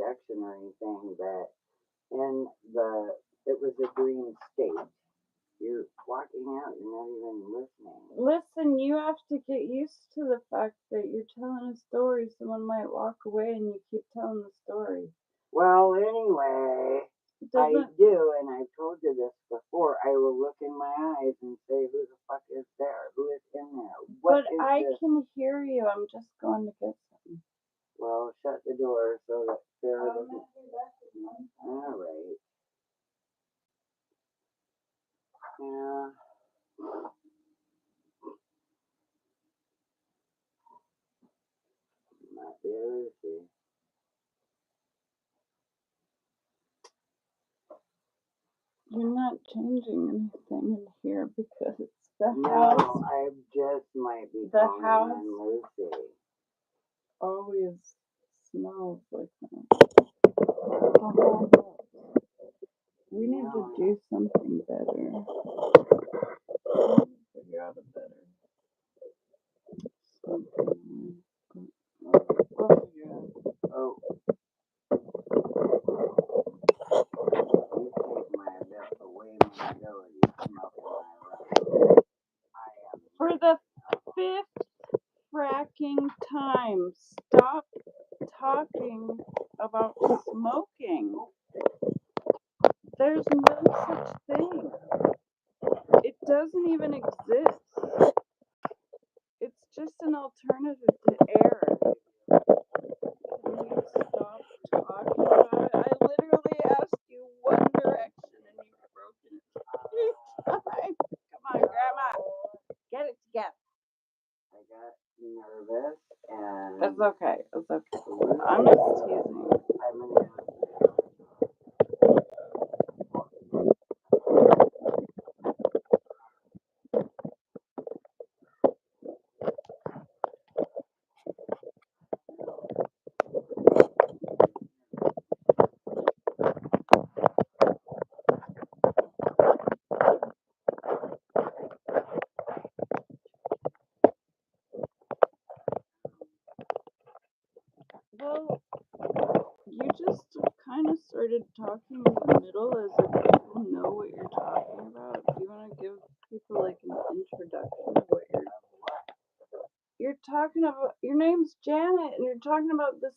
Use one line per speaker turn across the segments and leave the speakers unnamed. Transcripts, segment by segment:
interjection or anything, but it was a dream state. You're walking out, you're not even listening.
Listen, you have to get used to the fact that you're telling a story. Someone might walk away and you keep telling the story.
Well, anyway, I do, and I've told you this before. I will look in my eyes and say, who the fuck is there? Who is in there? What
but
is
I
this?
can hear you. I'm just going to get something.
Well, shut the door so that Sarah doesn't. All right. Yeah. Might be able to see.
You're not changing anything in here because it's the
No,
house.
I just might be
The
calling
house
on Lucy.
always smells like that. We need to do something better. Figure out a better something. We'll figure it out.
Oh. You take my ability to come up with my room.
For the 5th fracking time, stop talking about smoking. There's no such thing. It doesn't even exist. It's just an alternative to air. Can you stop talking about it? I literally asked you one direction and you've broken it 3 times. Come on, Grandma. Get it together.
I got nervous and...
It's okay. It's okay. I'm just teasing.
I'm going to...
Well, you just kind of started talking in the middle as if people know what you're talking about. Do you want to give people like an introduction of what you're talking about? Your name's Janet and you're talking about this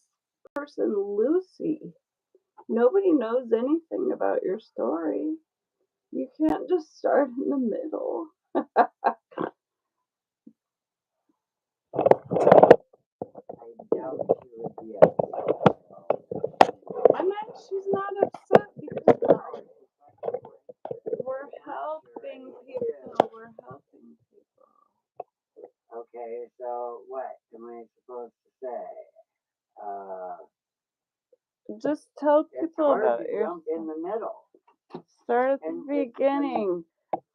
person, Lucy. Nobody knows anything about your story. You can't just start in the middle.
I doubt she would be upset.
I mean, she's not upset because we're helping people. We're helping people.
Okay, so what am I supposed to say?
Just tell people about
your... jump in the middle.
Start at the beginning.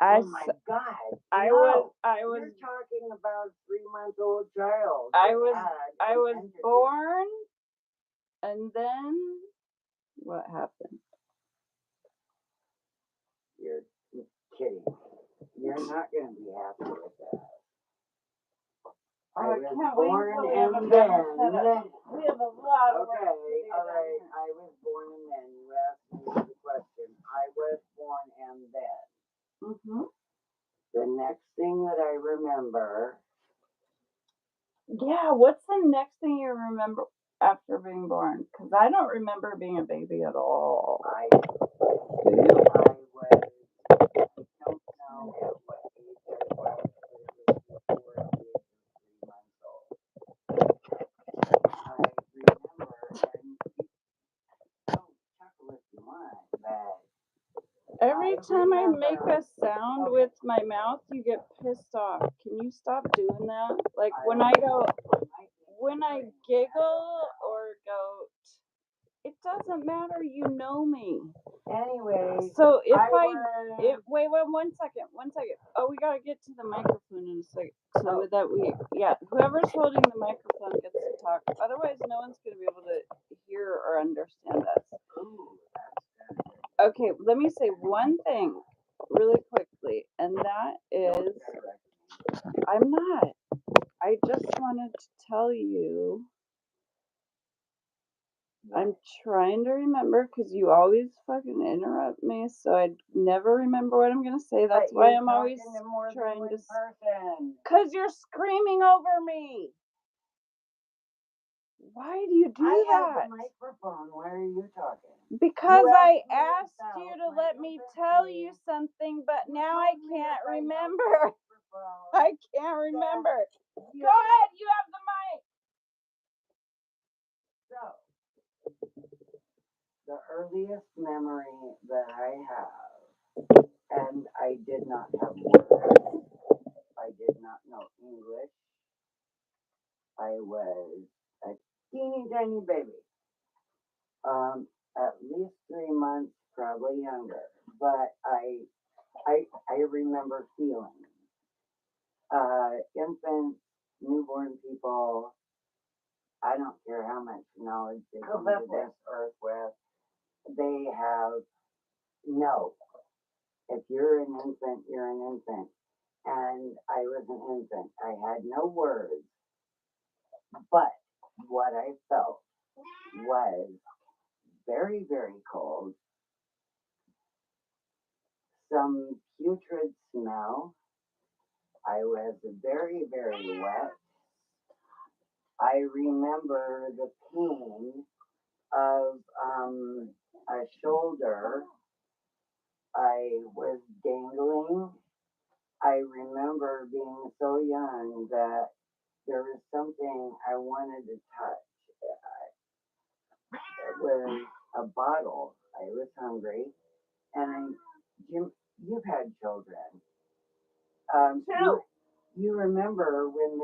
Oh my God!
I was.
You're talking about a 3-month-old child.
I was born, and then what happened?
You're kidding. You're not going to be happy with that. I was born and then.
We have a lot of
Okay, all right. I was born and then. You asked me the question. I was born and then.
Mm-hmm.
The next thing that I remember.
Yeah, what's the next thing you remember after being born? Because I don't remember being a baby at all.
I don't know at what age I was, but it was before the age of 3 months old. I remember, and don't chuckle if you want, but
every time I make a sound with my mouth, you get pissed off. Can you stop doing that? Like when I giggle or go, it doesn't matter. You know me.
Anyway.
So wait 1 second. Oh, we gotta get to the microphone in a second. So that whoever's holding the microphone gets to talk. Otherwise, no one's gonna be able to hear or understand us. Okay, let me say one thing really quickly, and that is, I'm not. I just wanted to tell you I'm trying to remember because you always fucking interrupt me, so I never remember what I'm gonna say. That's
But
why
you're
I'm always
talking to more than
trying
one
to.
person.
Cause you're screaming over me. Why do you do
I
that?
have the microphone. Why are you talking?
Because
You
I
asked me
asked you
about
to
my
let me
favorite
tell
thing.
you something, but
You
now I
told me
can't
if I held the
remember.
microphone,
I can't remember.
you-
Go ahead, you have the mic.
So, the earliest memory that I have, and I did not have words. I did not know English. I was a teeny tiny baby. At least 3 months, probably younger. But I remember feelings. Infants, newborn people, I don't care how much knowledge they come to this earth with, they have no. If you're an infant, you're an infant. And I was an infant. I had no words. But what I felt was very, very cold, some putrid smell. I was very, very wet. I remember the pain of a shoulder. I was dangling. I remember being so young that there was something I wanted to touch. It was a bottle. I was hungry, and you've had children. You remember when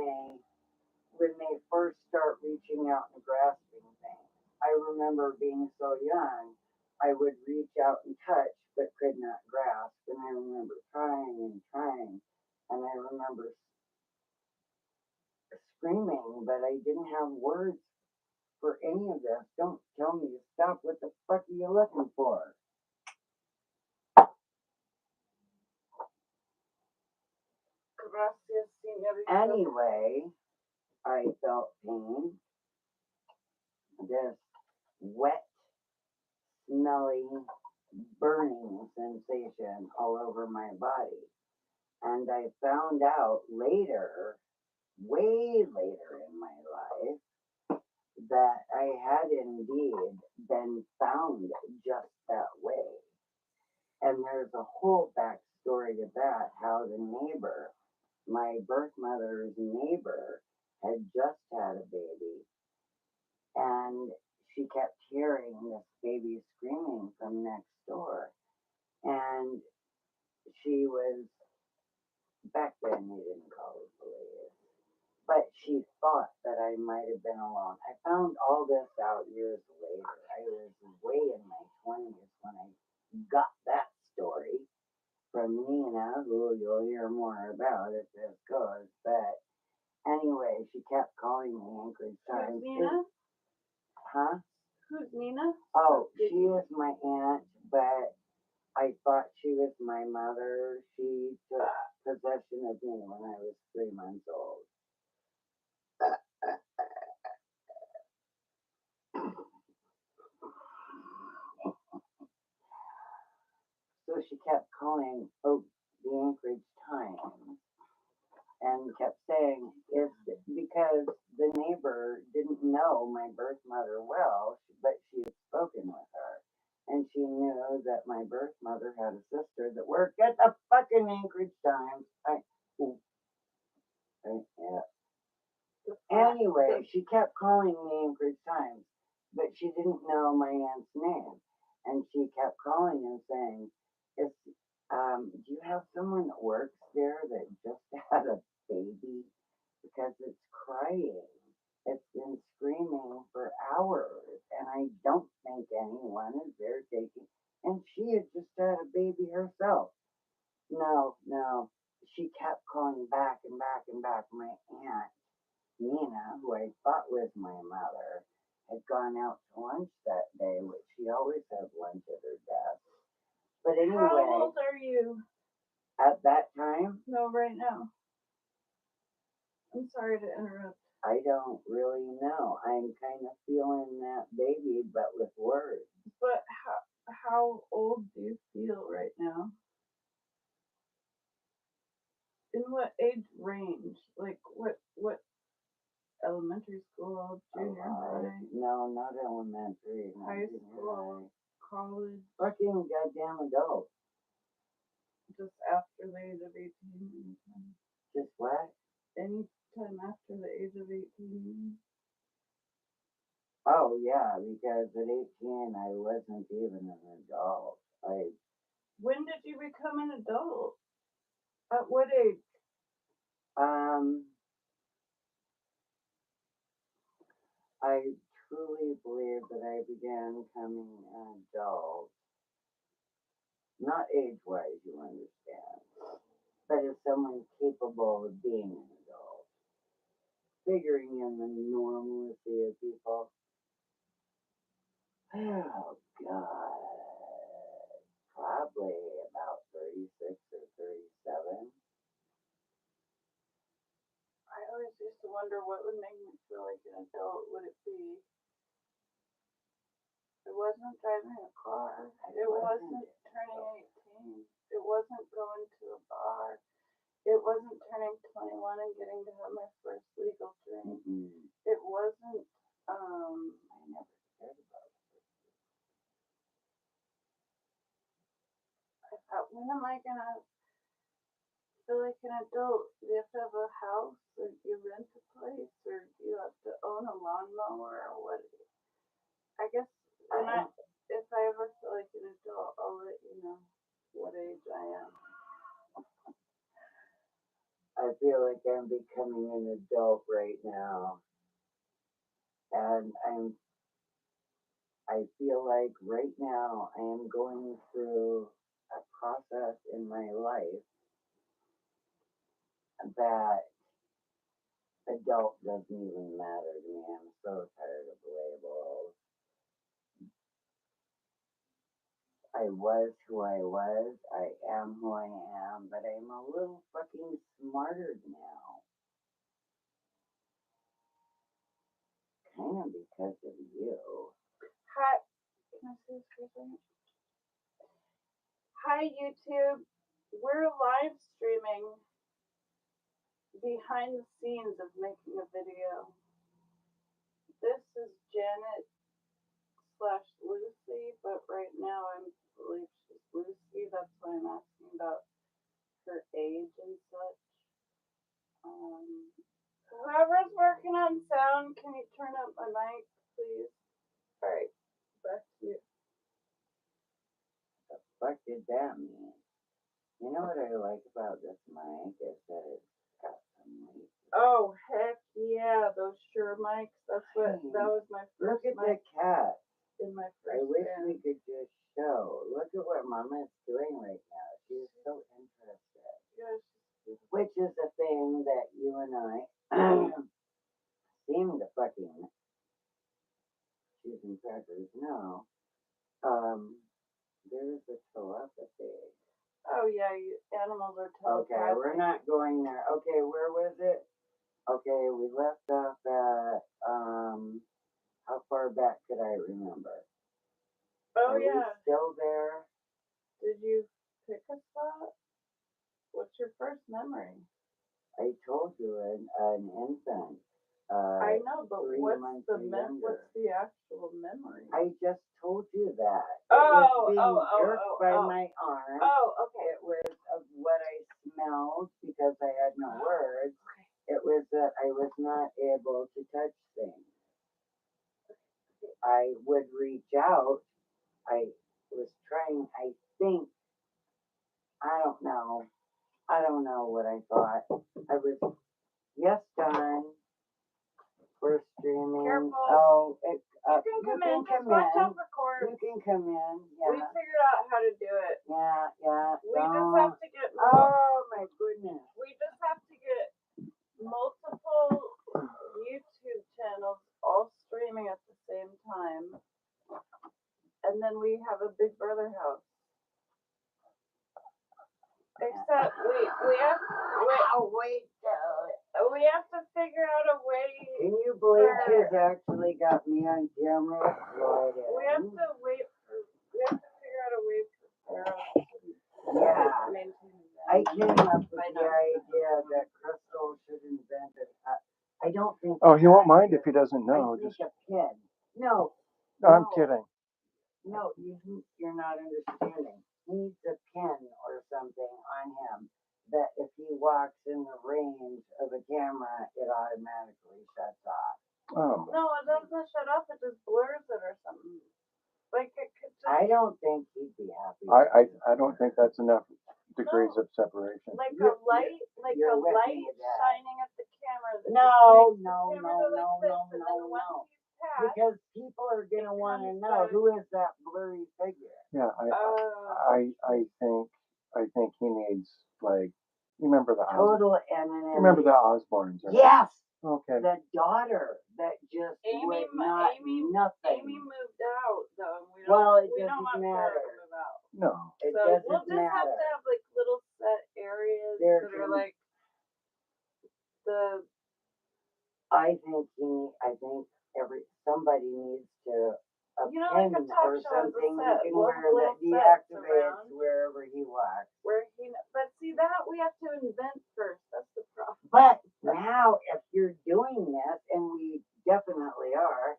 they first start reaching out and grasping things. I remember being so young, I would reach out and touch, but could not grasp. And I remember trying and trying, and I remember screaming, but I didn't have words for any of this. Don't tell me to stop. What the fuck are you looking for? Anyway, I felt pain, this wet, smelly, burning sensation all over my body. And I found out later, way later in my life, that I had indeed been found just that way. And there's a whole backstory to that, how the neighbor, my birth mother's neighbor, had just had a baby. And she kept hearing this baby screaming from next door. And she was, back then they didn't call it police, but she thought that I might have been alone. I found all this out years later. I was way in my 20s when I got that story from Nina, who you'll hear more about if this goes. But anyway, she kept calling me Anchorage Times.
Who's Nina?
Huh?
Who's Nina?
Oh, she is my aunt, but I thought she was my mother. She took possession of me when I was 3 months old. So she kept calling the Anchorage Times and kept saying it's because the neighbor didn't know my birth mother well, but she had spoken with her. And she knew that my birth mother had a sister that worked at the fucking Anchorage Times. Yeah. Anyway, she kept calling me Anchorage Times, but she didn't know my aunt's name. And she kept calling and saying, "Is do you have someone that works there that just had a baby? Because it's crying. It's been screaming for hours, and I don't think anyone is there taking." And she had just had a baby herself. No, no. She kept calling back and back and back. My aunt Nina, who I thought was my mother, had gone out to lunch that day, which she always had lunch at her desk. But anyway,
How old are you?
at that time,
No, right now. I'm sorry to interrupt.
I don't really know. I'm kind of feeling that baby, but with words.
But how old do you feel right now? In what age range? Like what elementary school, junior high,
No, not elementary. Not
high
junior
school, college,
high. Fucking goddamn adult.
just after the age of 18 anytime?
Just what?
Anytime after the age of 18?
Oh yeah, because at 18 I wasn't even an adult.
When did you become an adult? At what age?
I truly believe that I began becoming an adult, not age-wise, you understand, but as someone capable of being an adult, figuring in the normalcy of people. Oh God, probably about 36 or 37.
I always used to wonder what would make me feel like an adult. Would it be? It wasn't driving a car. It wasn't turning 18. It wasn't going to a bar. It wasn't turning 21 and getting to have my first legal drink. It wasn't,
I never cared about it.
I thought, when am I gonna feel like an adult? Do you have to have a house, or do you rent a place, or do you have to own a lawnmower, or what? I guess if I ever feel like an adult, I'll let you know what age I am.
I feel like I'm becoming an adult right now, and I feel like right now I am going through a process in my life that adult doesn't even matter to me. I'm so tired of labels. I was who I was, I am who I am, but I'm a little fucking smarter now. Kind of because of you.
Hi, can I see this for a second? Hi, YouTube. We're live streaming behind the scenes of making a video. This is Janet / Lucy, but right now I believe she's Lucy. That's why I'm asking about her age and such. Whoever's working on sound, can you turn up my mic, please? Alright, back to you.
The fuck did that mean? You know what I like about this mic is that it's got some weight.
Oh heck yeah, those Shure mics. That was my first.
Look at the cat.
In my first.
I wish we could just show. Look at what Mama's doing right now. She's so interested.
Yes.
Which is a thing that you and I seem to fucking choosing crackers. No. There's a telepathy.
Oh yeah, animals are telepathic.
Okay, we're not going there. Okay, where was it? Okay, we left off at how far back could I remember?
Oh
Are
yeah.
we still there?
Did you pick a spot? What's your first memory?
I told you an infant.
I know, but
3 months
what's the actual memory?
I just told you that.
Oh,
it was being jerked by my arm.
Oh, okay.
It was of what I smelled because I had no words. It was that I was not able to touch things. I would reach out. I was trying, I think, I don't know what I thought. I was, yes, Don. We're streaming.
Careful.
Oh,
you can come in. Just watch out for cords.
You can come in. Yeah.
We figured out how to do it.
Yeah.
We just have to get.
Oh my goodness.
We just have to get multiple YouTube channels all streaming at the same time, and then we have a Big Brother house. Except we have.
Wait till
We have to figure out a way.
Can you believe
Sure.
she's actually got me on camera? Right
We have
in.
to wait for. We have to figure out a way for Sarah to
Yeah.
maintain that.
I came up with the idea that Crystal should invent it. I don't think.
Oh, he won't mind if he doesn't know.
I think
Just
a pin. No.
no, I'm
No.
kidding.
No, you're not understanding. He needs a pin or something on him that if he walks in the range of a camera, it automatically shuts off.
Oh,
No, it doesn't shut off. It just blurs it or something. Like it could just.
I don't think he'd be happy.
I don't think that's enough degrees of separation.
Like
You're-
a light, like
you're
a
with
light
me with that.
shining at the camera. That
No,
just makes
no,
the camera
no,
go like
no,
this,
no,
and
no,
then once
no.
he's past,
Because people are gonna want to
comes
know
back.
who is that blurry figure.
Yeah,
Oh.
I think he needs like you remember the
Total
you
anonymity.
remember the Osbournes, right?
Yes,
Okay.
the daughter that just
Amy,
would not nothing.
Amy moved out though. We don't,
Well, it
we don't
doesn't
want her
matter.
to move out.
No.
It
So
doesn't
we'll just
matter.
have to have like little set areas
There
that are
can-
like the.
I think somebody needs to a
You know, like a
pin
talk
or
show has a
something he
set,
can
little-
wear
little
that
sets
deactivates
around.
wherever he walks.
Where he, but see that we have to invent first. That's the problem.
But now, if you're doing this, and we definitely are,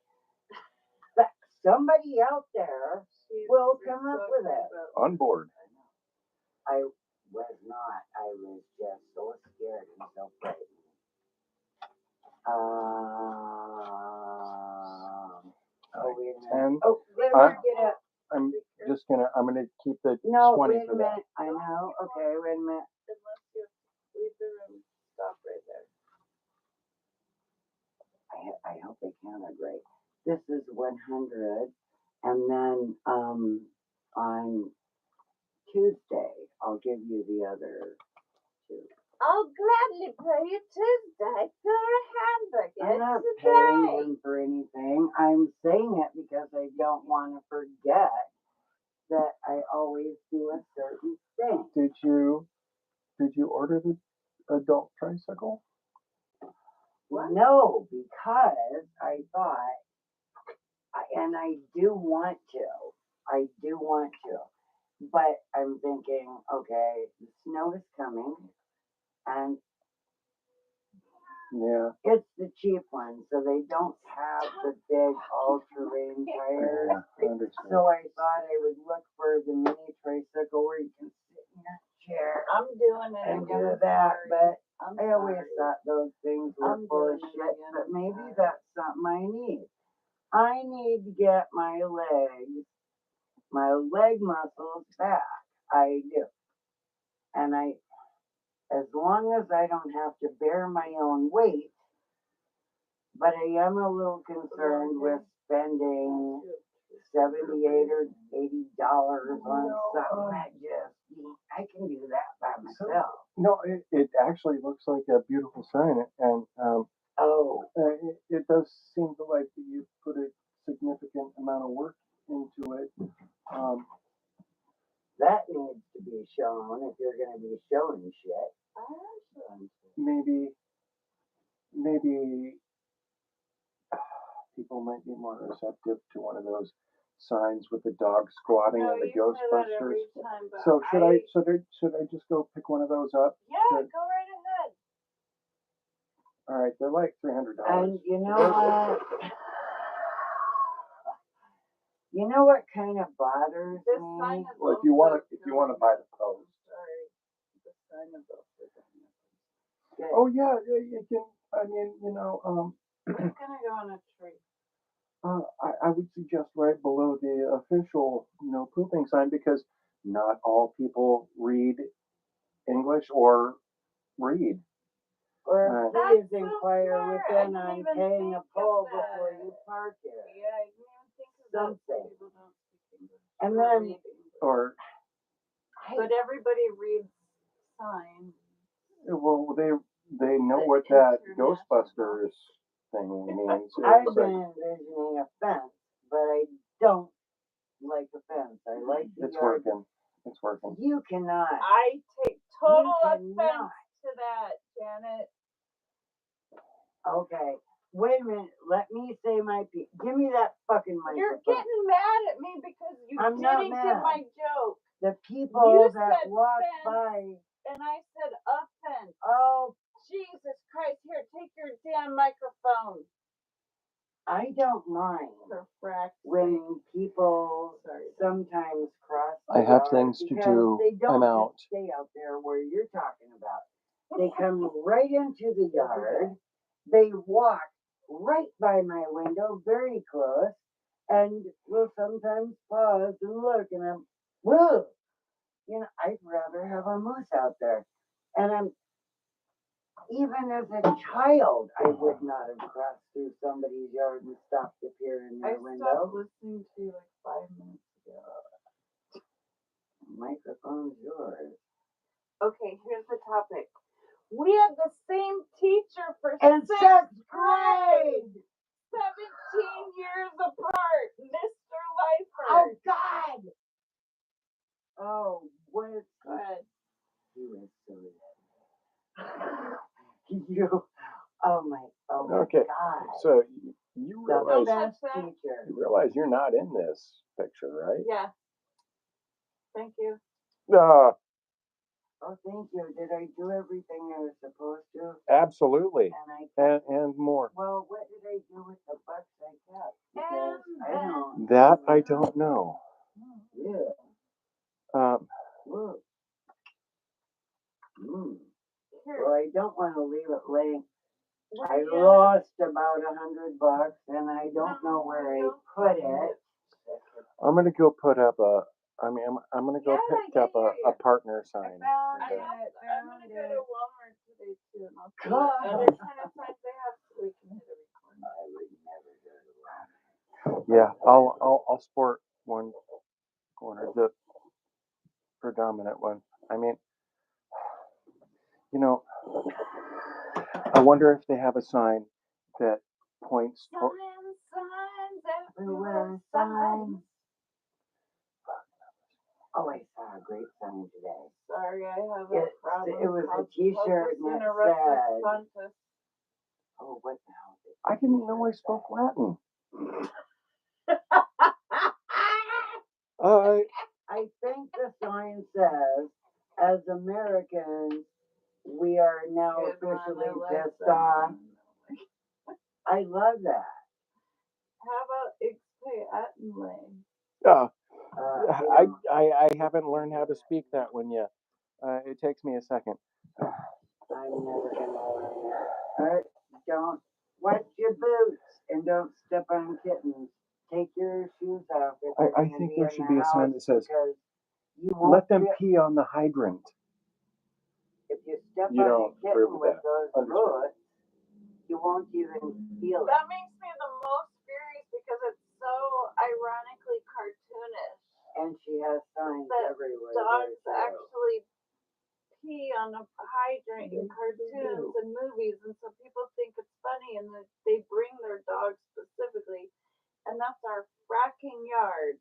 but somebody out there will come up with it.
On board.
I was not. I was just so scared and so frightened. Oh, wait a minute.
10.
Oh, let
Uh,
me get up.
I'm gonna keep the
No,
20
wait
for
a
that.
minute. I know. Okay, wait a minute.
Unless you leave the room, stop right there.
I hope I counted right. This is 100, and then on Tuesday I'll give you the other two.
I'll gladly pay you Tuesday for a hamburger.
I'm not paying him for anything. I'm saying it because I don't want to forget that I always do a certain thing.
Did you order the adult tricycle?
What? No, because I thought, and I do want to, but I'm thinking, okay, the snow is coming, and
Yeah.
it's the cheap one, so they don't have the big all-terrain tires.
Yeah, I understand.
So I thought I would look for the mini tricycle where you can sit in your chair
I'm doing it
and
again.
do
I'm
that,
sorry.
but
I'm
I always
sorry.
thought those things were
I'm
full of
doing it
shit,
again,
but
I'm
maybe
sorry.
that's something I need. I need to get my leg muscles back. I do. And as long as I don't have to bear my own weight, but I am a little concerned with spending $78 or $80 on something that I can do that by myself.
No, it actually looks like a beautiful sign, and it does seem to like that you put a significant amount of work into it.
That needs to be shown if you're going to be showing shit.
Maybe people might be more receptive to one of those signs with the dog squatting
No,
and the
you say that
Ghostbusters.
every time, but
So should I just go pick one of those up?
Yeah, go right ahead.
All right, they're like $300.
And you know what? You know what kind of bothers
This
me?
sign is
Well, if you want to buy the post.
Sorry. The sign is also
Good.
Oh yeah, you can. I mean,
It's gonna go on a tree.
I would suggest right below the official no pooping sign because not all people read English or read.
Or
That's
please
so
inquire
smart.
within
I
on
didn't even
paying a
think of
toll
that.
before you park here.
Yeah, I didn't even think of that.
Something.
People don't speak English.
And
or
then,
read English.
Or
But everybody reads signs.
well, they know
The
what that
international.
Ghostbusters thing means.
I've
It's
been envisioning a fence, but I don't like a fence. I like the
it's
yard.
working. It's working.
You cannot.
I take total
You
offense
cannot.
to that, Janet.
Okay. Wait a minute. Let me say my piece. Give me that fucking
You're
microphone.
getting mad at me because you
I'm not
didn't get
mad.
my joke.
The people
You
that
said
walk
fence.
by.
And I said offense.
Oh,
Jesus Christ. Here, take your damn microphone.
I don't mind
For frack's
when people
Sorry.
sometimes cross.
I
the
have
yard
things to
because
do.
They don't
I'm out.
just stay out there where you're talking about. They come right into the yard. They walk right by my window, very close, and will sometimes pause and look. And I'm, whoa, I'd rather have a moose out there. And even as a child, I would not have crossed through somebody's yard and stopped to peer in
I
their window.
stopped listening to you like 5 minutes ago.
Microphone's yours.
Okay, here's the topic. We had the same teacher for
And
sixth
sixth
grade.
grade!
17 years apart, Mr. Lifer.
Oh, God! Oh, what?
Good.
He was so You, oh my
Okay.
God.
So you
The
realize
best
Touch that?
teacher.
you're not in this picture, right?
Yeah. Thank you.
Oh, thank you. Did I do everything I was supposed to?
Absolutely.
And
And more.
well, what did I do with the bucks I kept? Because I don't.
That I don't know.
Yeah. Look.
Here.
Well, I don't want to leave it laying.
What
I
do you-
lost about $100, and I don't know where I put it.
I'm gonna go put up I'm gonna go pick up a partner sign.
found
I'm
it.
gonna go to Walmart today too, and I'll see
God.
what other kind of signs they have so we can hit a record.
I would never go to
Yeah, I'll sport one corner, the predominant one. I mean, I wonder if they have a sign that points toward.
Signs
everywhere. Signs. Oh, I saw a great sign today.
Sorry, I have
It-
a problem.
it was a t-shirt and it said- Oh, what the hell?
I didn't know I spoke Latin.
I think the sign says, as Americans, we are now officially pissed off. I love that.
How about Ixpe Attenley?
I haven't learned how to speak that one yet. It takes me a second.
I'm never gonna learn that. Alright, don't watch your boots and don't step on kittens. Take your shoes off. If you're
I
gonna
think
be
there
in
should
the
be a sign
house
that says,
because you won't
"Let them
feel-
pee on the hydrant."
If you step
You
on a
don't
kitten
approve of
with
that.
those
Understood.
boots, you won't even feel it.
That makes me the most furious because it's so ironically cartoonish.
And she has signs
That
everywhere.
Dogs
there, too.
actually pee on a hydrant in cartoons and movies, and so people think it's funny, and they bring their dogs specifically, and that's our fracking yard.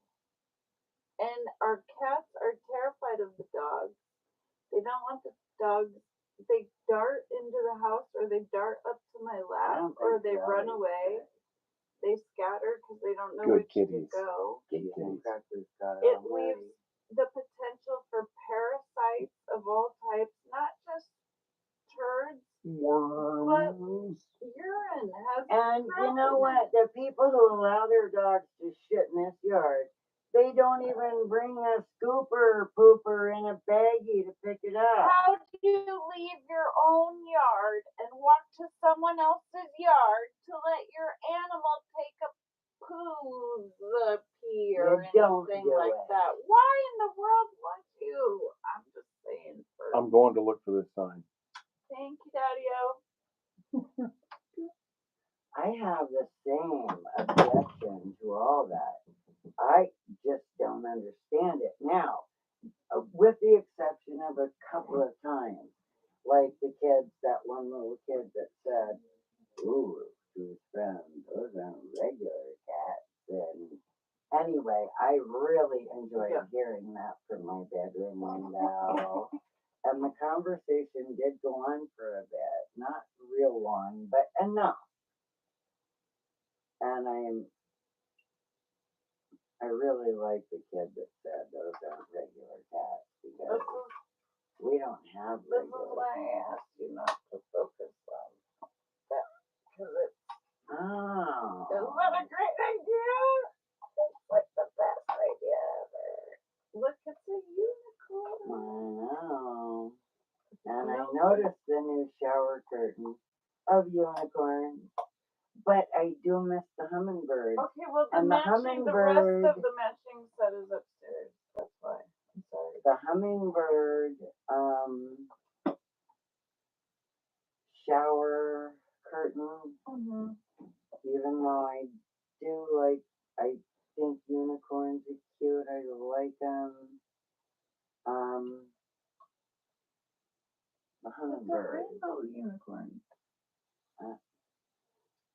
And our cats are terrified of the dogs. They don't want the dogs. They dart into the house, or they dart up to my lap, or they run away. They scatter because they don't know
Good
which
kitties.
to go.
Cheese and crackers got
It
all
leaves
ready.
the potential for parasites of all types, not just turds,
Worms.
urine has.
And you know
crap in it.
what? The people who allow their dogs to shit in this yard, they don't even bring a scooper or pooper in a baggie to pick it up.
How do you leave your own yard and walk to someone else's yard to let your animal take a pee or
You don't
anything
do
like
it.
that? Why in the world would you? I'm just saying.
I'm going to look for this sign.
Thank you, Daddy-O.
I have the same objection to all that. I just don't understand it. Now, with the exception of a couple of times, like that one little kid that said, "Ooh, who's friend? Those aren't regular cats." And anyway, I really enjoyed hearing that from my bedroom window. And the conversation did go on for a bit. not real long, but enough. And I really like the kid that said those aren't regular cats because we don't have
This is
regular.
why I asked you not to focus on that. Because it's,
Oh.
isn't that a great idea? It's like the best idea ever. Look, it's a unicorn.
I know. And I
No.
noticed the new shower curtain of unicorns, but I do miss the hummingbird.
Okay, well, the
And the
rest
hummingbird-
of the matching set is upstairs. That's why. I'm sorry.
The hummingbird shower curtain,
Mm-hmm.
even though I do like, I think unicorns are cute, I like them. The
It's a
hummingbird.
rainbow unicorn.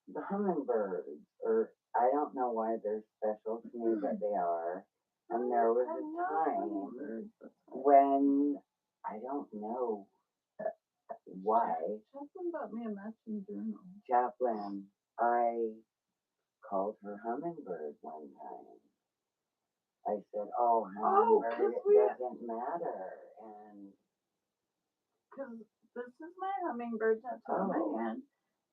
The hummingbirds, or I don't know why they're special to me, but they are. And there was
I
a
love
time
hummingbirds. That's why.
when I don't know why,
Chaplin bought me a matching journal.
Chaplin, I called her hummingbird one time. I said, "Oh, hummingbird,
'cause
it doesn't matter." And
Because this is my hummingbird tattoo on
Oh.
my hand.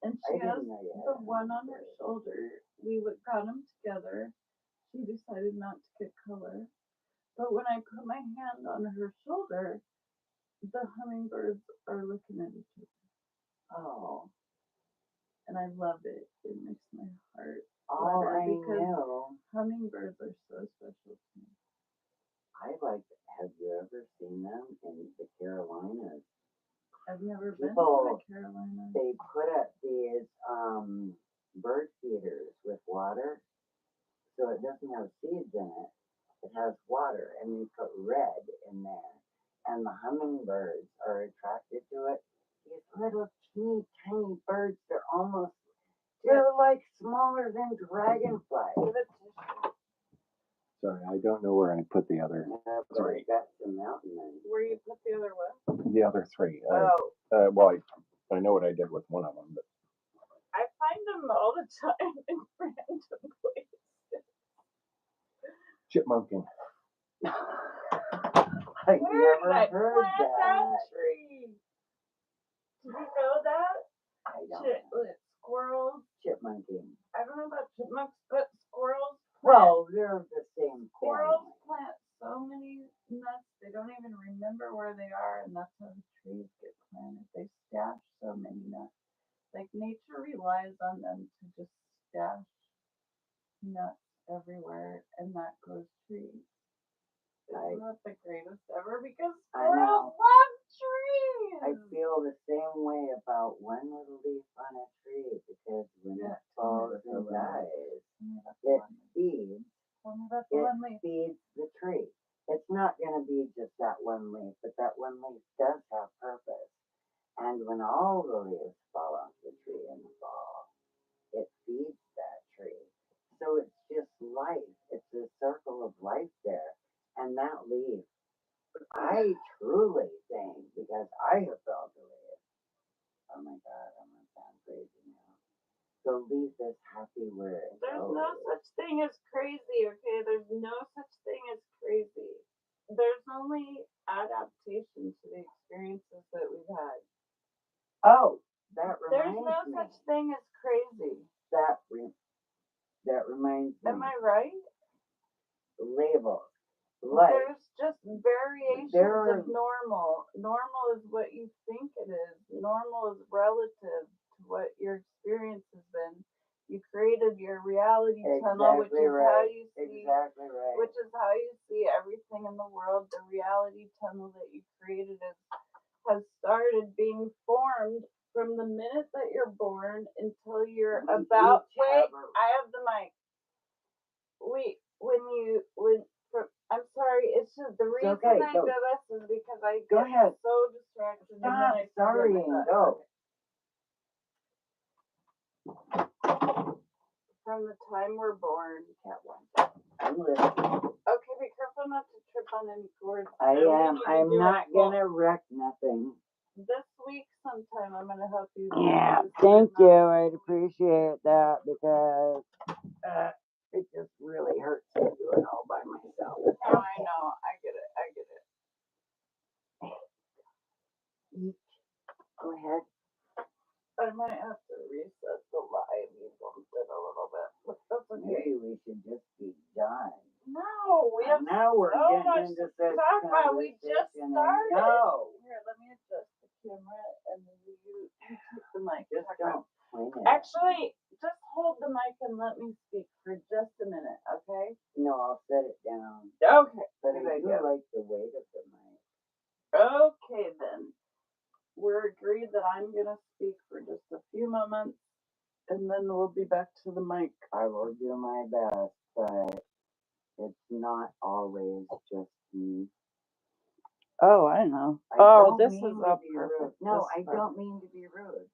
And
I
she has
didn't know you had
the
a
one on her
hummingbird.
shoulder. We got them together. She decided not to get color. But when I put my hand on her shoulder, the hummingbirds are looking at each other.
Oh,
And I love it. It makes my heart
all
flutter
I
because
knew,
hummingbirds are so special to me.
I like, have you ever seen them in the Carolinas?
Have you ever been to
People-
the Carolinas?
They put up these bird feeders with water, so it doesn't have seeds in it. It has water, and they put red in there, and the hummingbirds are attracted to it. These little teeny tiny birds, they're like smaller than dragonflies.
Give it to
Sorry, I don't know where I put the other
But I got some mountain men.
where you put the other one.
three.
Oh,
Well, I know what I did with one of them, but
I find them all the time in random places.
chipmunking.
I
Where did
never
I
heard
plant
that.
that tree? Did you know that?
I don't
Shit,
know.
look, squirrels.
Chipmunking.
I don't know about chipmunks, but squirrels.
Well, they're the same
Squirrels
family.
plant so many nuts, they don't even remember where they are, and that's how the trees get planted. They stash so many nuts. Like nature relies on them to just stash nuts everywhere, and that grows trees.
I-
Isn't that the greatest ever? Because
I
squirrels
know.
love trees.
I feel the same way about one little leaf on a tree because when
Yeah,
it falls
tell me
and
about the
dies,
Tell me about the
it
one leaf.
feeds
Tell me about the
it
one leaf.
feeds the tree. It's not going to be just that one leaf, but that one leaf does have purpose. And when all the leaves fall off the tree in the fall, it feeds that tree. So it's just life. It's a circle of life there. And that leaf, I truly think, because I have felt the leaf, oh my God, I'm going to sound crazy now. The leaf is happy where it
There's
goes.
no such thing as crazy, okay? There's no such thing as crazy. There's only adaptation to the experiences that we've had.
Oh, that
There's
reminds
no
me.
such thing as crazy.
That reminds me.
Am I right?
Labels. Like,
There's just variations
There
of normal. Normal is what you think it is. Normal is relative to what your experience has been. You created your reality tunnel, which
exactly
is how
right.
you see
Exactly right.
which is how you see everything in the world. The reality tunnel that you created has started being formed from the minute that you're born until you're
We
about.
each
Wait,
have a-
I have the mic. I'm sorry. It's just the reason
okay,
I
go.
do this is because I
Go
get
ahead.
so distracted and then
Stop
I forget
sorrying,
my
go.
thought. From the time we're born, Cat one.
I'm listening.
Okay, be careful not to trip on any cords.
I
don't
am.
need you to
I'm
do a
not
full-
gonna wreck nothing.
This week's sometime. I'm gonna help you.
Yeah,
do this
thank
right
you.
now.
I'd appreciate that because it just really hurts to do it all by myself.
Oh, I know. I get it. I get it.
Go ahead.
I might have to reset the live. You bumped it a little bit, but that's okay.
Maybe we should just be done.
No, we have
Now we're
so
getting
much
into
to
such
talk about. We just
conversation and
started.
no,
Here, let me adjust the camera and then you take the mic.
just
Talk about-
don't swing it.
Actually, just hold the mic and let me speak for just a minute, okay?
No, I'll set it down.
Okay.
But
good
I do
idea.
like the weight of the mic.
Okay, then. We're agreed that I'm gonna speak for just a few moments, and then we'll be back to the mic.
I will do my best, but it's not always just me.
Oh, I know.
I
Oh,
don't
this
mean
is
to
all
be rude.
perfect.
No,
This
I
is
don't mean to be rude.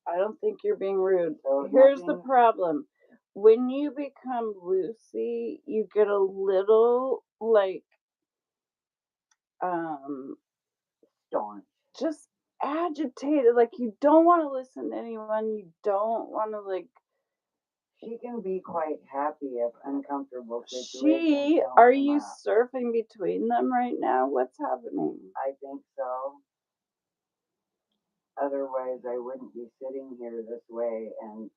I don't think you're being rude.
So
Here's the
nothing-
problem. When you become Lucy, you get a little like
Staunch.
just agitated. Like you don't want to listen to anyone. You don't want to like
She can be quite happy if uncomfortable situations
she
don't
are
come
you
up.
surfing between them right now? What's happening?
I think so. Otherwise, I wouldn't be sitting here this way. And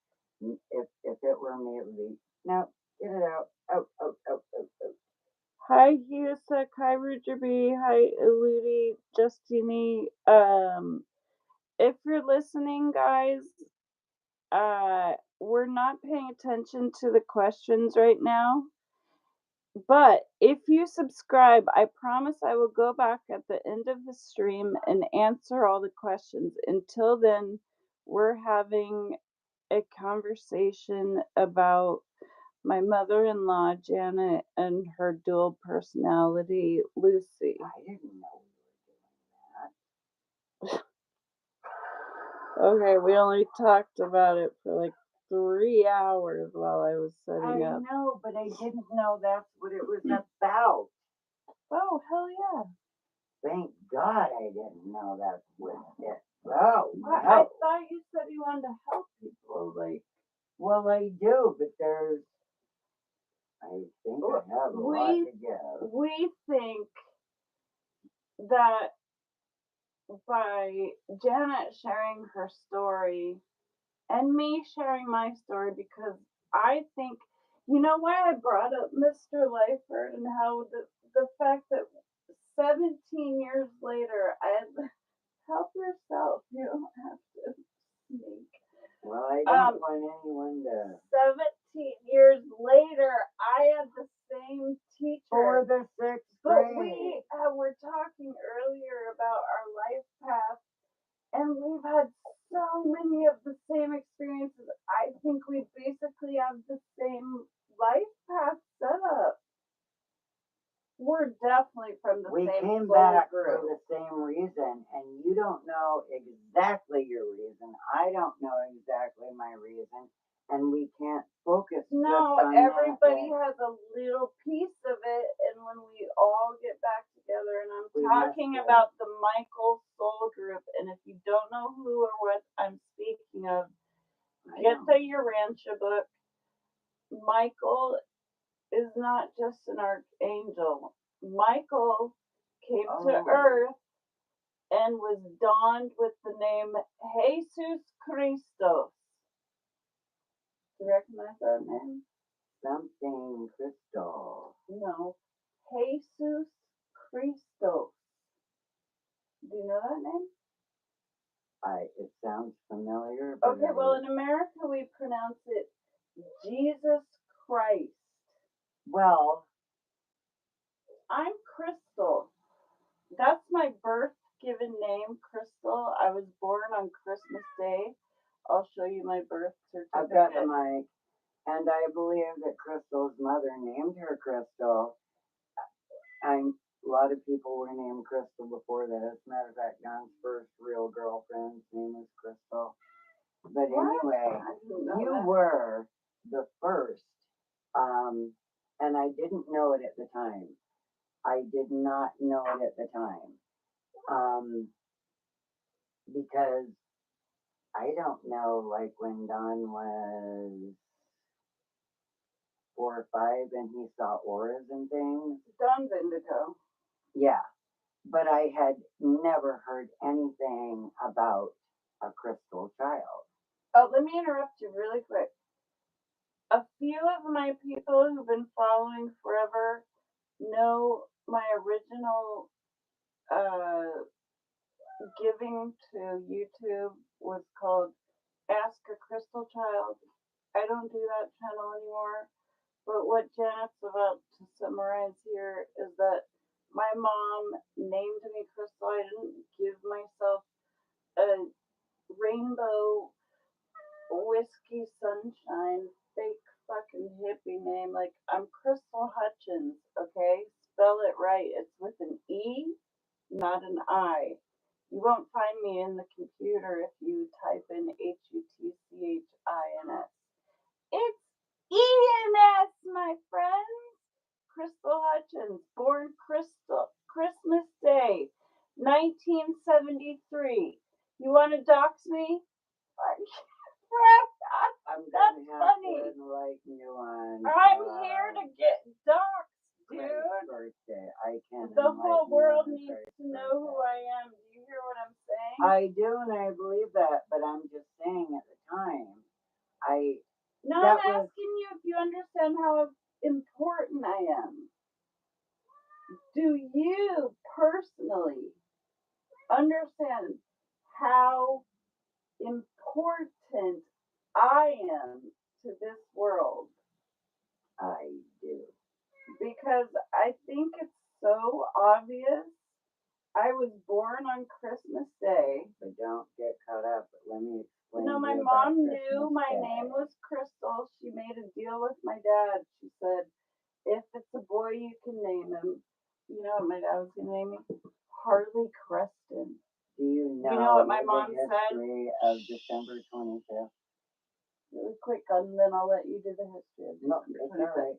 if it were me, it would be no. Get it out. Out. Out. Out. Out. Out.
Hi Husek, hi Roger B, hi Eludie, Justini. If you're listening, guys, we're not paying attention to the questions right now. But if you subscribe, I promise I will go back at the end of the stream and answer all the questions. Until then, we're having a conversation about my mother-in-law, Janet, and her dual personality, Lucy.
I didn't know we were doing that.
Okay, we only talked about it for like 3 hours while I was setting
I
up.
know, but I didn't know that's what it was about.
Oh, hell yeah.
Thank God I didn't know that's what it. Oh no.
I thought you said you wanted to help people. Like,
Well, I do, but there's. I think I have a lot to give.
we think that by Janet sharing her story and me sharing my story, because I think, you know why I brought up Mr. Lyford and how the fact that 17 years later, help yourself. You don't have to sneak.
Well, I don't want anyone to.
17 years later, I had the same teacher.
For the sixth
But
grade.
we were talking earlier about our life path, and we've had so many of the same experiences. I think we basically have the same life path set up. We're definitely from the
We
same
came
soul
back
group.
for the same reason, and you don't know exactly your reason. I don't know exactly my reason, and we can't focus
No,
just on
everybody
that.
has a little piece of it, and when we all get back together, and I'm
We
talking
must,
about the Michael Soul Group, and if you don't know who or what I'm speaking of,
I
get
know.
the Urantia book. Michael is not just an archangel. Michael came to
Oh.
earth and was donned with the name Jesus Christos. Do you recognize that name?
Something crystal.
No. Jesus Christos. Do you know that name?
It sounds familiar. But
Okay, well, in America, we pronounce it Jesus Christ.
Well,
I'm Crystal. That's my birth given name, Crystal. I was born on Christmas Day. I'll show you my birth
I've got the
certificate.
mic, and I believe that Crystal's mother named her Crystal. A lot of people were named Crystal before that. As a matter of fact, John's first real girlfriend's name was Crystal. But
What?
anyway,
I didn't know
you
that.
were the first, and I didn't know it at the time. I did not know it at the time. because I don't know, like when Don was 4 or 5 and he saw auras and things.
Don's indigo.
Yeah, but I had never heard anything about a crystal child.
Oh, let me interrupt you really quick. A few of my people who've been following forever know my original giving to YouTube was called Ask a Crystal Child. I don't do that channel anymore. But what Janet's about to summarize here is that my mom named me Crystal. I didn't give myself a rainbow whiskey sunshine fake fucking hippie name. Like, I'm Crystal Hutchins, okay? Spell it right. It's with an E, not an I. You won't find me in the computer if you type in Hutchins. It's ENS, my friends. Crystal Hutchins, born Christmas Day, 1973. You want to dox me?
I'm
That's
gonna have
funny.
to enlighten you on.
I'm here to get doxxed,
Craig's
dude.
birthday. I can.
The whole
enlighten you
world
on
needs
Craig's
to know who
birthday.
I am. Do you hear what I'm saying?
I do, and I believe that, but I'm just saying at the time,
No,
that
I'm
was-
asking you if you understand how important I am. Do you personally understand how important I am to this world?
I do.
Because I think it's so obvious. I was born on Christmas Day.
But don't get caught up. Let me explain.
No,
to
my
you about
mom knew
Christmas
my
Day.
name was Crystal. She made a deal with my dad. She said, if it's a boy, you can name him. You know what my dad was going to name me? Harley Creston.
Do you
know what my
the
mom said?
history of December 25th?
Really quick, and then I'll let you do the history of
No,
December
it's
25th.
all right.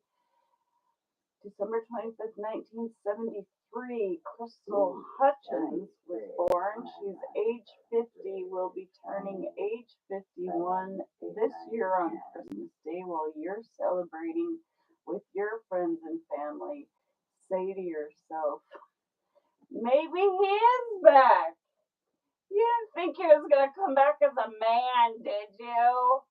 December 25th, 1973, Crystal Hutchins was born. She's age 50, will be turning age 51 this year on Christmas Day while you're celebrating with your friends and family. Say to yourself, maybe he is back. You didn't think he was going to come back as a man, did you?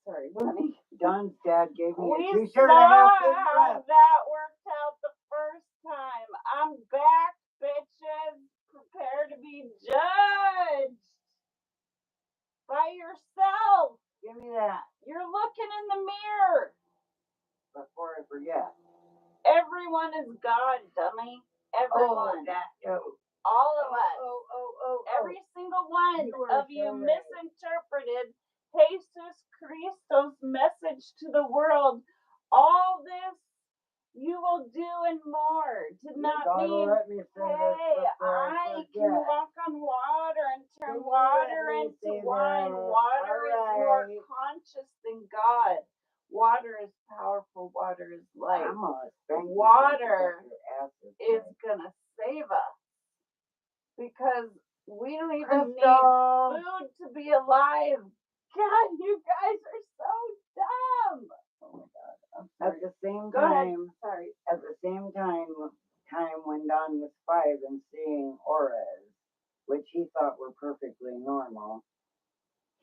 Sorry, honey.
Don's dad gave me a
We
t-shirt
saw
and a half big
how
breath.
that worked out the first time. I'm back, bitches. Prepare to be judged by yourself.
Give me that
You're looking in the mirror.
before I forget.
Everyone is God, dummy. Everyone. All of us. Every single one
You are
of
so
you
right.
misinterpreted Jesus Christo's message to the world. All this you will do and more. Did not
God will
mean,
let me say this
hey,
before
I can
forget.
walk on water and turn
Can you
water
let me
into
say
wine.
that?
Water is more
Alright.
conscious than God. Water is powerful. Water is life.
I'm gonna spank you
Water
till your ass
is
big.
gonna save us because we don't even
Crystal!
need food to be alive. God, you guys are so dumb. Oh my God, I'm sorry.
At the same
Go ahead.
time,
Sorry.
at the same time when Don was 5 and seeing auras, which he thought were perfectly normal,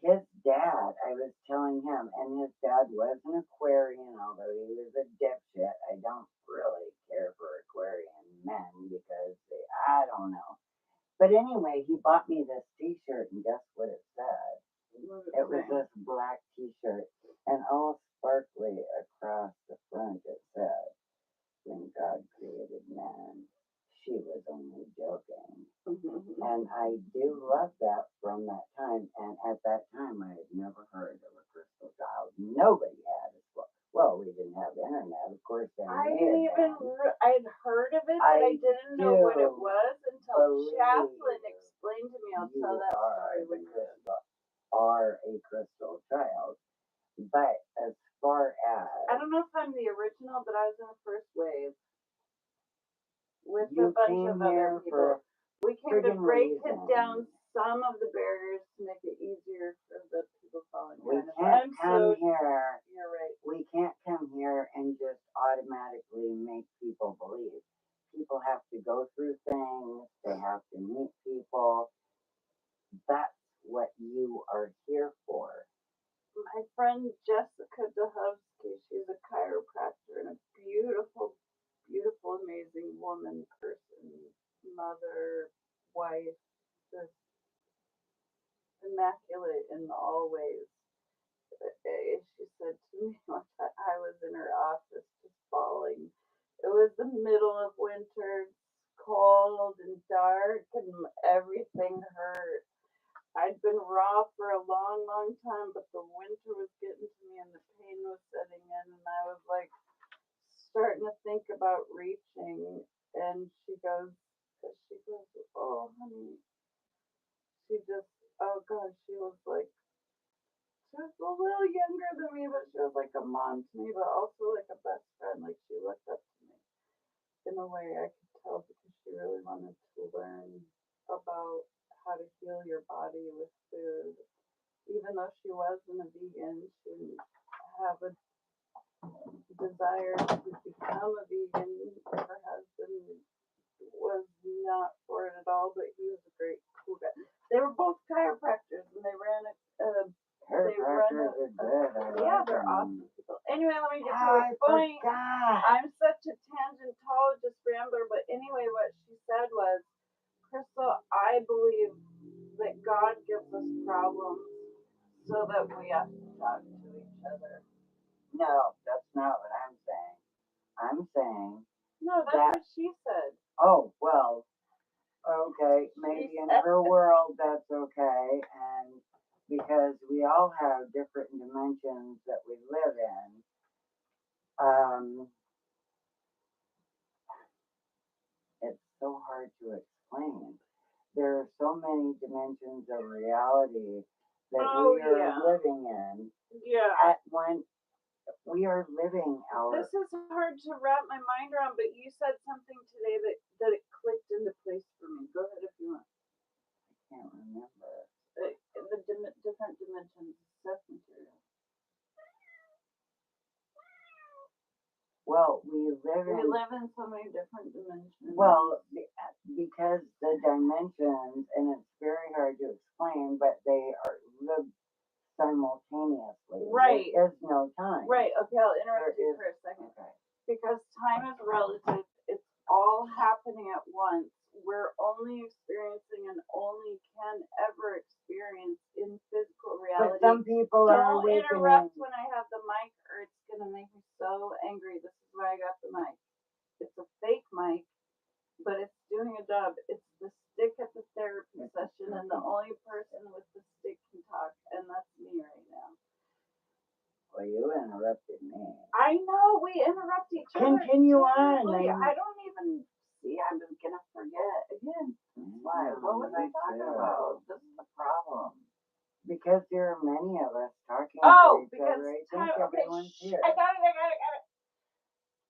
his dad, I was telling him, and his dad was an Aquarian, although he was a dipshit. I don't really care for Aquarian men because I don't know. But anyway, he bought me this t-shirt, and guess what it said? It was this black t-shirt, and all sparkly across the front it said, when God created man, she was only joking. And I do love that from that time, and at that time I had never heard of a crystal child. Nobody had as well. Well, we didn't have internet, of course.
I'd heard of it, but I didn't know what it was until Chaplin explained to me. I'll tell that story when
are a crystal child. But as far as
I don't know if I'm the original, but I was in the first wave with
you
a bunch
came
of
here
other people. we came to
friggin'
break
reason.
down some of the barriers to make it easier for the people following
We
Candace.
can't
I'm
come
so,
here.
you're right.
We can't come here and just automatically make people believe. People have to go through things. They have to meet people. That's what you are here for.
My friend Jessica Dahovsky, she's a chiropractor and a beautiful, beautiful, amazing woman, person, mother, wife, just immaculate in all ways. She said to me one time, I was in her office just bawling. It was the middle of winter, cold and dark, and everything hurt. I'd been raw for a long, long time, but the winter was getting to me and the pain was setting in, and I was like starting to think about reaching. And she goes, oh, honey. She just, oh God, she was like, she was a little younger than me, but she was like a mom to me, but also like a best friend. Like she looked up to me in a way I could tell because she really wanted to learn about how to heal your body with food. Even though she wasn't a vegan, she didn't have a desire to become a vegan. Her husband was not for it at all, but he was a great, cool guy. They were both chiropractors, and they ran
Chiropractors are good.
yeah, they're awesome people. Anyway, let me get to
I
the point.
forgot.
I'm such a tangentologist rambler, but anyway, what she said was, Crystal, I believe that God gives us problems so that we have to talk to each other.
No, that's not what I'm saying. I'm saying,
No, that's what she said.
oh, well, okay, maybe in her world that's okay, and because we all have different dimensions that we live in, it's so hard to explain. There are so many dimensions of reality that we are living in.
Yeah.
At one, we are living our.
This is hard to wrap my mind around, but you said something today that it clicked into place for me. Go ahead if you want.
I can't remember.
The different dimensions of stuff material.
Well, we live
in so many different dimensions.
Well, because the dimensions, and it's very hard to explain, but they are live simultaneously.
Right.
There is no time.
Right. Okay, I'll interrupt you for a second.
Okay.
Because time is relative. It's all happening at once. We're only experiencing and only can ever experience in physical reality.
But some people are
Don't
awakening.
interrupt when I have the mic, or it's gonna make me so angry. This is why I got the mic. It's a fake mic, but it's doing a job. It's the stick at the therapy session, and the only person with the stick can talk, and that's me right now.
Well, you interrupted me.
I know we interrupt each other.
Continue on.
I don't even see. I'm just gonna forget again. Why? What was I talking about? This is the problem.
Because there are many of us talking
Oh,
to each
because
other. I
time.
think
Okay,
everyone's here.
I got it.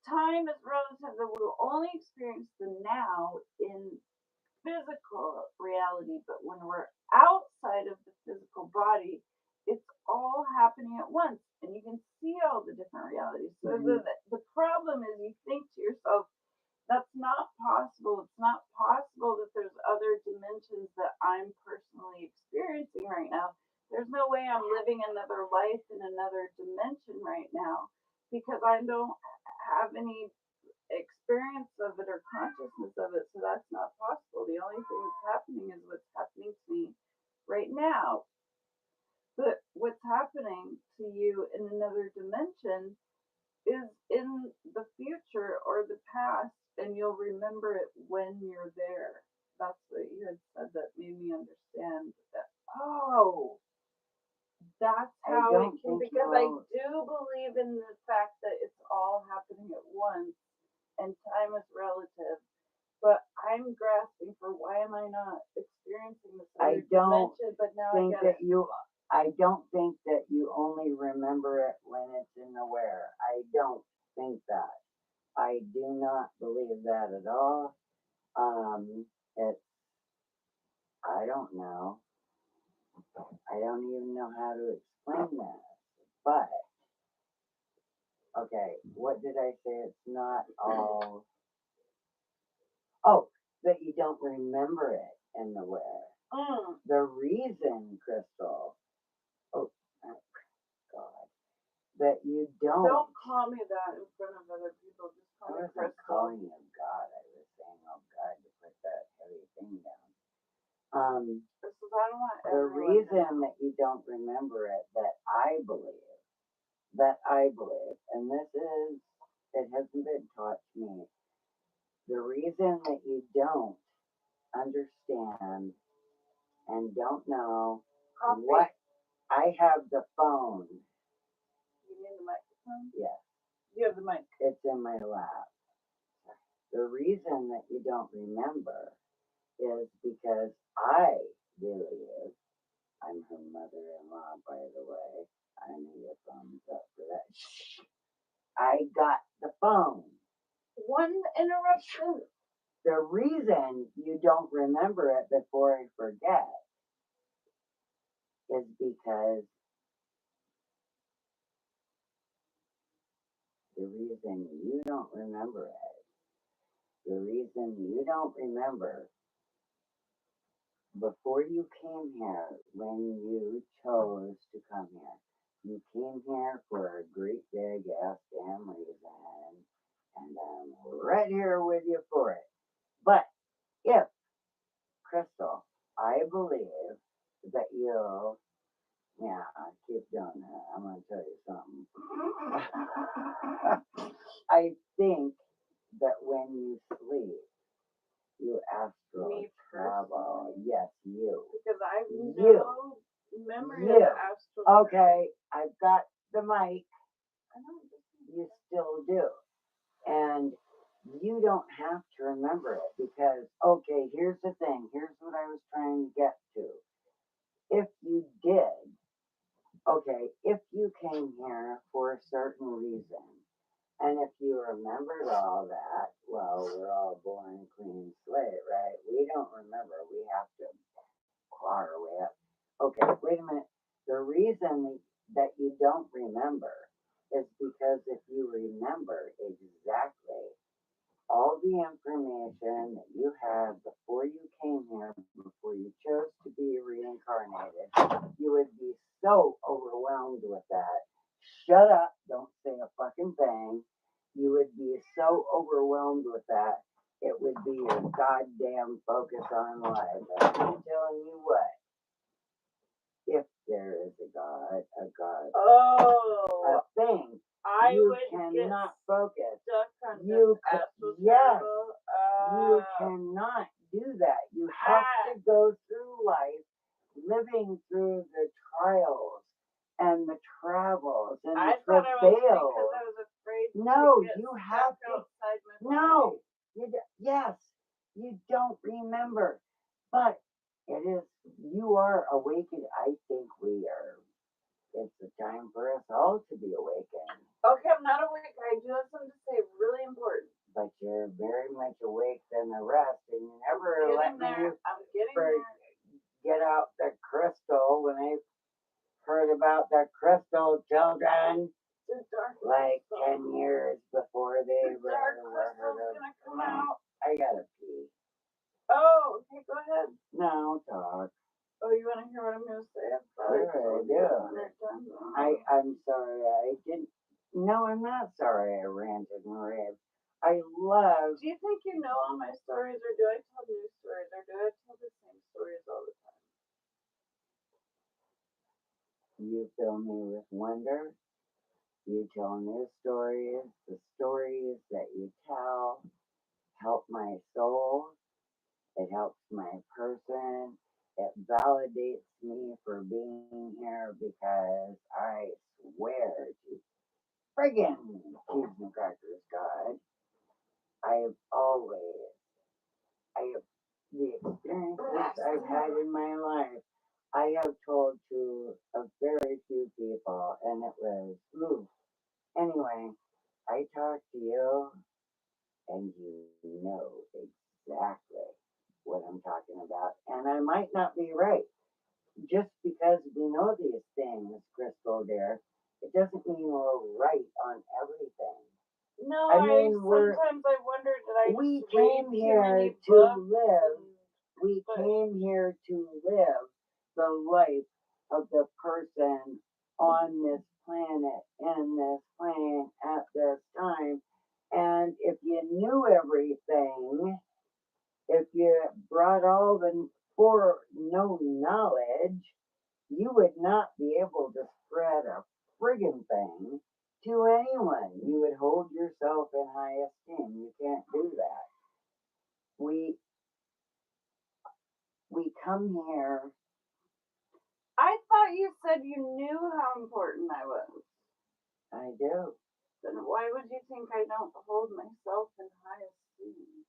Time is relative. That we will only experience the now in physical reality, but when we're outside of the physical body, it's all happening at once, and you can see all the different realities. So the problem is, you think to yourself, that's not possible. It's not possible that there's other dimensions that I'm personally experiencing right now. There's no way I'm living another life in another dimension right now because I don't have any experience of it or consciousness of it, so that's not possible. The only thing that's happening is what's happening to me right now. But what's happening to you in another dimension is in the future or the past, and you'll remember it when you're there. That's what you had said that made me understand that. Oh, that's how it can, because I do believe in the fact that it's all happening at once and time is relative. But I'm grasping for why am I not experiencing this other dimension? But now I get it.
I don't think that you only remember it when it's in the where. I don't think that. I do not believe that at all. It's I don't know. I don't even know how to explain that. But, okay, what did I say? It's not all. Oh, that you don't remember it in the where. The reason, Crystal, oh, God, that you
Don't call me that in front of other people. Just
I
call me
wasn't
Crystal.
calling you God. I was saying, oh God, to put that heavy thing down.
Crystal, I don't want
The
everyone to
reason
know.
that you don't remember it, that I believe, and this is, it hasn't been taught to me. The reason that you don't understand and don't know what, I have the phone.
You need the microphone?
Yes,
You have the mic.
it's in my lap. The reason that you don't remember is because I believe, I'm her mother-in-law, by the way. I need a thumbs up for that. I got the phone.
One interruption.
The reason you don't remember it before I forget is because the reason you don't remember before you came here, when you chose to come here, you came here for a great big ass damn reason, and I'm right here with you for it. But if, Crystal, I believe that you, yeah, I keep doing that. I'm going to tell you something. I think that when you sleep, you astral
Me
travel.
personally?
Yes, you.
Because I have
You.
no memory
You.
of astral.
Okay, I've got the mic.
I know.
You still do. And you don't have to remember it because, okay, here's the thing. Here's what I was trying to get to. If you did, okay, if you came here for a certain reason, and if you remembered all that, well, we're all born clean slate, right? We don't remember. We have to claw our way up. Okay, wait a minute. The reason that you don't remember is because if you remember exactly all the information that you had before you came here, before you chose to be reincarnated, you would be so overwhelmed with that. Shut up, don't say a fucking thing. You would be so overwhelmed with that, it would be your goddamn focus on life. And I'm telling you what, if there is a God,
Oh,
a thing,
I
you
would
cannot
get
focus.
stuck on
You
this astral
yes.
travel.
You cannot do that. You have to go through life living through the trials and the travels and
I
the
thought I was because
travails.
I was afraid
No,
to get
you
stuck
have to.
outside my
No, yes, you don't remember, but it is. You are awakened. I think we are. It's the time for us all to be awakened.
Okay, I'm not awake. I do have something to say, really important.
But you're very much awake than the rest, and you never let me
I'm getting there.
get out the crystal when I heard about the crystal children.
The dark
Like
crystal.
10 years before they
The dark crystal's gonna come out.
I gotta pee.
Oh, okay, go ahead.
No, talk.
Oh, you want to hear what I'm gonna say?
Sure, I do. I'm sorry, I didn't. No, I'm not sorry I ranted and raved. I love.
Do you think you know all my stories, or do I tell new stories, or do I tell the same stories all the time?
You fill me with wonder. You tell new stories. The stories that you tell help my soul. It helps my person. It validates me for being here because I swear to friggin' cheese and crackers, God, I have the experiences I've had in my life, I have told to a very few people, and it was, ooh. Anyway, I talk to you, and you know exactly what I'm talking about, and I might not be right. Just because we know these things, Crystal dear, it doesn't mean we're right on everything.
No,
I mean,
sometimes I wonder, did I
we
just read
came
too
here
many
to
books
live.
and-
We
but-
came here to live the life of the person on this planet, in this plane, at this time. And if you knew everything, if you brought all the foreknown knowledge, you would not be able to spread a friggin' thing to anyone. You would hold yourself in high esteem. You can't do that. We come here.
I thought you said you knew how important I was.
I do.
Then why would you think I don't hold myself in high esteem?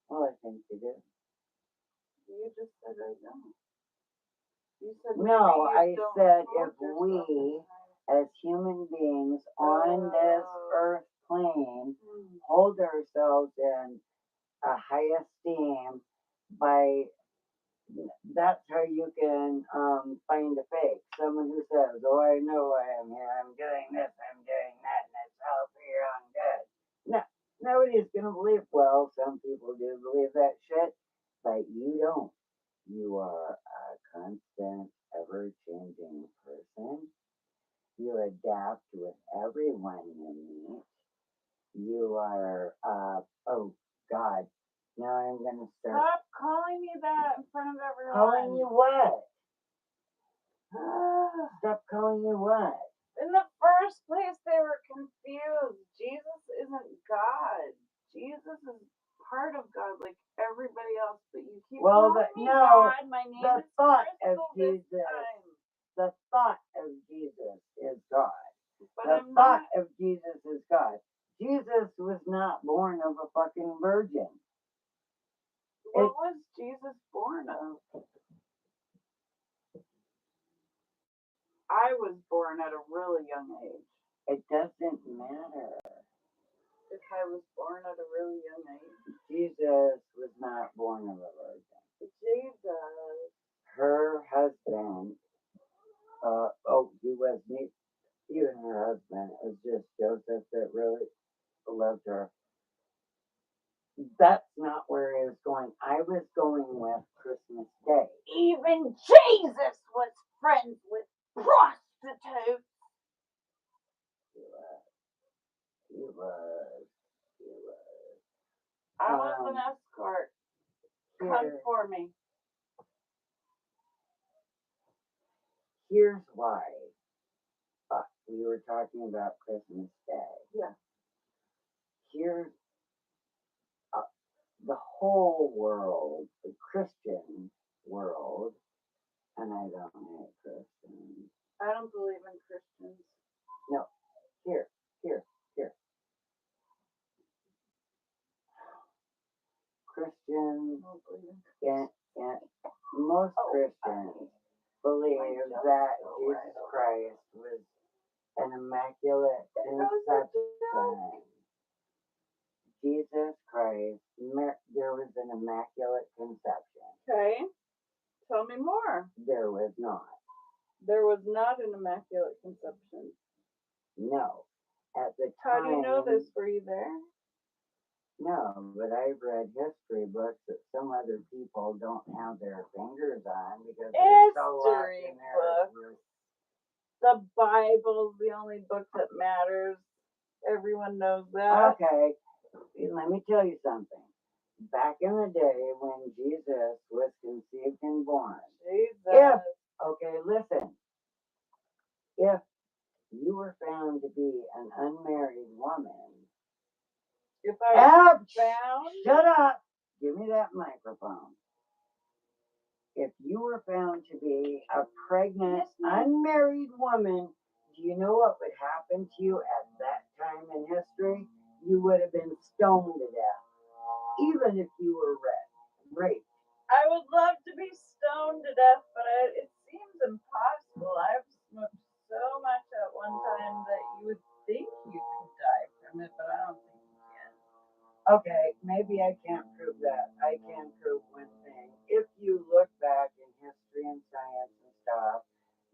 Well, I think you do.
You just said I don't. You said
No,
maybe you
I
don't
said
hold
if
yourself
we,
in high
as human beings on this
Oh.
earth plane,
esteem.
hold ourselves in a high esteem by that's how you can find a fake. Someone who says, "Oh, I know I am here. I'm doing this. I'm doing that, and it's all for your own good." No, nobody's gonna believe. Well, some people do believe that shit, but you don't. You are a constant, ever-changing person. You adapt with everyone you meet. You are, oh God, now I'm gonna start
Stop calling me that in front of everyone.
calling you what? Stop calling you what?
In the first place, they were confused. Jesus isn't God. Jesus is part of God, like everybody else. But you keep
Well,
calling
the-
me
no,
God. My name
the
is
thought of
Crystal this
Jesus.
time.
The thought of Jesus is God.
But
The
I'm
thought
not.
of Jesus is God. Jesus was not born of a fucking virgin.
What was Jesus born of? I was born at a really young age.
It doesn't matter.
If I was born at a really young age.
Jesus was not born of a virgin.
Jesus.
Her husband, he was neat. Even her husband, it was just Joseph that really loved her. That's not where I was going. I was going with Christmas Day.
Even Jesus was friends with prostitutes.
He was.
I was an escort. Come
Here,
for me.
here's why. We were talking about Christmas Day.
Yeah.
Here's the whole world, the Christian world, and I don't hate Christians.
I don't believe in Christians.
No, here. Christians,
I don't believe in
and most Christians believe that Jesus Christ was an immaculate conception. Jesus Christ, there was an immaculate conception.
Okay. Tell me more.
There was not.
There was not an immaculate conception.
No. At the
How
time.
do you know this? Were you there?
No, but I've read history books that some other people don't have their fingers on because they're so lost
History
in their
books. The Bible's the only book that matters. Everyone knows that.
Okay, let me tell you something. Back in the day when Jesus was conceived and born,
Jesus.
okay, listen. If you were found to be an unmarried woman,
If I was
ouch!
found.
Shut up! Give me that microphone. If you were found to be a pregnant,
Yes, ma'am.
unmarried woman, do you know what would happen to you at that time in history? You would have been stoned to death, even if you were raped.
I would love to be stoned to death, but it seems impossible. I've smoked so much at one time that you would think you could die from it, but I don't think you can.
Okay, maybe I can't prove that. I can prove one thing. if you look back in history and science and stuff,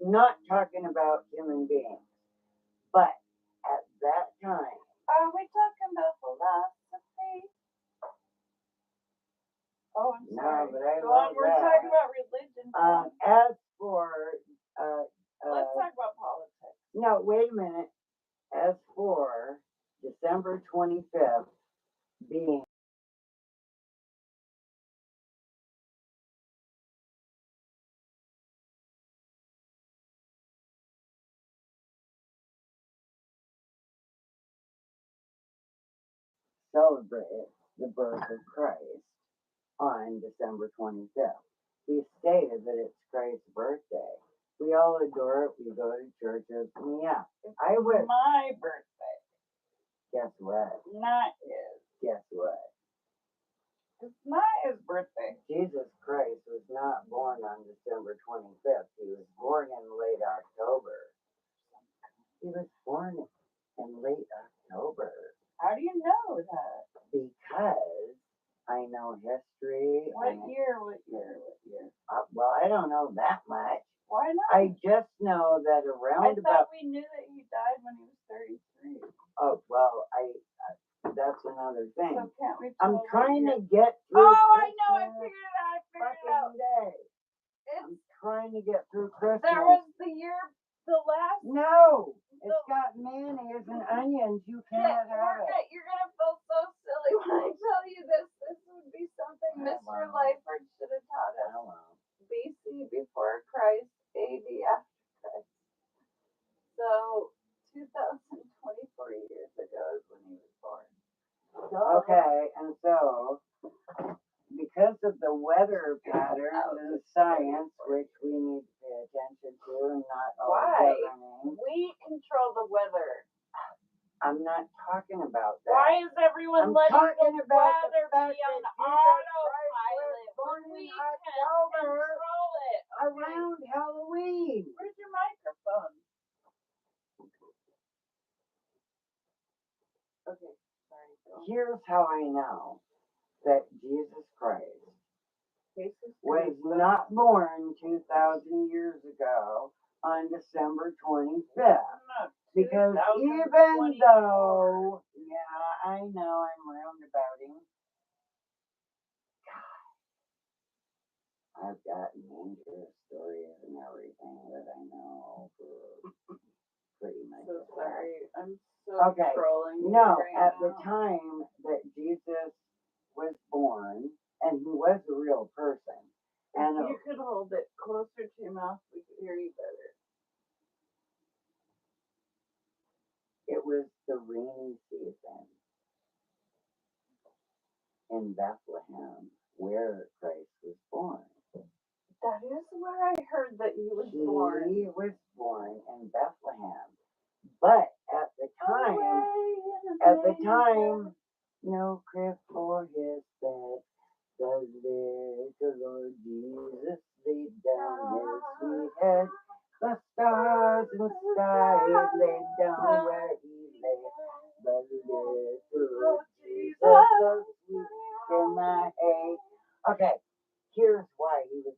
not talking about human beings, but at that time,
Are we talking about philosophy? Oh, I'm
no,
sorry.
but I
Go
love
on, we're
that.
talking about religion.
As for,
Let's talk about politics.
no, wait a minute. As for December 25th being celebrated the birth of Christ on December 25th. We stated that it's Christ's birthday. We all adore it. We go to churches. And yeah, I would.
My birthday,
Guess what?
not his.
Guess what?
It's not his birthday.
Jesus Christ was not born on December 25th. He was born in late October. He was born in late October.
How do you know that?
Because I know history.
What
and
year? What year? What year?
well, I don't know that much.
Why not?
I just know that
I
around
thought
about.
we knew that he died when he was 33.
Oh well, that's another thing.
So can't we?
I'm
tell what
trying
year-
to get through.
Oh, I know. I
Christmas
figured it out. I figured it
fucking
out.
day.
It's
I'm trying to get through Christmas.
that was the year, the last.
No,
the-
it's got mayonnaise and onions. You
Kit,
can't have it.
Morgan, you're gonna feel so silly when I tell you this. This would be something
I
Mr.
won't.
Lyford should have taught
I
us.
don't know.
BC before Christ, AD after Christ. So 2024 years ago is when he was born.
Okay, and so because of the weather patterns and science, which we need to pay attention to and not always
Why?
governing,
We control the weather.
I'm not talking about that.
Why is everyone
I'm
letting
talking
the
about the
weather
fact
be on
that Jesus Christ
autopilot
was born
when we
in
can
October
control it? Okay.
around Halloween.
Where's your microphone? Okay, sorry. Go.
Here's how I know that Jesus Christ
Jesus
was
Christ.
not born 2,000 years ago on December 25th.
No,
Because
2024.
even though, yeah, I know I'm roundabouting. God, I've got dangerous stories and everything that I know for pretty much.
So sorry, I'm so
Okay,
trolling. you
No,
right
at
now.
the time that Jesus was born, and he was a real person, and
If you could hold it closer to your mouth, we could hear you better.
it was the rainy season in Bethlehem where Christ was born.
That is where I heard that he was born.
He was born in Bethlehem. But at the time, no crib for his bed. The little Lord Jesus laid down his sweet head. The stars and skies laid down where he lay. The little Jesus so sweet in the hay. Okay, here's why he was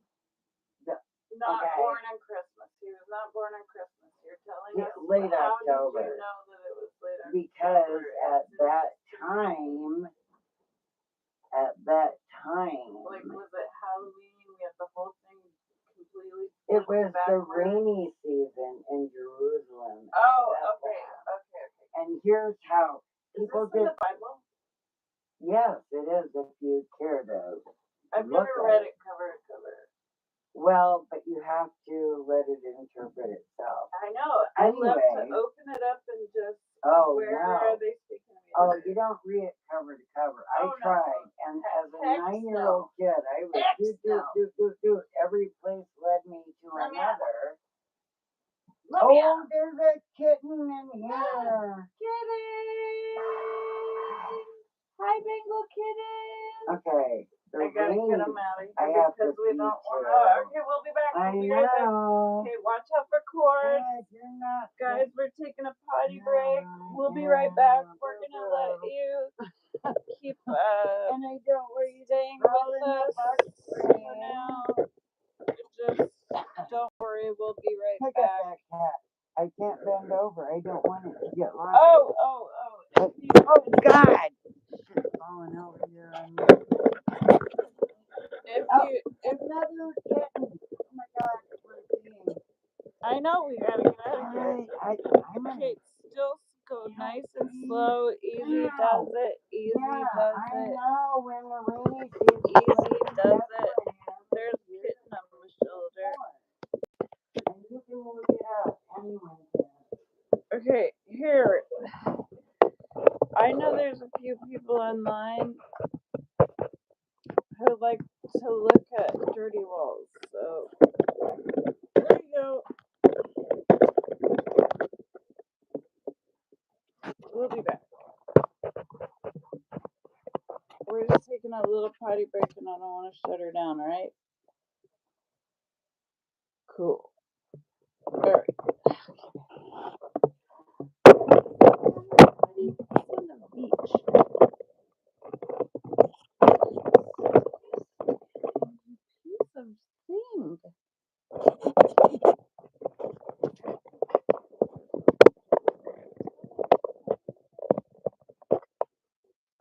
Not
okay.
born on Christmas. He was not born on Christmas. You're telling us
late
how
October.
did you know that it was late October?
Because at that time,
Like, was it Halloween? We had the whole thing completely.
it was
flipped
the
backwards?
rainy season in Jerusalem.
Oh,
and
okay.
Bethlehem. And here's how
Is
people
this in
did.
the Bible?
Yes, it is. If you care to.
I've
Look
never
at
read
it.
it cover to cover.
Well, but you have to let it interpret itself.
I know. I love to
Anyway.
open it up and just.
Oh
where
no.
are they speaking to me?
Oh,
today?
you don't read it cover to cover.
Oh,
I
no.
tried, and as a
Heck
9-year-old kid, I would
Heck
do.
no.
Every place led me to
Let me
another.
Let me
Oh,
out.
there's a kitten in here.
Kitty! Hi, Bengal kitten!
Okay, the
I gotta
rain.
get him out of
I
here
have
because
to
we
feed
don't want.
you.
Oh, okay, we'll be back.
I
We'll be right back.
know.
Okay, watch out for cords.
Guys, you're not.
Guys, we're taking a potty
Yeah,
break. We'll be right back. We're gonna let you keep
And I don't worry.
staying
Crawl in
with
the
us
box
for now.
over. I don't want it to get lost.
Oh.
Oh God! Shit's falling over here on me.
If
Another kitten. Oh my God! What a pain.
I know we gotta get out of here.
I'm
Okay, still go nice and slow. Easy does it. Easy does
I
it.
know when the rainy
Easy does it. There's a kitten on my shoulder.
And you can look it up. Anyone can.
Okay, here. I know there's a few people online who like to look at dirty walls. So there you go. We'll be back. We're just taking a little potty break and I don't want to shut her down, alright? Cool. Alright. It's on the beach. Piece of thing.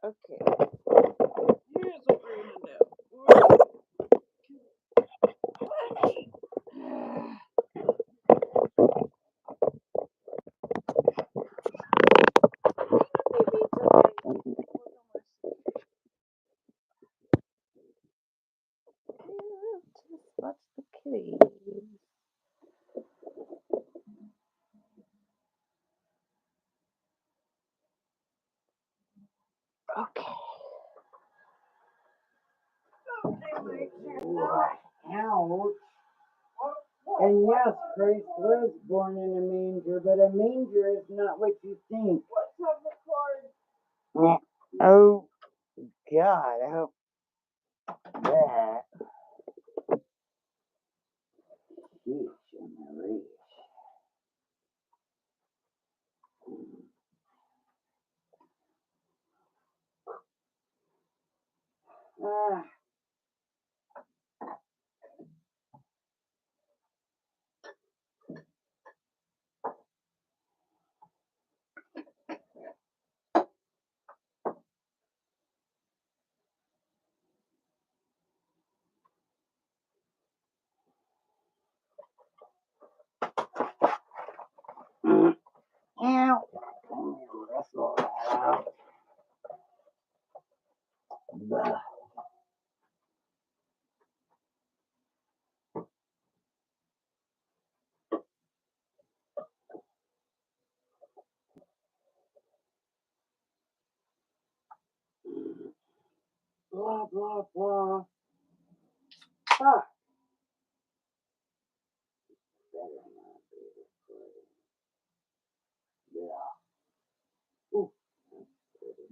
Okay. Here's what we're gonna do. Watch the kitties. Okay.
Ouch. And yes, Christ was born in a manger, but a manger is not what you think. Oh, God, I hope that. Sheesh, Marie. Ah. Ow. Let me wrestle that out. Blah. Blah, blah, blah. Ah. Better not be recording. Yeah. Ooh, that's pretty.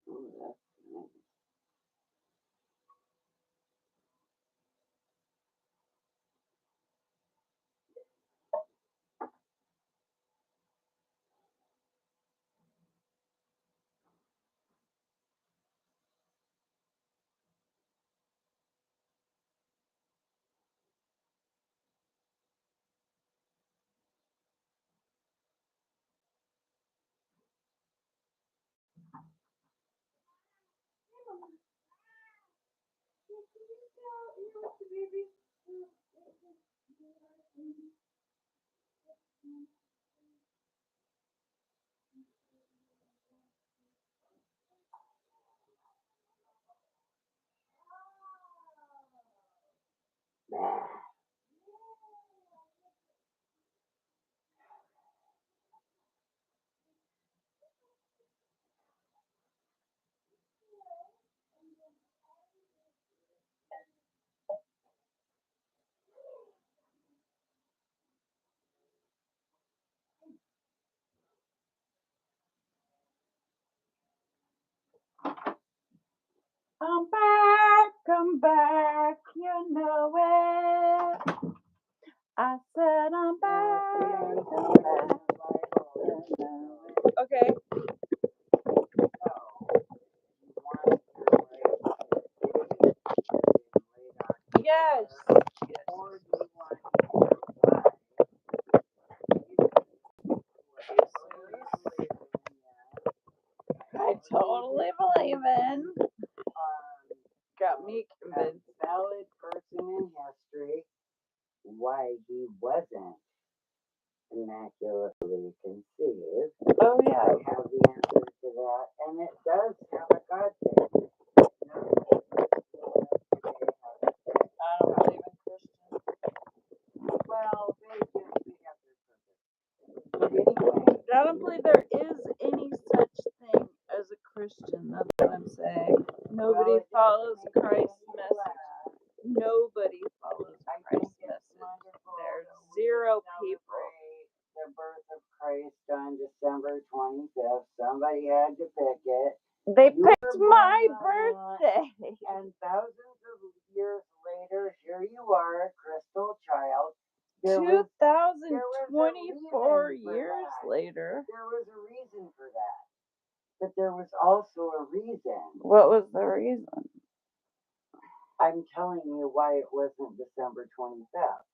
Ooh, that's nice.
I'm back, you know it. I said I'm back, I'm back. Okay. Yes.
Or do you want to
I totally believe in. Got me
a
convinced.
valid person in history why he wasn't immaculately conceived?
Oh yeah.
I have the answer to that, and it does have a God thing.
I don't believe in Christians.
Well, they have their purpose. But anyway,
I don't believe there is any such thing as a Christian. That's what I'm saying. Nobody
well, it
follows
doesn't make
Christ's
any
message.
less.
Nobody follows
I think
Christ's
it's
message.
wonderful
There's
that we
zero people.
celebrate the birth of Christ on December 25th. Somebody had to pick it.
They
You
picked
were
my
born on
birthday.
And thousands of years later, here you are, Crystal Child. There was
2024
reason for
years
that.
later.
There was a reason for that. But there was also a reason.
What was the reason?
I'm telling you why it wasn't December 25th.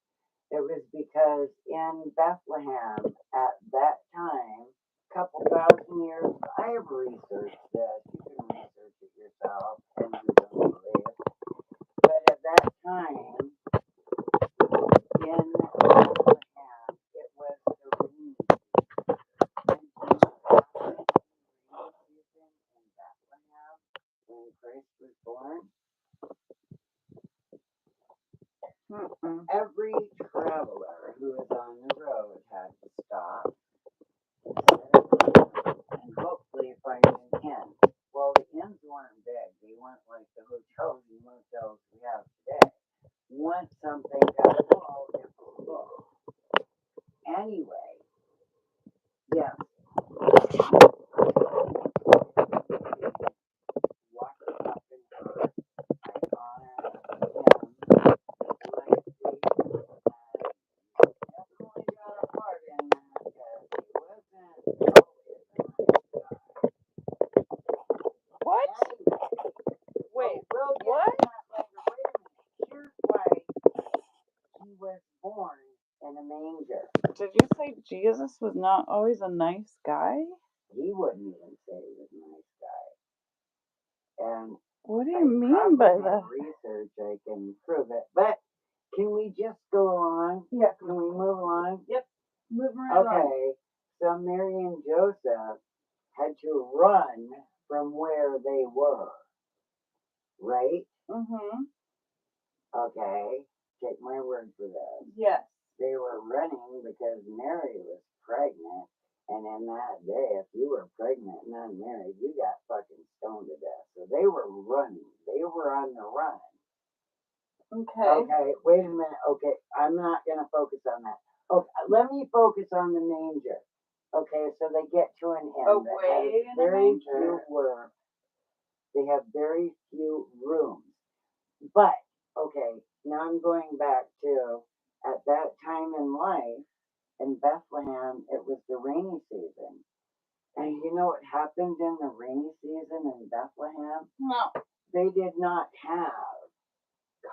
It was because in Bethlehem at that time, couple thousand years, I have researched this. You can research it yourself and you don't believe it. But at that time, in Bethlehem, it was the rainy season. And do you have any rainy season in Bethlehem when Christ was born?
Mm-mm.
Every traveler who was on the road had to stop and hopefully find an inn. Well, the inns weren't big. They weren't like the hotels and motels we have today. Once something got full, it was full. Anyway, yes. Walking up in her, I honored him, Lacey, and definitely got a part in that because he wasn't always a nice guy.
What? Wait,
We'll get
what?
to that later. Wait a minute. Here's why he was born in a manger.
Did you say Jesus was not always a nice guy?
He wouldn't even say he was a nice guy. And
What do
I
you mean
probably
by
have
that?
research, I can prove it. But can we just go along?
Yeah.
Can we move along?
Yep. Moving right along.
Okay. So Mary and Joseph had to run from where they were. Right?
Mm-hmm.
Okay. Take my word for this.
Yes.
They were running because Mary was pregnant. And in that day, if you were pregnant and unmarried, you got fucking stoned to death. So they were running. They were on the run.
Okay.
Okay, wait a minute. Okay, I'm not going to focus on that. Okay, let me focus on the manger. Okay, so they get to an inn that
Away
has
in a
very few
manger.
rooms. They have very few rooms. But, okay, now I'm going back to, at that time in life, in Bethlehem, it was the rainy season. And you know what happened in the rainy season in Bethlehem?
No.
They did not have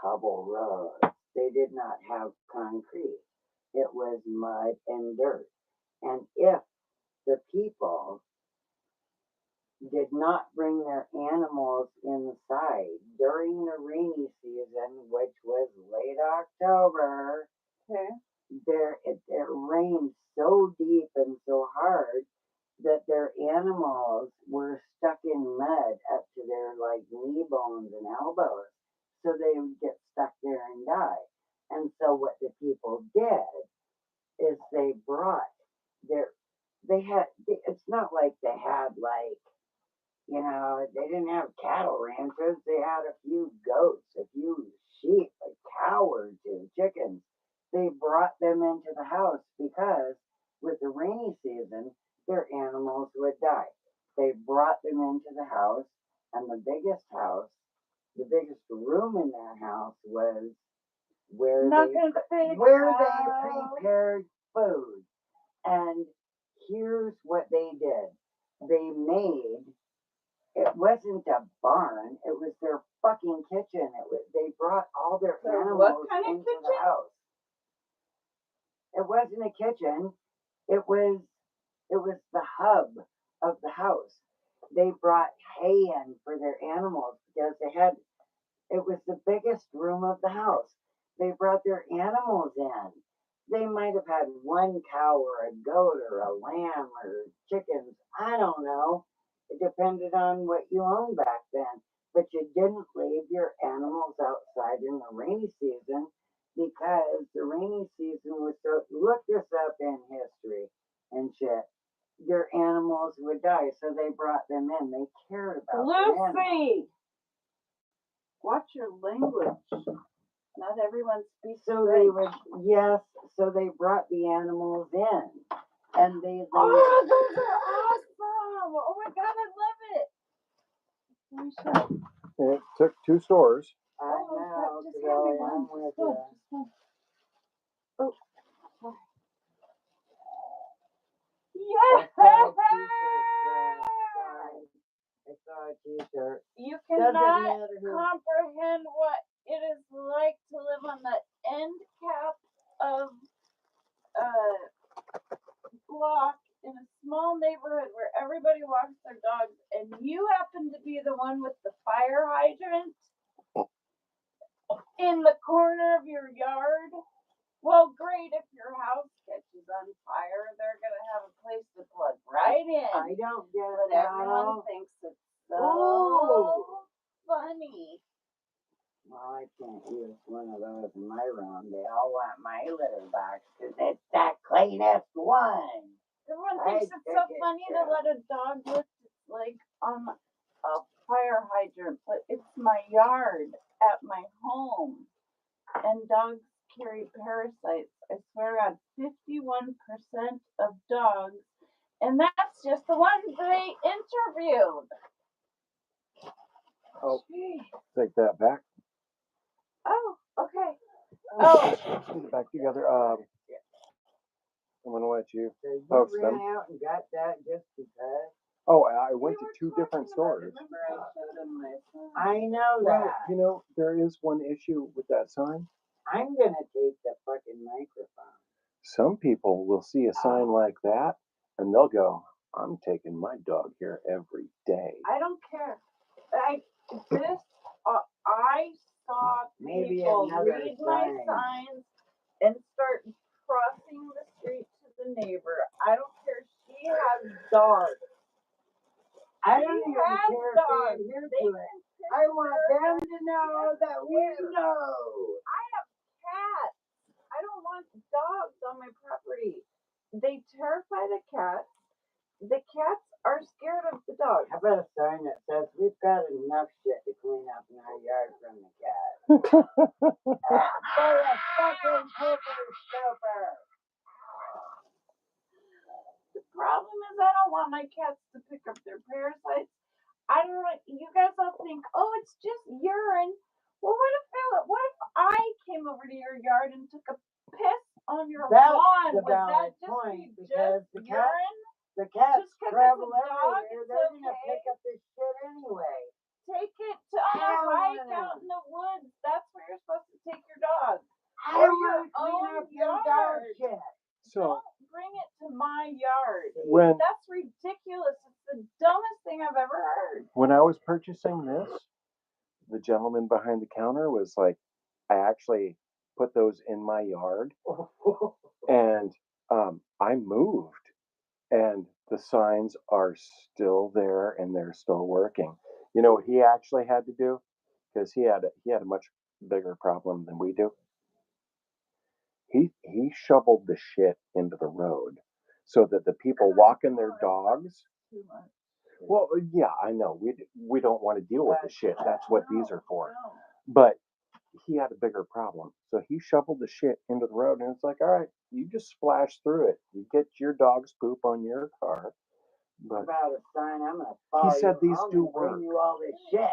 cobble roads. They did not have concrete. It was mud and dirt. And if the people did not bring their animals inside during the rainy season, which was late October,
Okay.
it rained so deep and so hard that their animals were stuck in mud up to their like knee bones and elbows. So they would get stuck there and die. And so what the people did is they brought it's not like they had like, they didn't have cattle ranches. They had a few goats, a few sheep, a cow or two, chickens. They brought them into the house because with the rainy season, their animals would die. They brought them into the house, and the biggest room in their house was where they prepared food. And here's what they did. They made It wasn't a barn. It was their fucking kitchen. They brought all their
Their
animals
what kind of
into the
kitchen?
house. It wasn't a kitchen. It was the hub of the house. They brought hay in for their animals because it was the biggest room of the house. They brought their animals in. They might have had one cow or a goat or a lamb or chickens. I don't know. It depended on what you owned back then. But you didn't leave your animals outside in the rainy season because the rainy season was so. Look this up in history and shit. Their animals would die, so they brought them in. They cared about their animals.
Lucy! Watch your language. Not everyone speaks
So they
French.
would, yes, so they brought the animals in. And they
Oh, those are awesome! Oh my god, I love it! Let me show.
It took 2 stores.
I
Oh,
know,
just
Corelli,
hand me
I'm
one.
with
Just one,
you.
just one. Oh, sorry.
I saw a t-shirt,
Yeah!
I saw a t-shirt.
You
Doesn't
cannot
matter who.
comprehend what it is like to live on the end cap of a block in a small neighborhood where everybody walks their dogs and you happen to be the one with the fire hydrant in the corner of your yard. Well, great, if your house catches on fire, they're going to have a place to plug right in.
I don't get
But
it
everyone
now.
thinks it's so
Ooh.
funny.
Well, I can't use one of those in my room. They all want my litter box because it's the cleanest one.
Everyone
I
thinks it's so
think it's
funny to
true.
let a dog lift its leg on a fire hydrant, but it's my yard at my home. And dogs carry parasites. I swear to God, 51% of dogs, and that's just the ones they interviewed.
Oh,
Gee.
take that back.
Oh, okay. Oh,
Put it back together. I'm gonna let you.
So you
Post
ran
them.
out and got that just because?
Oh, I went
we
to
were
2 different
talking about
stores.
it. Remember I showed him my phone?
I know
Well,
that.
you know, there is one issue with that sign.
I'm gonna take the fucking microphone.
Some people will see a sign like that and they'll go, I'm taking my dog here every day.
I don't care. I saw
Maybe
people
another
read my
sign.
signs and start crossing the street to the neighbor. I don't care. She has dogs.
I don't
She
even
has
care
dogs.
if they're
They
here to it.
can piss
I want
her
them
off.
to know that we know.
I have cats. I don't want dogs on my property. They terrify the cats. The cats are scared of the dogs.
How about a sign that says we've got enough shit to clean up in our yard from the cat? For a fucking pooper scooper.
The problem is I don't want my cats to pick up their parasites. I don't want you guys all think, oh, it's just urine. Well, what if I came over to your yard and took a piss on your
That's
lawn?
the
Would that
valid
just
point,
be
because
just
the cat-
urine?
The cats
Just 'cause
travel
it's a dog,
everywhere.
it's
They're gonna
okay.
pick up this shit anyway.
Take it to on
I
a
don't
hike
wanna.
out in the woods. That's where you're supposed to take your dog.
I
Or
don't
your
want to clean
own
up your dog
yard.
shit.
So
Don't bring it to my yard.
when
That's ridiculous. It's the dumbest thing I've ever heard.
when I was purchasing this, the gentleman behind the counter was like, I actually put those in my yard and I moved and the signs are still there and they're still working. You know what he actually had to do? Because he had a much bigger problem than we do. He shoveled the shit into the road so that the people walking their dogs.
Too much.
Well, yeah, I know. We don't want to deal with the shit. That's what these are for.
No.
But he had a bigger problem. So he shoveled the shit into the road and it's like, all right, you just splash through it. You get your dog's poop on your car. But
About a sign, I'm gonna follow
said
you
these
home
do
and bring
work.
you all this shit.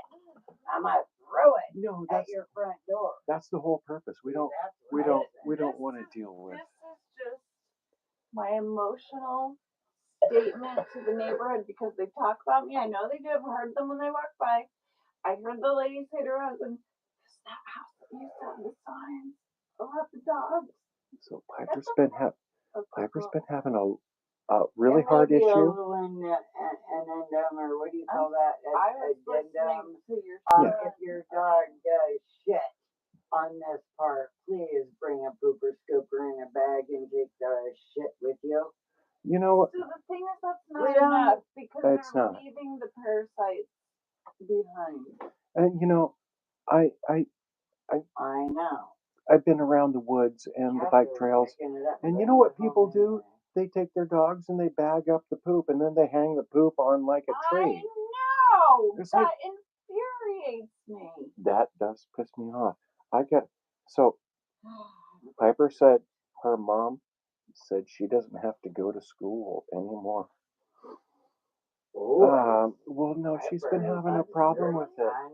I'm gonna throw it
no,
at
that's
your front door.
that's the whole purpose. We don't
That's
we
what
don't
it is.
we don't want to deal with.
This is just my emotional statement to the neighborhood because they talk about me. I know they do. I've heard them when they walk by. I heard the lady say to her husband, "Is that house that used to have the signs about the dogs?"
So
That's okay. Okay,
Piper's
cool.
been having a really
It may
hard
be a
issue.
little addendum, or what do you call that?
I was
Addendum.
listening to your
Yeah.
If your dog does shit on this part, please bring a pooper scooper in a bag and take the shit with you.
You know what?
So the thing is, that's
We
not
don't-
enough because
It's
they're
not.
leaving the parasites behind.
And you know, I
I know.
I've been around the woods and the bike trails, and you know what people do? They take their dogs and they bag up the poop, and then they hang the poop on like a
I
tree.
know.
It's
That
like-
infuriates me.
That does piss me off. So Piper said her mom said she doesn't have to go to school anymore. Well, no, she's been having a problem with it.
I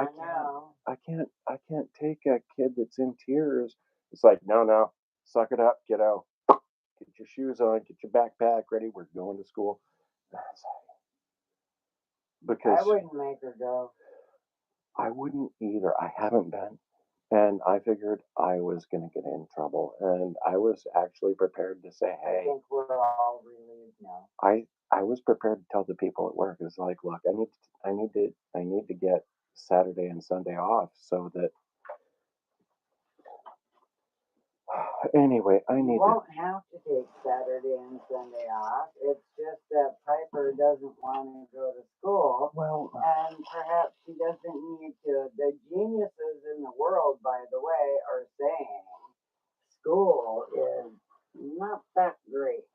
know.
I can't take a kid that's in tears. It's like, no, suck it up, kiddo. Get your shoes on, get your backpack ready. We're going to school.
I
Because
wouldn't make her go.
I wouldn't either. I haven't been. And I figured I was going to get in trouble. And I was actually prepared to say,
I
hey,
think we're all relieved now.
I was prepared to tell the people at work, it's like, look, I need to get Saturday and Sunday off so that anyway, I
You
need to.
won't have to take Saturday and Sunday off. It's just that Piper doesn't want to go to school,
Well,
and perhaps she doesn't need to. The geniuses in the world, by the way, are saying school is not that great.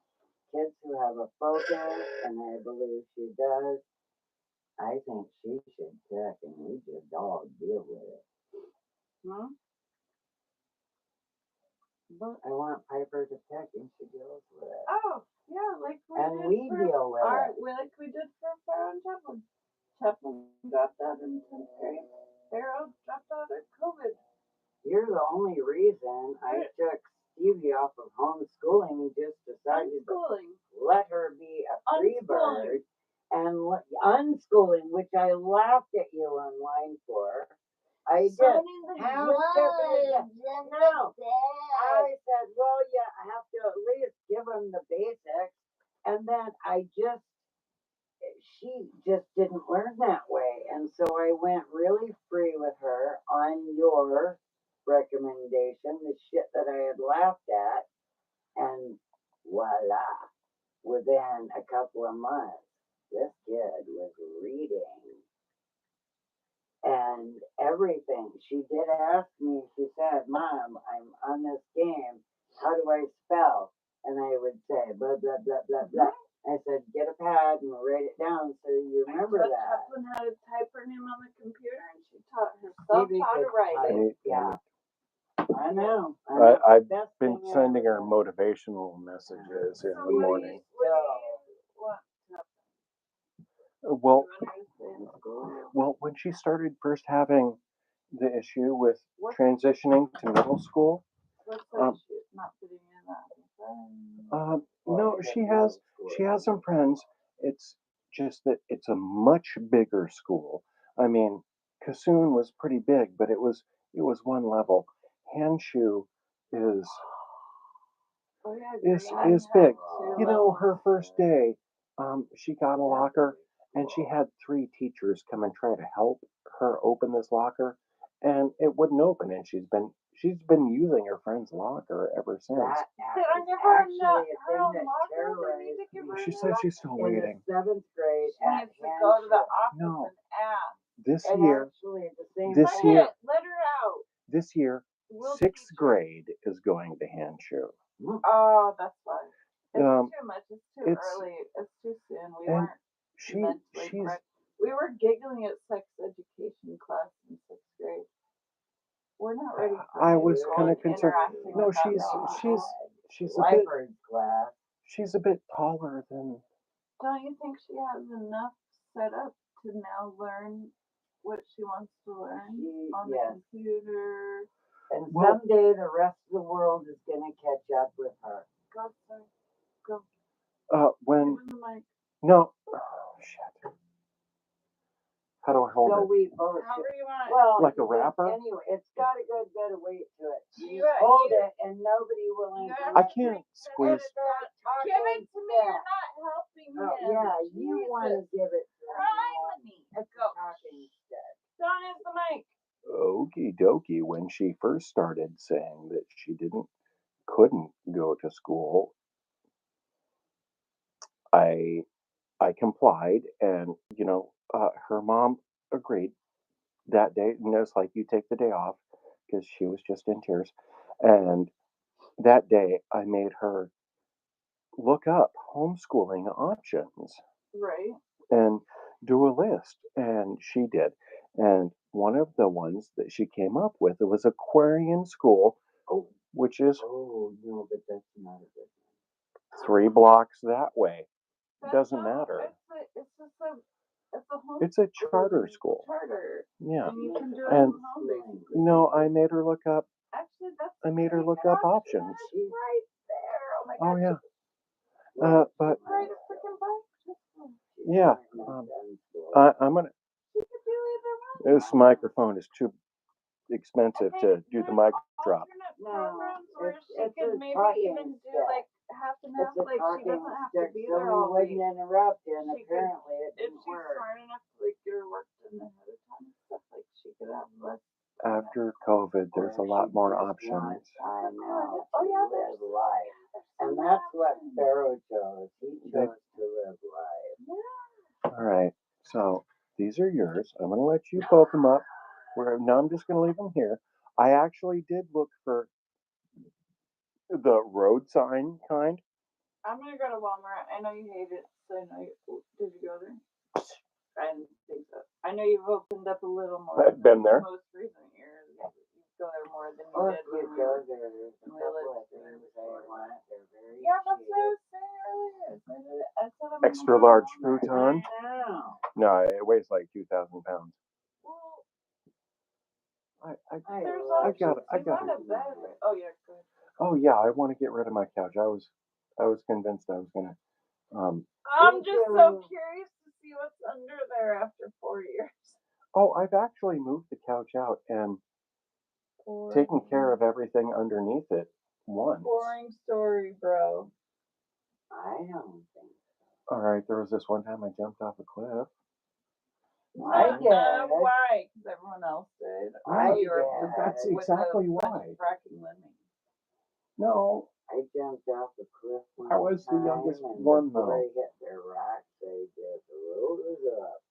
Kids who have a focus, and I believe she does, I think she should check, and we just all deal with it.
Huh?
But I want Piper to check, and she deals with it.
Oh, yeah, like we
And
did
we
for
deal with
our,
it.
like we did for Farrah and Chaplin. Chaplin dropped out in 10th grade. Farrah dropped out at COVID.
You're the only reason I took Stevie off of homeschooling and just decided to
Unschooling.
let her be a free
Unschooling.
bird and unschooling, which I laughed at you online for. I did. How stupid is that? No. I said, well, yeah, I have to at least give them the basics. And then she just didn't learn that way. And so I went really free with her on your recommendation, the shit that I had laughed at. And voila, within a couple of months, this kid was reading and everything. She did ask me, she said, Mom, I'm on this game. How do I spell? And I would say, blah, blah, blah, blah, blah. I said, get a pad and write it down so you remember that.
Chaplin had to type her name on the computer and she taught herself how to write it.
Yeah. I know.
I've
Best
been
thing
sending her
ever.
motivational messages in the morning.
What?
Well,
You want her to stay in school?
well, when she started first having the issue with transitioning to middle school,
What's the issue? Not fitting in that.
no, she has some friends. It's just that it's a much bigger school. I mean, Cassoon was pretty big, but it was one level. Hanshu is
Oh, yeah,
is big. You know, her first day, she got a locker, and she had 3 teachers come and try to help her open this locker, and it wouldn't open. And she's been using her friend's locker ever since.
Did I give her her own locker? They need to give her
She said she's still waiting.
In the 7th grade,
She needs to go to the office
No.
and ask.
This
and
year,
actually the same
this
thing.
year,
Let her out.
this year,
We'll
6th
teach her.
grade is going to Hanshu.
Oh, that's fine. It's
Um,
too much. It's too
it's-
early. It's too soon. We
and
weren't mentally
she's
correct. We were giggling at sex education class in 6th grade. We're not ready for
I
it.
was
We're
kind of
all
concerned.
interacting
No,
with that dog.
she's a bit taller than.
Don't you think she has enough set up to now learn what she wants to learn on the computer?
And
Well-
someday the rest of the world is going to catch up with her.
Go, sir. Go.
When
Give him the
No. Oh, shit. How do I hold
So
it?
we both.
However you want.
Well,
Like a wrapper?
Anyway, it's got a good bit of weight to it.
You-
You hold
you-
it, and nobody will
You
interrupt.
have
I
to
can't
make sure
squeeze.
that it's not- Give it to me. You're not helping him.
Oh, yeah, you
Jesus.
want to give it to him.
Try me.
It's
Go.
a talking stick.
Don't use the mic.
Okie dokie. When she first started saying that she couldn't go to school, I complied, and her mom agreed that day, and it was like, you take the day off, because she was just in tears. And that day, I made her look up homeschooling options
Right.
and do a list, and she did. And one of the ones that she came up with, it was Aquarian School,
Oh,
which is
oh, no, but that's not a good
3 blocks that way.
That's
Doesn't
all-
matter.
It's just a. It's a home.
It's a charter school.
Charter.
Yeah.
And you can do it
And-
from home, basically.
No, I made her look up.
Actually, that's.
I made her
great
look up
option.
options.
That's right there. Oh my
Oh
God.
yeah. But
Ride a freaking bike.
yeah, I'm gonna.
She could do either one.
This microphone is too expensive
I
to
think
do the
there's
mic drop.
alternate
No,
programs where
it's-
she
it's a
could maybe
talking
even do
stick.
like half and half.
It's a
Like she
talking
doesn't have to
stick,
be
so
there
we
all
wouldn't
week.
interrupt you, and
She could-
apparently it
If
didn't
she's
work.
smart enough to like get her work done ahead of time and stuff, like she could have less.
After COVID, there's a lot more options.
I know.
Oh, yeah,
to
there's-
live life.
There's
And
so
that's
many
what
options.
Pharaoh chose. He
They-
chose to live life.
Yeah.
All right. So these are yours. I'm gonna let you poke them up. Now I'm just gonna leave them here. I actually did look for the road sign kind.
I'm gonna go to Walmart. I know you hate it, so I know you. Did you go there? I didn't think so. I know you've opened up a little more.
I've been there.
Most recent years, you go there more than you
Or
did
if
when
you
we
go
were.
there, there's a
we
couple
lived
of
there
things
before.
they want. They're very
Yeah, that's what I
cheap.
was saying earlier. I said I'm
Extra
gonna go to
large
Walmart.
futon.
I know.
No, it weighs like 2,000 pounds.
Well,
I
there's
love
I got
options.
it. I
You
got
got
it.
a bed. Oh yeah, good.
Oh yeah, I want to get rid of my couch. I was convinced I was gonna.
I'm
Me
just so
too.
curious to see what's under there after 4 years.
Oh, I've actually moved the couch out and taken care of everything underneath it once.
Boring story, bro.
I don't think.
All right, there was this one time I jumped off a cliff.
I did.
Why? Because everyone else did.
I
You were
did.
That's
with
exactly
a bunch
why.
of fracking lemmings.
No,
I jumped off a cliff one
I was the
time,
youngest
and
one,
before
though.
I hit the rocks, I just rose up.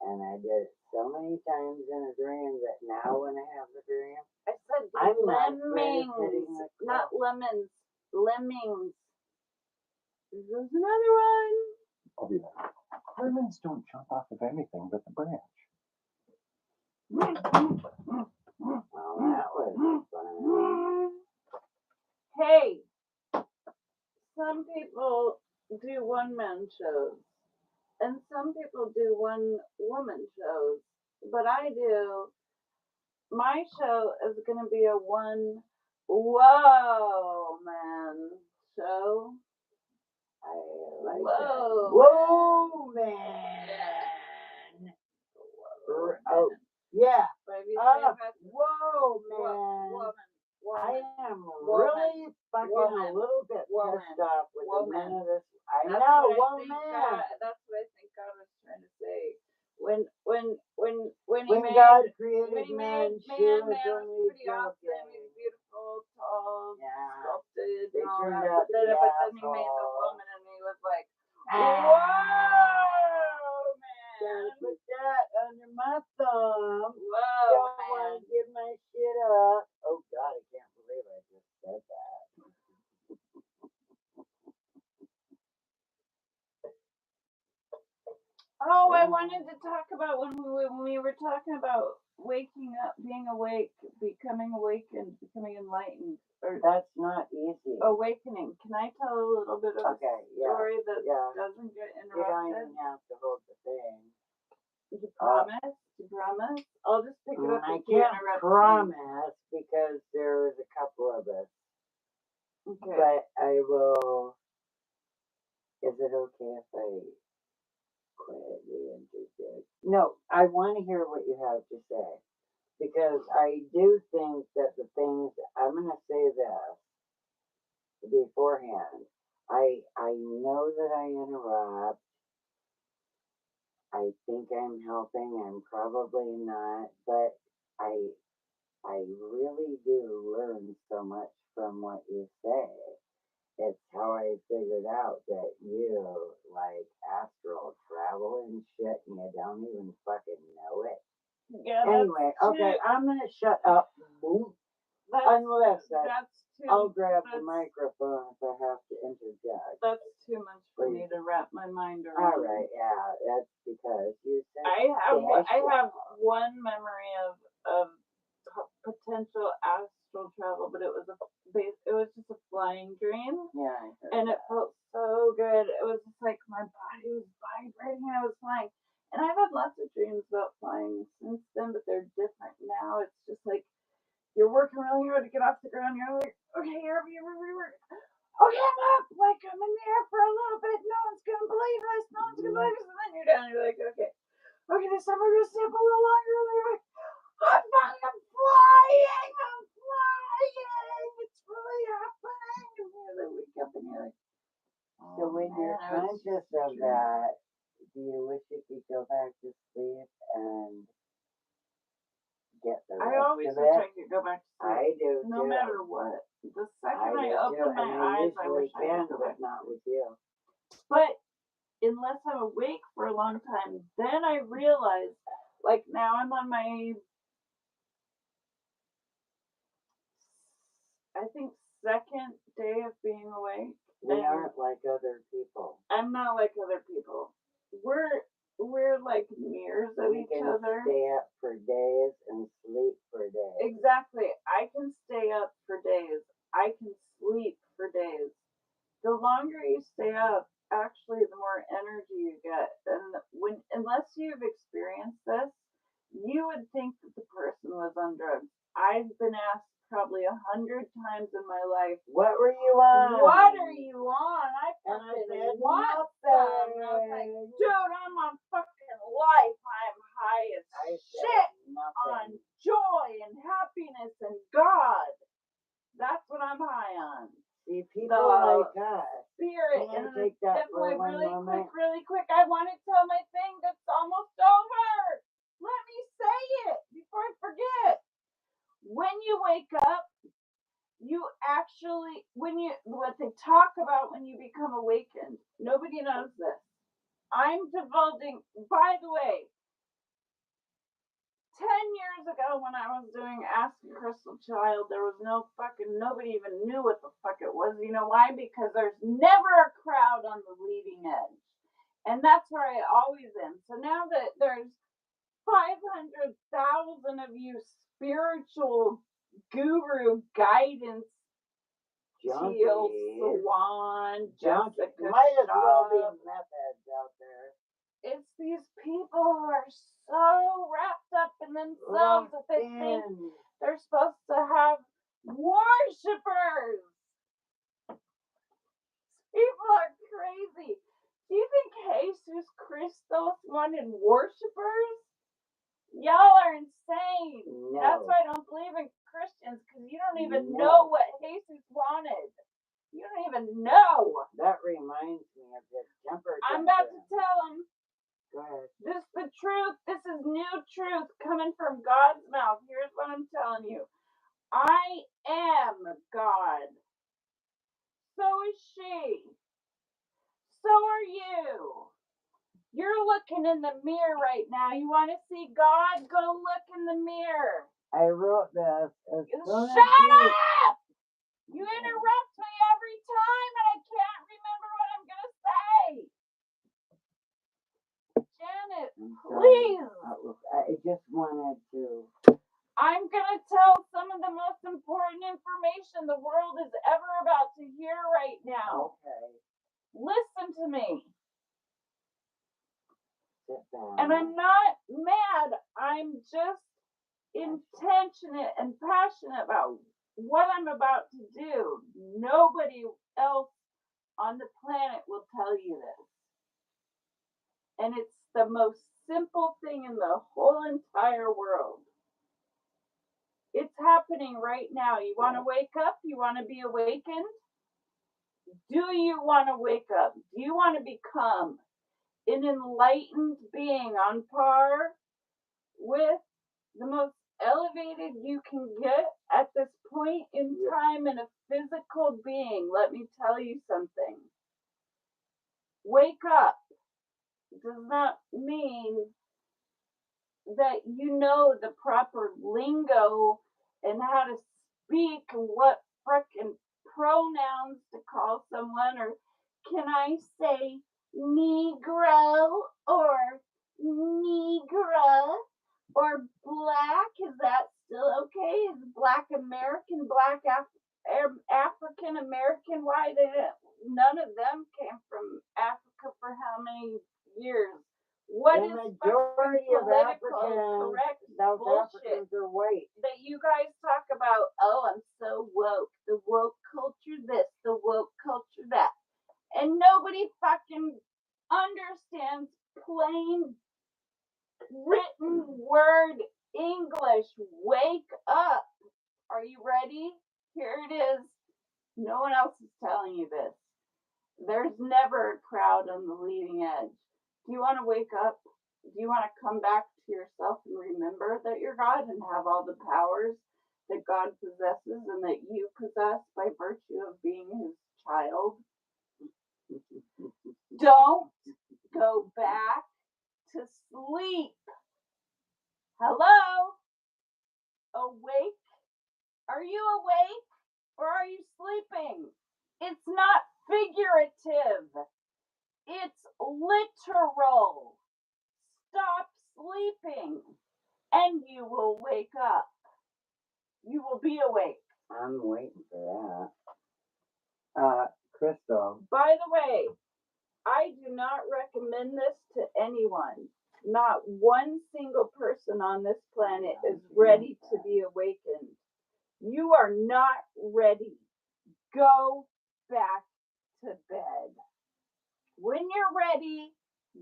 And I did it so many times in a dream that now when I have the dream,
I said
I'm not afraid of hitting
lemmings,
the
not
cliff.
lemons. Lemmings. There's another one.
I'll be back. Lemons don't jump off of anything but the branch.
Well, that was fun.
Hey, some people do one-man shows, and some people do one-woman shows. But my show is going to be a whoa man show.
I like
Whoa.
that. Whoa, man. Oh, yeah.
But if you say that,
Whoa, man.
woman,
I
woman.
am
Woman.
really fucking
Woman.
a little bit
Woman.
pissed off with
Woman.
the minute of this. I
That's
know,
what I think
woman.
that's what I think God was trying to say. When he
When
made
God
when
created
he
man,
made
she
man,
was
man was
only
pretty awesome.
joking.
He's beautiful, tall,
Yeah.
sculpted,
They
and all
turned
that.
out
But
to be
then he made the
assholes.
woman, and he was like,
Ah.
"Whoa,
Gotta
man!
put that under my thumb.
Whoa,
Don't
man!"
want to give my shit up. Oh God, I can't believe I just said that.
Oh, I wanted to talk about when we were talking about waking up, being awake, becoming awakened, becoming enlightened, or
That's not easy.
awakening. Can I tell a little bit of
Okay,
a
yeah,
story that
yeah.
doesn't get
You don't
interrupted?
even have to hold the thing.
You promise? You promise? I'll just pick it up
I
if you
can't
interrupt
promise because there's a couple of us.
me. Okay.
But I will. Is it okay if I Quit the interdict. No, I want to hear what you have to say because I do think that the things I'm going to say this beforehand. I know that I interrupt. I think I'm helping. I'm probably not, but I really do learn so much from what you say. It's how I figured out that you like astral travel and shit and you don't even fucking know it.
Yeah,
Anyway, okay, I'm gonna shut up. Unless I'll grab the microphone if I have to interject.
That's too much for me to wrap my mind around.
All right, yeah, that's because you said
I have one memory of potential astral travel, but it was just a flying dream.
Yeah,
and it felt so good. It was just like my body was vibrating and I was flying. And I've had lots of dreams about flying since then, but they're different now. It's just like you're working really hard to get off the ground. You're like, okay, okay, I'm up. Like I'm in the air for a little bit. No one's gonna believe this. No one's gonna believe this. And then you're down. You're like, okay, this time I'm gonna stay up a little longer. And you're like, I'm flying. It's really happening. And you wake up and you're like,
so when you're conscious of that, do you wish you could go back to sleep and get the rest
I always
of
wish
it?
I could go back to sleep.
I do
No
too.
matter what. The second I
do
open
too,
my
and
eyes, I
usually
wish I could go back.
but not with you.
But unless I'm awake for a long time, then I realize, like now I'm on my, I think, second day of being awake.
We aren't like other people.
I'm not like other people. We're like mirrors of each other.
We can stay up for days and sleep for days.
Exactly. I can stay up for days. I can sleep for days. The longer you stay up, actually, the more energy you get. And unless you've experienced this, you would think that the person was on drugs. I've been asked probably 100 times in my life,
what were you on?
What are you on? I
said,
want some. And I was like, dude, I'm on fucking life. I'm high as shit on joy and happiness and God. That's what I'm high on.
See, people like us.
Spirit.
And take that for one moment.
Really quick. I want to tell my thing that's almost over. Let me say it before I forget. When you wake up, you actually, what they talk about when you become awakened, nobody knows this. I'm divulging, by the way, 10 years ago when I was doing Ask a Crystal Child, there was nobody even knew what the fuck it was. You know why? Because there's never a crowd on the leading edge. And that's where I always am. So now that there's 500,000 of you spiritual guru guidance, Teal, Swan, Jessica,
might as well be methods out there.
It's these people who are so wrapped up in themselves that they think they're supposed to have worshipers. People are crazy. Do you think Jesus Christos wanted worshipers? Y'all are insane.
No.
That's why I don't believe in Christians, because you don't even know what Jesus wanted. You don't even know.
That reminds me of this temper.
I'm about to tell him.
Go ahead.
This is the truth. This is new truth coming from God's mouth. Here's what I'm telling you. I am God. So is she. So are you. You're looking in the mirror right now. You want to see God? Go look in the mirror.
I wrote this.
Shut up! You interrupt me every time and I can't remember what I'm going to say. Janet, please.
I just wanted to.
I'm going to tell some of the most important information the world is ever about to hear right now.
Okay.
Listen to me.
Sit down.
And I'm not mad. I'm just intentionate and passionate about what I'm about to do. Nobody else on the planet will tell you this. And it's the most simple thing in the whole entire world. It's happening right now. You want to wake up? You want to be awakened? Do you want to wake up? Do you want to become an enlightened being on par with the most elevated you can get at this point in time in a physical being? Let me tell you something. Wake up does not mean that you know the proper lingo and how to speak and what frickin' pronouns to call someone, or can I say Negro or Negra or black? Is that still okay? Is Black American, Black African American? Why none of them came from Africa for how many years? What
The
is
majority of
political
Africans,
correct
South
bullshit
Africans are white.
that you guys talk about? Oh, I'm so woke. The woke culture this, the woke culture that. And nobody fucking understands plain written word English. Wake up. Are you ready? Here it is. No one else is telling you this. There's never a crowd on the leading edge. Do you want to wake up? Do you want to come back to yourself and remember that you're God and have all the powers that God possesses and that you possess by virtue of being his child? Don't go back to sleep. Hello? Awake? Are you awake or are you sleeping? It's not figurative. It's literal. Stop sleeping and you will wake up. You will be awake.
I'm waiting for that. Crystal.
By the way, I do not recommend this to anyone. Not one single person on this planet is ready to be awakened. You are not ready. Go back to bed. When you're ready,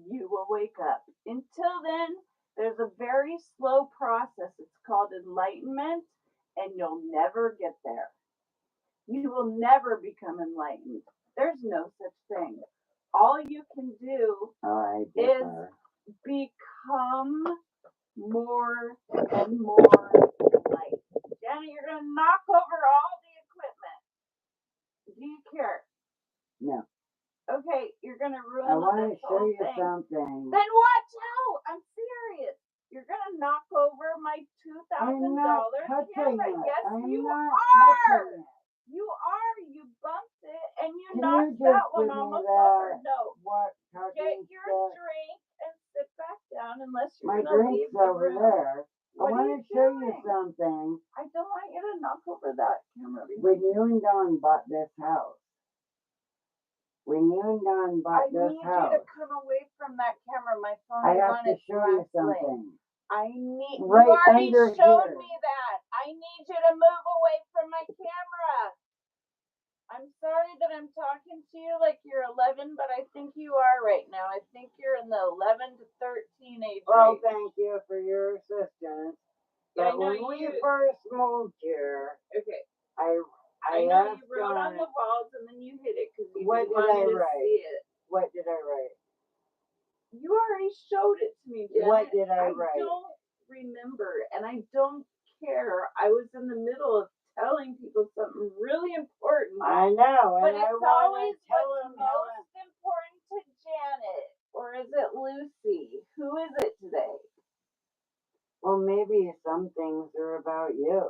you will wake up. Until then, there's a very slow process. It's called enlightenment, and you'll never get there. You will never become enlightened. There's no such thing. All you can do is become more and more light. Janet, you're going to knock over all the equipment. Do you care?
No.
Okay, you're going to ruin
I want to
this
show
whole
you
thing.
something.
Then watch out. I'm serious. You're going to knock over my $2,000
I'm not touching
camera.
it.
Yes,
I'm
you
not
are.
touching it.
You are. You bumped it and you
Can
knocked
you just
that one
give me
almost
that?
over. No.
What?
Get your drink and sit back down unless you're
My
going to leave
drink's
the
over
room.
there.
What
I want
are
to
you
show you
doing?
something.
I don't want you to knock over that camera.
When you and Don bought this house. When you and Don bought this
I need
house.
you to come away from that camera. My phone
I
is
have
on
to
its
show you
last leg.
something.
You
Right
already
under
showed
here.
me that. I need you to move away from my camera. I'm sorry that I'm talking to you like you're 11, but I think you are right now. I think you're in the 11 to 13 age
Well,
range.
thank you for your assistance.
Yeah,
But when we first moved here,
Okay.
I
know
asked
you wrote on
Don,
the walls and then you hid it because you
what
didn't
did
want
I
me to
write?
see it.
What did I write?
You already showed it to me, Janet.
What did I write?
I don't remember, and I don't care. I was in the middle of telling people something really important.
I know,
but
and I
it's
want
always
to tell
what's
him
most important to Janet. Or is it Lucy? Who is it today?
well, maybe some things are about you.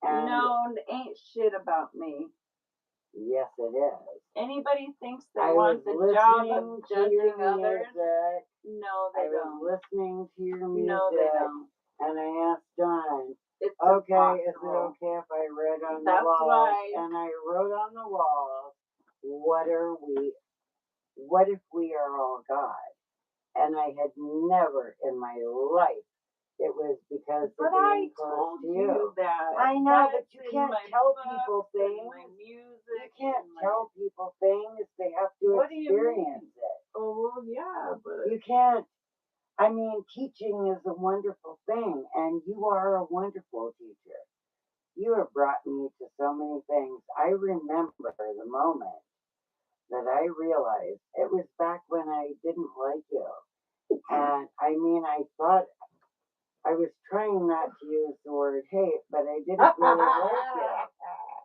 And
No, it ain't shit about me.
yes, it is.
Anybody thinks they
I
want
was
the job of
listening to your
judging others?
music.
No, they
I was
don't.
listening to your music.
No, they don't.
And I asked Don,
It's
okay, is it
impossible.
okay if I read on
That's
the walls?
why.
And I wrote on the walls, what if we are all God? And I had never in my life it was because of
But I
being close
told
to
you that.
I know, but
That's
you
in
can't
my
tell
books
people
and
things.
my music.
You can't
and my-
tell people things. They have to
What do you
experience
mean?
it.
Oh, well, yeah, but
You can't. I mean, teaching is a wonderful thing, and you are a wonderful teacher. You have brought me to so many things. I remember the moment that I realized it was back when I didn't like you. And I mean, I thought I was trying not to use the word hate, but I didn't really like you.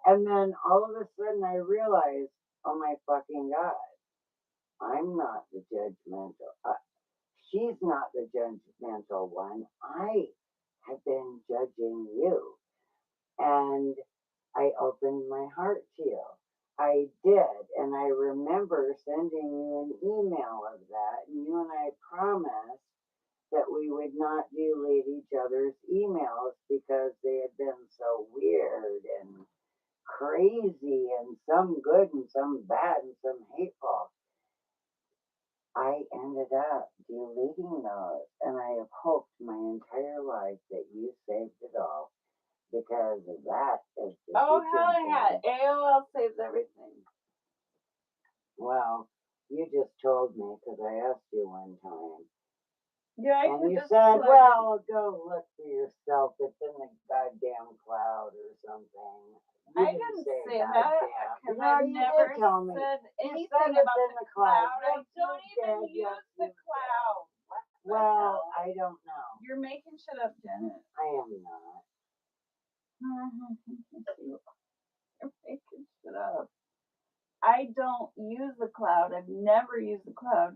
And then all of a sudden I realized, oh my fucking God, I'm not the judgmental. She's not the judgmental one. I have been judging you. And I opened my heart to you. I did. And I remember sending you an email of that. And you and I promised that we would not delete each other's emails because they had been so weird and crazy and some good and some bad and some hateful. I ended up deleting those, and I have hoped my entire life that you saved it all because that is the
oh,
teaching
hell yeah.
thing.
AOL saves everything.
Well, you just told me because I asked you one time.
Yeah, I
And
could
you
just
said,
plug
well, go look for yourself. It's in the goddamn cloud or something. You
I didn't say that
goddamn.
because
No,
I
you
never
did tell me.
said
You
anything
said it's
about
in
the
the cloud.
cloud. I
Yes, you
don't even
did.
use
Yes,
the
you did.
cloud. What the
Well,
hell?
I don't know.
You're making shit up, Janet.
I am not.
You're making shit up. I don't use the cloud. I've never used the cloud.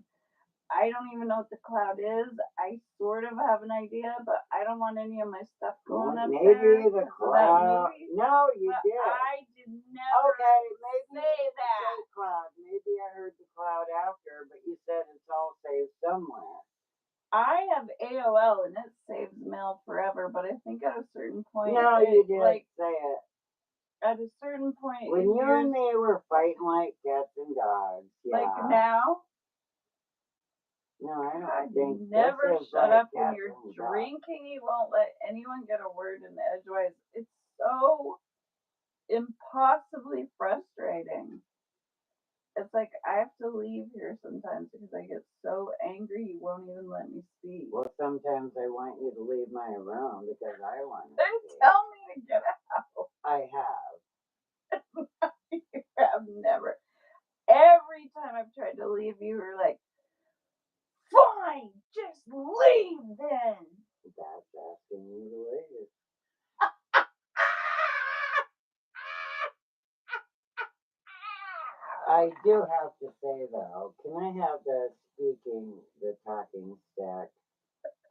I don't even know what the cloud is. I sort of have an idea, but I don't want any of my stuff going up
Maybe
there.
the
'cause of that
cloud.
movie.
No, you
But
did.
I did never
Okay, maybe
say
you didn't
that.
say cloud. Maybe I heard the cloud after, but you said it's all saved somewhere.
I have AOL and it saves mail forever, but I think at a certain point,
No,
it,
you did
like
say it.
at a certain point
When
in
you
yours,
and me were fighting like cats and dogs. Yeah.
like now,
No, I
God,
don't
you
think
never
this is
shut
like
up when
cats
you're
and dogs.
drinking. You won't let anyone get a word in edgewise. It's so impossibly frustrating. It's like I have to leave here sometimes because I get so angry you won't even let me speak.
Well, sometimes I want you to leave my room because I want to
Then
speak.
tell me to get out.
I have.
You have never. Every time I've tried to leave, you were like, fine, just leave then.
That's asking you to leave. I do have to say though, can I have the talking stack?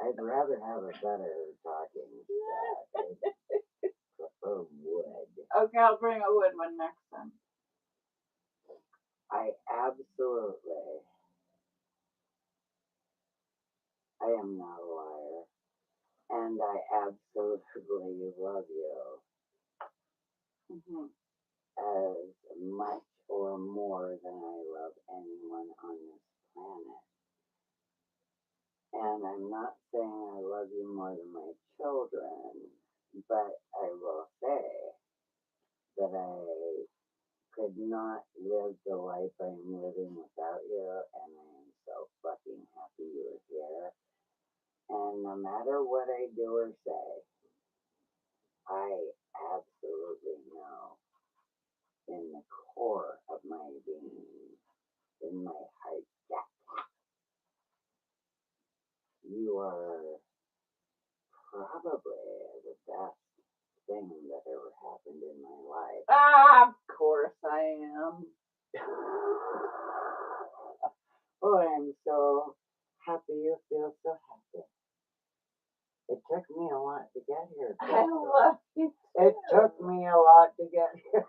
I'd rather have a better talking stack. I prefer wood.
Okay, I'll bring a wood one next time.
I am not a liar. And I absolutely love you as much or more than I love anyone on this planet. And I'm not saying I love you more than my children, but I will say that I could not live the life I'm living without you, and I am so fucking happy you're here. And no matter what I do or say, I absolutely know in the core of my being, in my heart, you are probably the best thing that ever happened in my life.
Ah, of course I am.
Oh, I'm so happy you feel so happy. It took me a lot to get here.
I love you.
It took me a lot to get here.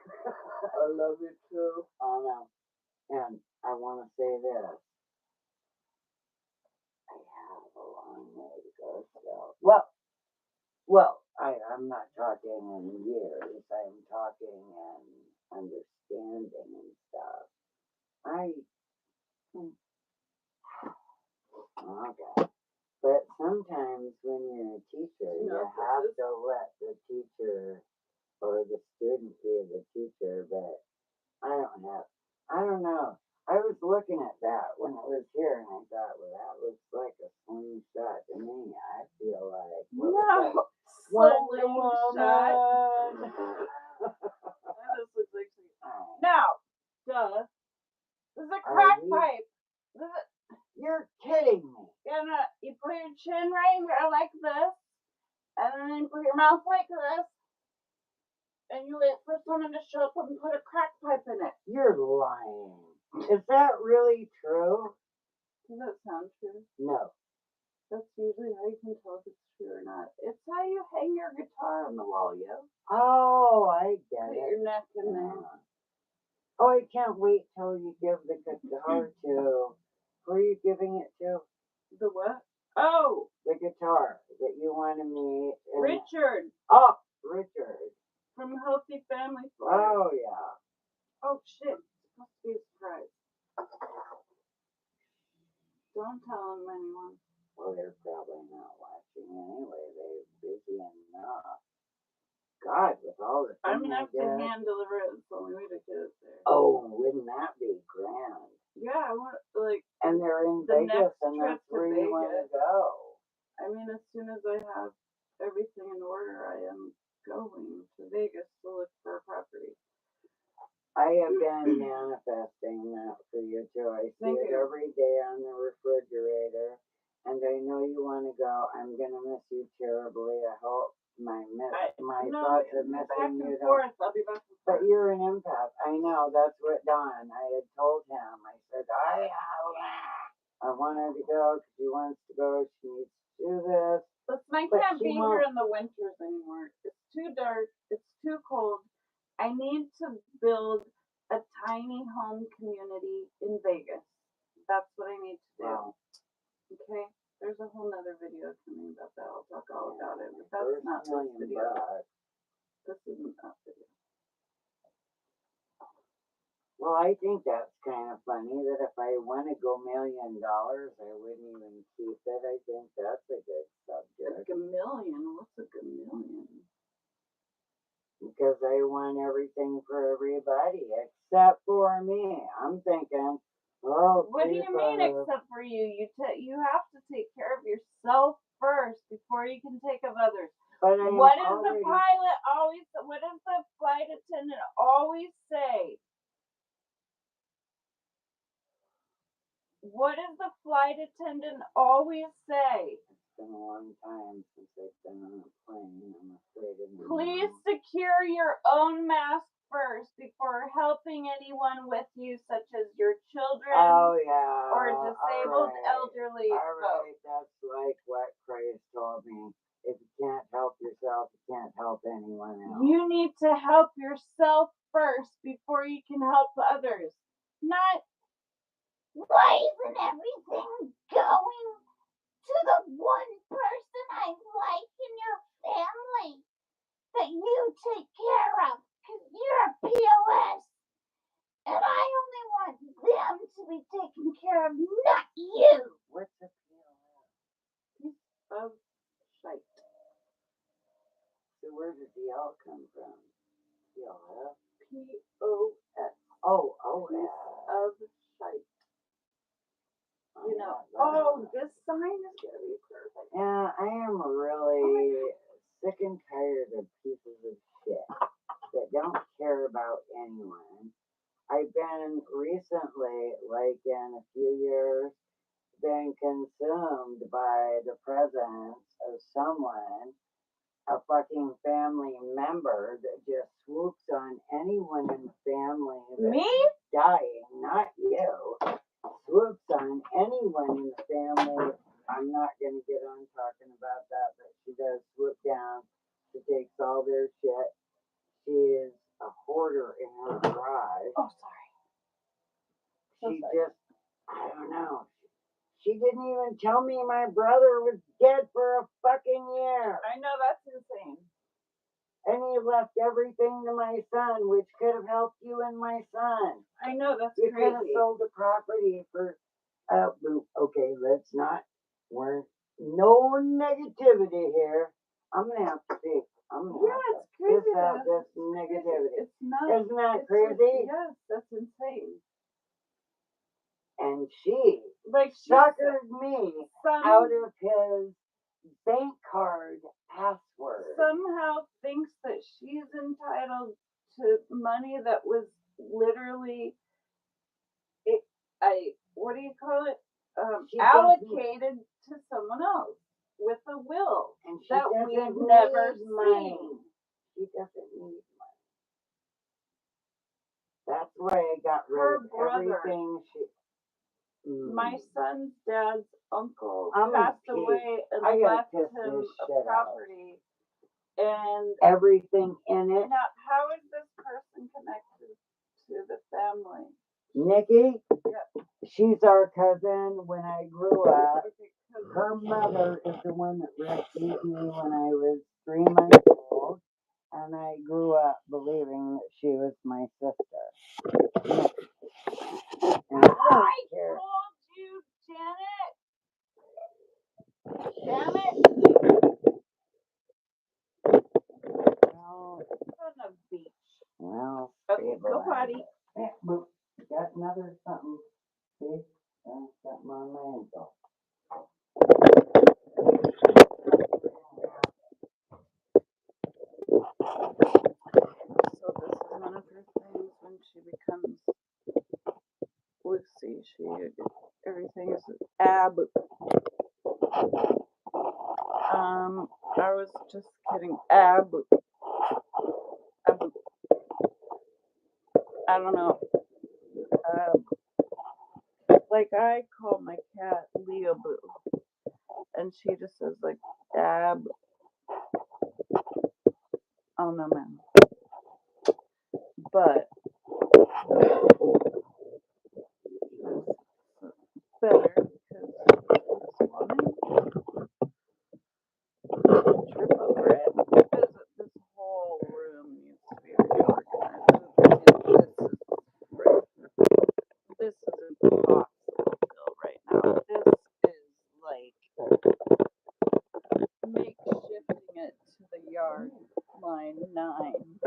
I love you too. Oh no. And I want to say this. I have a long way to go still. Well, I'm not talking in years. I'm talking in understanding and stuff. Okay. But sometimes when you're a teacher, student be the teacher, but I don't know. I was looking at that when it was here, and I thought, well, that looks like a slingshot to me. I feel like, what was
No,
that? Wonder
slingshot.
Woman.
That just looks like
Oh,
now, duh. This is a
Are
crack
you-
pipe. This is,
you're kidding me.
you put your chin right here like this, and then you put your mouth like this, and you wait for someone to show up and put a crack pipe in it.
You're lying. Is that really true?
Does that sound true?
No.
That's usually how you can tell if it's true or not. It's how you hang your guitar on the wall, yo.
Oh, I get
Put
it.
your neck in there.
Oh, I can't wait till you give the guitar to. Who are you giving it to?
The what? Oh,
The guitar that you wanted me.
Richard
Oh, Richard.
from Healthy Family Floor.
Oh, yeah.
Oh shit! It's supposed to be a surprise. Don't tell him anyone.
Well, they're probably not watching anyway. They're busy enough. God, with all the
I'm
things
gonna
I
have to
get.
hand deliver it. It's the only way to get it there.
Oh, wouldn't that be grand?
Yeah, I want like.
And they're in
The
Vegas,
next
and that's
trip to
where you want to
Vegas.
go.
I mean, as soon as I have everything in order, I am going to Vegas to look for a property.
I have been manifesting that for you, too. I see
Thank
it
you.
every day on the refrigerator, and I know you want to go. I'm gonna miss you terribly. I hope my
No,
thoughts of
back
missing
and
you don't.
forth. I'll be back and
But
forth.
you're an empath. I know. That's what Don. I had told him. I said I want her to go because she wants to go. She needs to do this.
Listen, I
But
can't
she
be
won't.
here in the winters anymore. It's too dark. It's too cold. I need to build a tiny home community in Vegas. That's what I need to do.
Wow.
Okay? There's a whole nother video coming about that. I'll talk all about it. But
First
that's not this
$1 million
video.
bucks.
This isn't that video.
Well, I think that's kind of funny that if I want to go $1 million, I wouldn't even keep it. I think that's a good
A
subject
chameleon? What's a chameleon?
because I want everything for everybody except for me. I'm thinking, oh,
What do you mean except for you? You have to take care of yourself first before you can take of others.
But I'm
What does
already,
the pilot always, what does the flight attendant always say? What does the flight attendant always say?
It's been a long time since I've been on a plane. I'm afraid of the
Please
moon.
secure your own mask first before helping anyone with you, such as your children
Oh, yeah.
or disabled
all right.
elderly
All
folks.
right, that's like what Christ told me. If you can't help yourself, you can't help anyone else.
You need to help yourself first before you can help others. Not, why isn't everything going to the one person I like in your family that you take care of? Because you're a POS. And I only want them to be taken care of, not you.
What's a POS?
Piece of shite.
So where did the L come from? POS?
POS.
Oh,
Piece
yeah.
of shite. You know,
yeah,
oh, this sign is going to be perfect.
Yeah, I am really sick and tired of pieces of shit that don't care about anyone. I've been recently, like in a few years, been consumed by the presence of someone, a fucking family member that just swoops on anyone in the family that's
Me?
dying, not you. Swoops on anyone in the family. I'm not going to get on talking about that, but she does swoop down. She takes all their shit. She is a hoarder in her garage.
Oh, sorry.
She
sorry.
just, I don't know. She didn't even tell me my brother was dead for a fucking year.
I know that's insane.
And he left everything to my son, which could have helped you and my son.
I know that's
You could have
crazy.
sold the property for, okay, let's not, no negativity here. I'm going to have to pay I'm
Yeah,
not.
it's crazy.
This out
that
this
it's crazy.
negativity.
It's not.
Isn't that
It's
crazy?
yes, that's insane.
And she
Like
suckered me
some,
out of his bank card password.
somehow thinks that she's entitled to money that was literally what do you call it?
She
Allocated to someone else with a will
And she
that
doesn't
we've never
need money.
seen.
She doesn't need money. That's why I got
Her
rid of
brother,
everything she.
my son's dad's uncle,
I'm gonna
passed
pee.
away and
I gotta
left
piss
him
this
a
shit out.
property. And
Everything in it.
now, how is this person connected to the family?
Nikki,
Yeah.
she's our cousin. When I grew up,
Okay, 'cause
her mother is the one that rescued me when I was 3 months old, and I grew up believing that she was my sister. And
I told you, Janet. Damn it.
well,
On the beach.
well,
Okay, go potty.
Yeah, but got another something. See, something on my ankle.
So this is one of her things when she becomes Lucy. Everything is ab. I was just kidding. Ab. I don't know. Like I call my cat Leo Boo, and she just says like Ab. I don't know, man. But better because trip over it. Because this whole room needs to be reorganized. This is impossible still right now. This is like makeshifting it to the yard line 9.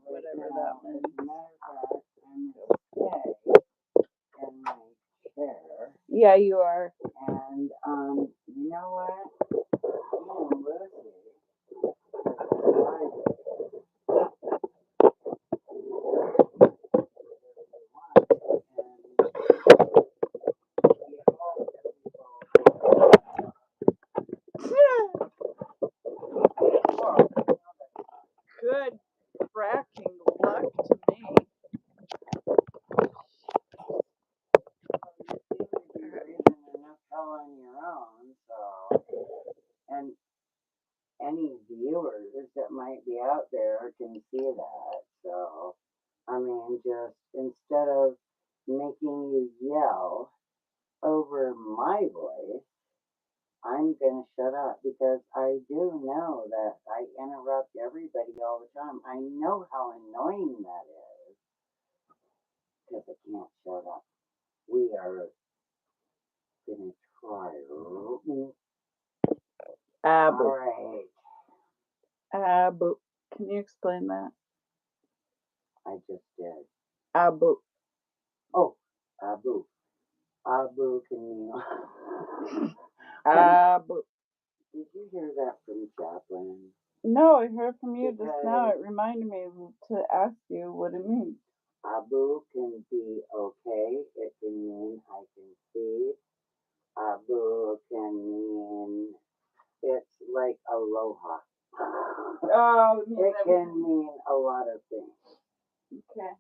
Whatever that means.
As a matter of fact, I'm gonna stay in my chair.
Yeah, you are.
And you know what? Lucy.
Good fracking luck to me.
Enough hell on your own, so, and any viewers that might be out there can see that. So, I mean, just instead of making you yell over my voice, I'm gonna shut up because I do know that I interrupt everybody all the time. I know how annoying that is because I can't shut up. We are gonna try.
Ab.
All right.
Abu. Can you explain that?
I just did.
Abu.
Oh, Abu. Abu can mean.
Abu.
Did you hear that from Chaplin?
No, I heard from you just now. It reminded me to ask you what it means.
Abu can be okay. It can mean I can see. Abu can mean it's like aloha.
Oh,
it can mean a lot of things.
Okay.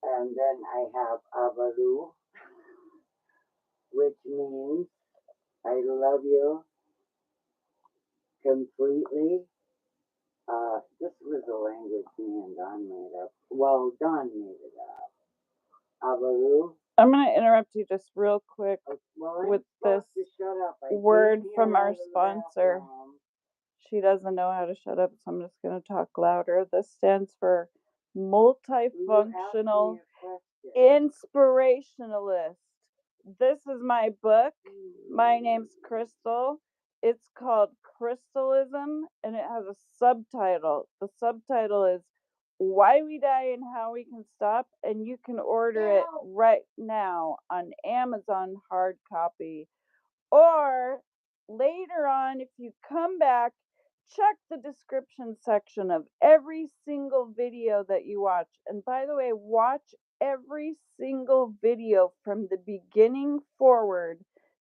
And then I have Abaru, which means I love you completely. This was a language me and Don made up. Well, Don made it up. Abaru.
I'm going to interrupt you just real quick with this word from our sponsor. She doesn't know how to shut up, so I'm just going to talk louder. This stands for Multifunctional Inspirationalist. This is my book. My name's Crystal. It's called Crystalism, and it has a subtitle. The subtitle is Why We Die and How We Can Stop, and you can order it right now on Amazon hard copy. Or later on, if you come back, check the description section of every single video that you watch. And by the way, watch every single video from the beginning forward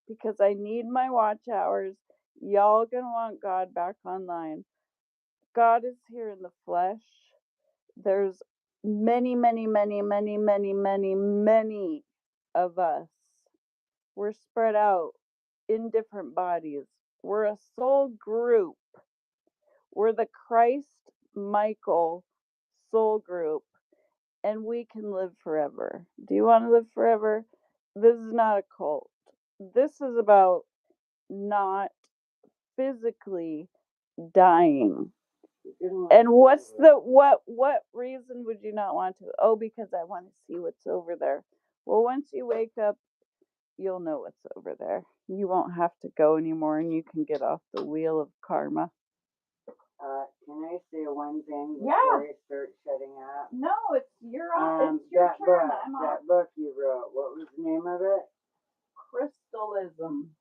because I need my watch hours. Y'all gonna want God back online. God is here in the flesh. There's many, many, many, many, many, many, many of us. We're spread out in different bodies. We're a soul group. We're the Christ Michael soul group, and we can live forever. Do you want to live forever? This is not a cult. This is about not physically dying. And what's the what reason would you not want to? Oh, because I want to see what's over there. Well, once you wake up, you'll know what's over there. You won't have to go anymore, and you can get off the wheel of karma.
Can I say one thing
Yeah.
before I start shutting up?
No, it's your turn.
That book you wrote, what was the name of it?
Crystalism.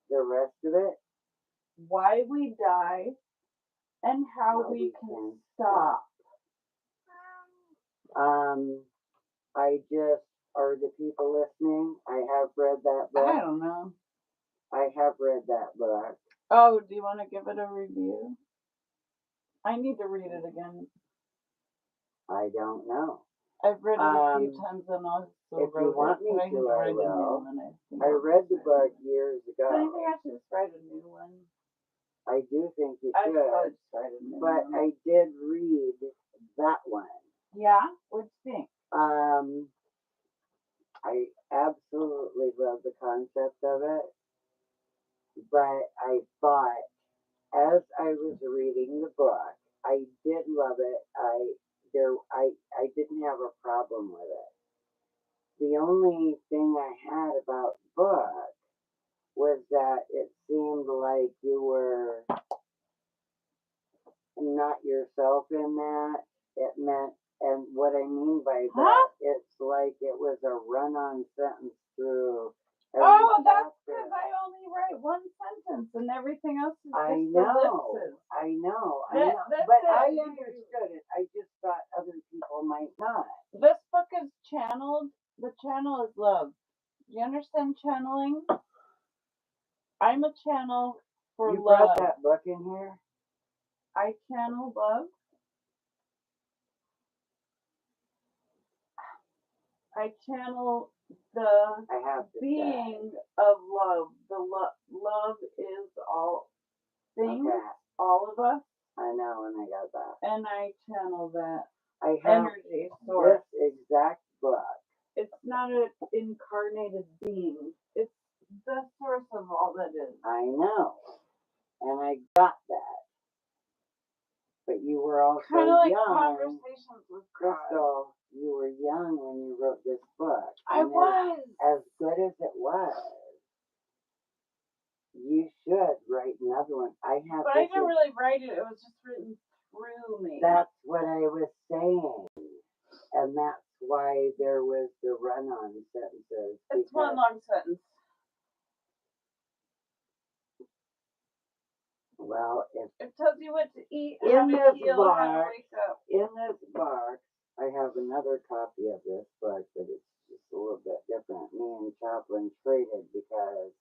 The rest of it?
Why we die and how we can stop.
Are the people listening? I have read that book.
I don't know.
I have read that book.
Oh, do you want to give it a review? I need to read it again.
I don't know.
I've read it a few times and also
if you want me to, I will. I read the book years ago.
I think I should just write a new one.
I do think you
I
should.
should just write a new
but
one.
I did read that one.
Yeah? What'd you think?
I absolutely love the concept of it. But I thought, as I was reading the book, I did love it. I didn't have a problem with it. The only thing I had about the book was that it seemed like you were not yourself in that. It meant, and what I mean by that, it's like it was a run-on sentence through.
Oh, that's because I only write one sentence and everything else is just ellipses.
I know.
But
I understood it. I just thought other people might not.
This book is channeled. The channel is love. Do you understand channeling? I'm a channel for love. You
brought that book in here?
I channel love. I channel the being of love. The love is all things, all of us.
I know, and I got that.
And I channel that
energy source. This exact book.
It's not an incarnated being. It's the source of all that is.
I know, and I got that. But you were also
kind of like
young.
Conversations with
Crystal, you were young when you wrote this book.
I was.
As good as it was, you should write another one.
But I didn't really write it. It was just written through me.
That's what I was saying. And that's why there was the run-on sentences.
It's one long sentence.
Well,
it tells you what to eat, how to heal, how to wake up.
In this box, I have another copy of this book, but it's just a little bit different. Me and Chaplin traded because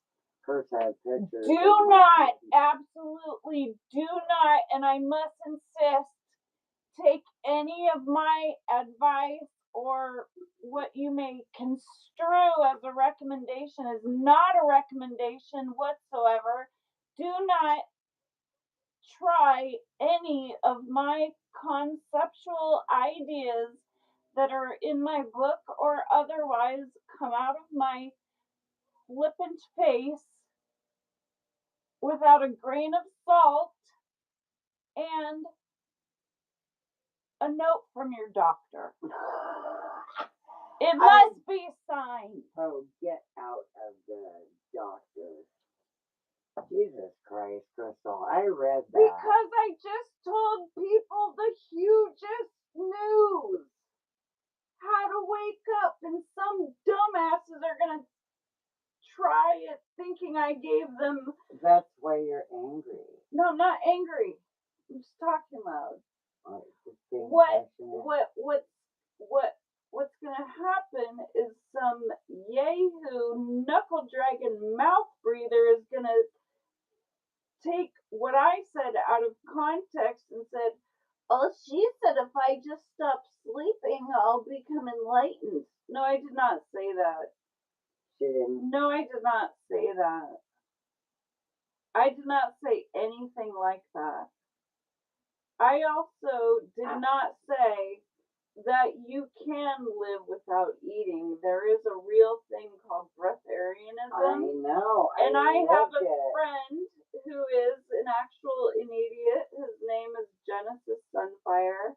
hers had pictures.
Do not, absolutely do not, and I must insist, take any of my advice or what you may construe as a recommendation is not a recommendation whatsoever. Do not try any of my conceptual ideas that are in my book or otherwise come out of my flippant face without a grain of salt and a note from your doctor. It must be signed.
Oh, get out of the doctor. Jesus Christ, Crystal, I read that.
Because I just told people the hugest news. How to wake up, and some dumbasses are gonna try it thinking I gave them.
That's why you're angry.
No, I'm not angry. I'm just talking loud.
Just being
What's gonna happen is some Yahoo knuckle dragon mouth breather is gonna take what I said out of context and said, "Oh, she said if I just stop sleeping, I'll become enlightened." No, I did not say that.
She didn't.
No, I did not say that. I did not say anything like that. I also did not say that you can live without eating. There is a real thing called breatharianism.
I know.
And I have a
it.
friend who is an actual idiot. His name is Genesis Sunfire.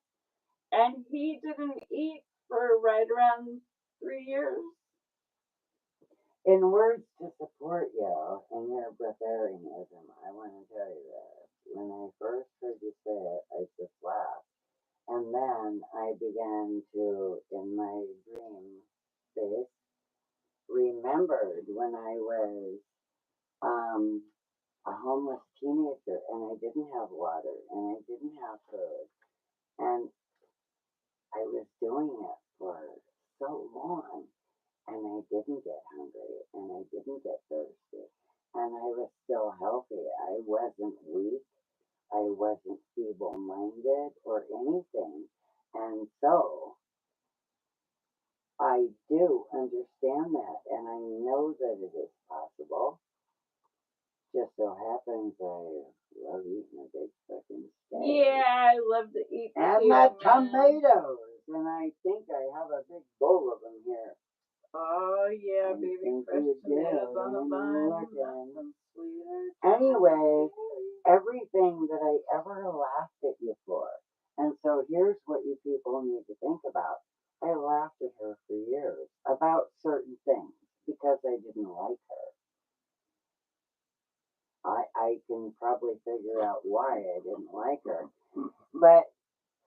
And he didn't eat for right around 3 years.
In words to support you in your breatharianism, I want to tell you this. When I first heard you say it, I just laughed. And then I began to, in my dream space, remembered when I was a homeless teenager and I didn't have water and I didn't have food. And I was doing it for so long and I didn't get hungry and I didn't get thirsty. And I was still healthy. I wasn't weak. I wasn't feeble-minded or anything. And so I do understand that, and I know that it is possible. Just so happens I love eating a big fucking steak.
Yeah, I love to eat
and the tomatoes, and I think I have a big bowl of them here.
Oh yeah,
I
baby,
think
fresh
you
tomatoes
do.
on the
I'm
bun.
looking.
Nothing sweeter.
Anyway, everything that I ever laughed at you for. And so here's what you people need to think about. I laughed at her for years about certain things because I didn't like her. I can probably figure out why I didn't like her. But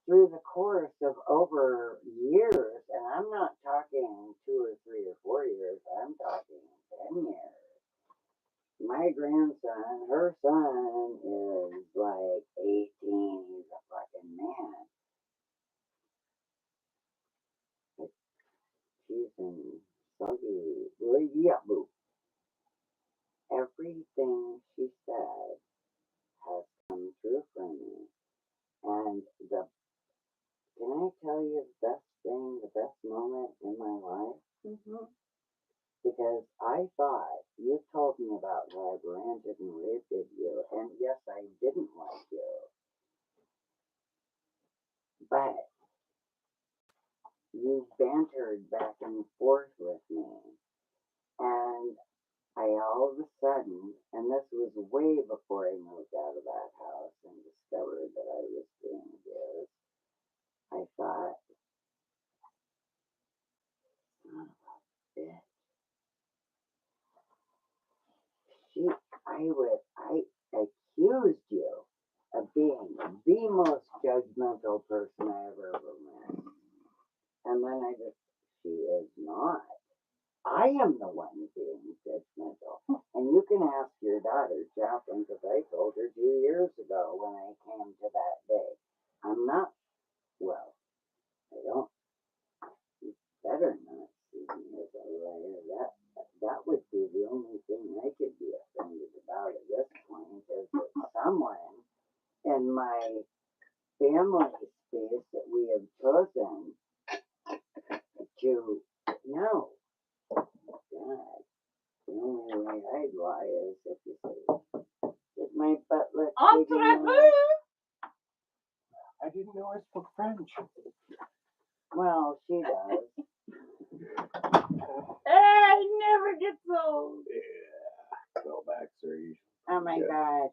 through the course of over years, and I'm not talking 2 or 3 or 4 years, I'm talking 10 years. My grandson, her son is like 18. He's a fucking man. He's in Saudi Arabia. Everything she said has come true for me. And can I tell you the best thing, the best moment in my life?
Mm-hmm.
Because I thought you told me about how I ranted and raved at you, and yes, I didn't like you. But you bantered back and forth with me. And I all of a sudden, and this was way before I moved out of that house and discovered that I was being abused, I thought, son of a bitch. I accused you of being the most judgmental person I ever met. And then she is not. I am the one being judgmental. And you can ask your daughter, Jocelyn, because I told her 2 years ago when I came to that day. I'm not, well, I don't, you better not see me as a liar. That would be the only thing I could be offended about at this point is that someone in my family space that we have chosen to, no, God, the only way I'd lie is if you say, did my butt look big enough?
I didn't know I spoke French.
Well, she does.
It never gets old.
Yeah. Go back, sir.
Oh my God.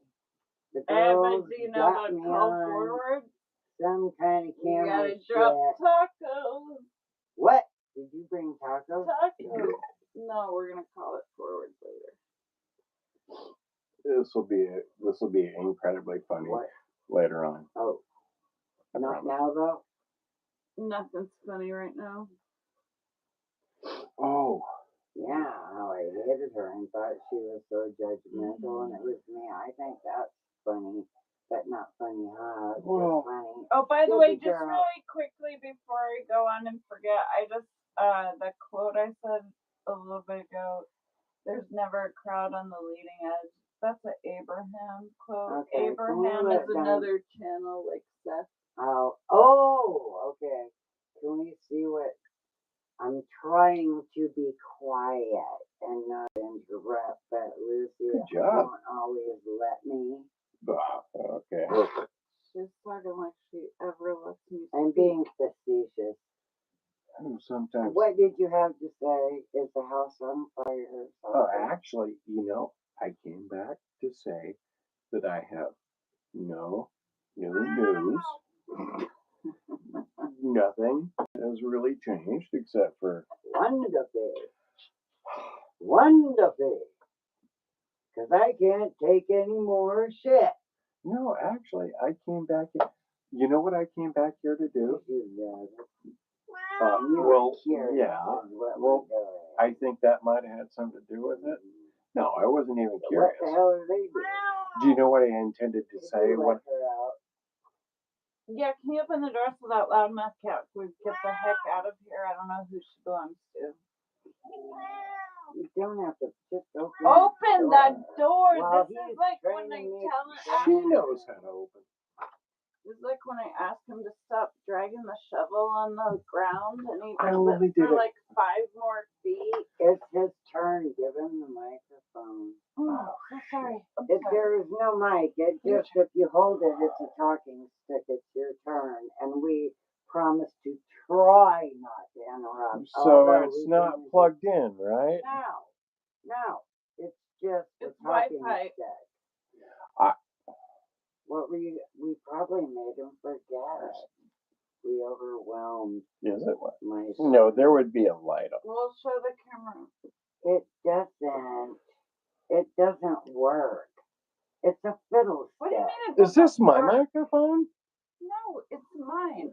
The
But
girls
do you know
got
about
me
call
on
forward?
some kind of
You
camera
gotta drop
shit.
tacos.
What? Did you bring tacos?
Tacos. No, we're gonna call it forward later.
This will be incredibly funny
What?
later on.
Oh,
I
not
promise.
now though?
Nothing's funny right now.
Oh,
Yeah, how I hated her and thought she was so judgmental and it was me. I think that's funny, but not funny, huh? It's
Well-
just funny.
Oh, by the way,
Stupid
just
girl.
really quickly before I go on and forget, I just the quote I said a little bit ago. There's never a crowd on the leading edge. That's an Abraham quote.
Okay, can we
Abraham
let
is
them-
another channel like Seth.
Oh, okay. Can we see what? I'm trying to be quiet and not interrupt, but Lucy
Good job.
won't always let me.
okay.
She's talking like she ever lets me
I'm
speak.
being facetious.
Sometimes.
What did you have to say? Is the house on fire or
Oh,
something?
actually, I came back to say that I have no new news. Nothing has really changed except for
Wonderful. Wonderful. Because I can't take any more shit.
no. Actually, I came back. You know what I came back here to do?
You
Well,
were curious
yeah.
is what
Well,
we're doing.
I think that might have had something to do with it. No, I wasn't even
What
curious.
the hell are they doing?
Do you know what I intended to
Did
say?
you
What?
let her out?
Yeah, can you open the door so that loudmouth cat would get the heck out of here? I don't know who she belongs to.
You don't have to just open
Open the door.
Well,
This
he's
is like when I
training me
tell
to
him.
She knows how to open.
This is like when I ask him to stop dragging the shovel on the ground, and he
I
does
only
it
did
for
it.
like 5 more feet.
It's his turn. Give him the microphone.
Oh, so sorry. I'm
If
sorry.
there is no mic, it just, if you hold it, it's a talking stick. It's your turn. And we promise to try not to interrupt.
So
although
it's
we
not
can-
plugged in, right?
No. It's just a
It's
talking
Wi-Fi.
stick.
I-
What were you, we probably made him forget it. We overwhelmed
Is it what?
my
No,
son.
there would be a light on.
We'll show the camera.
It doesn't work. It's a fiddle
What do you
stick.
mean it
Is this
doesn't
my
work?
microphone?
No, it's mine.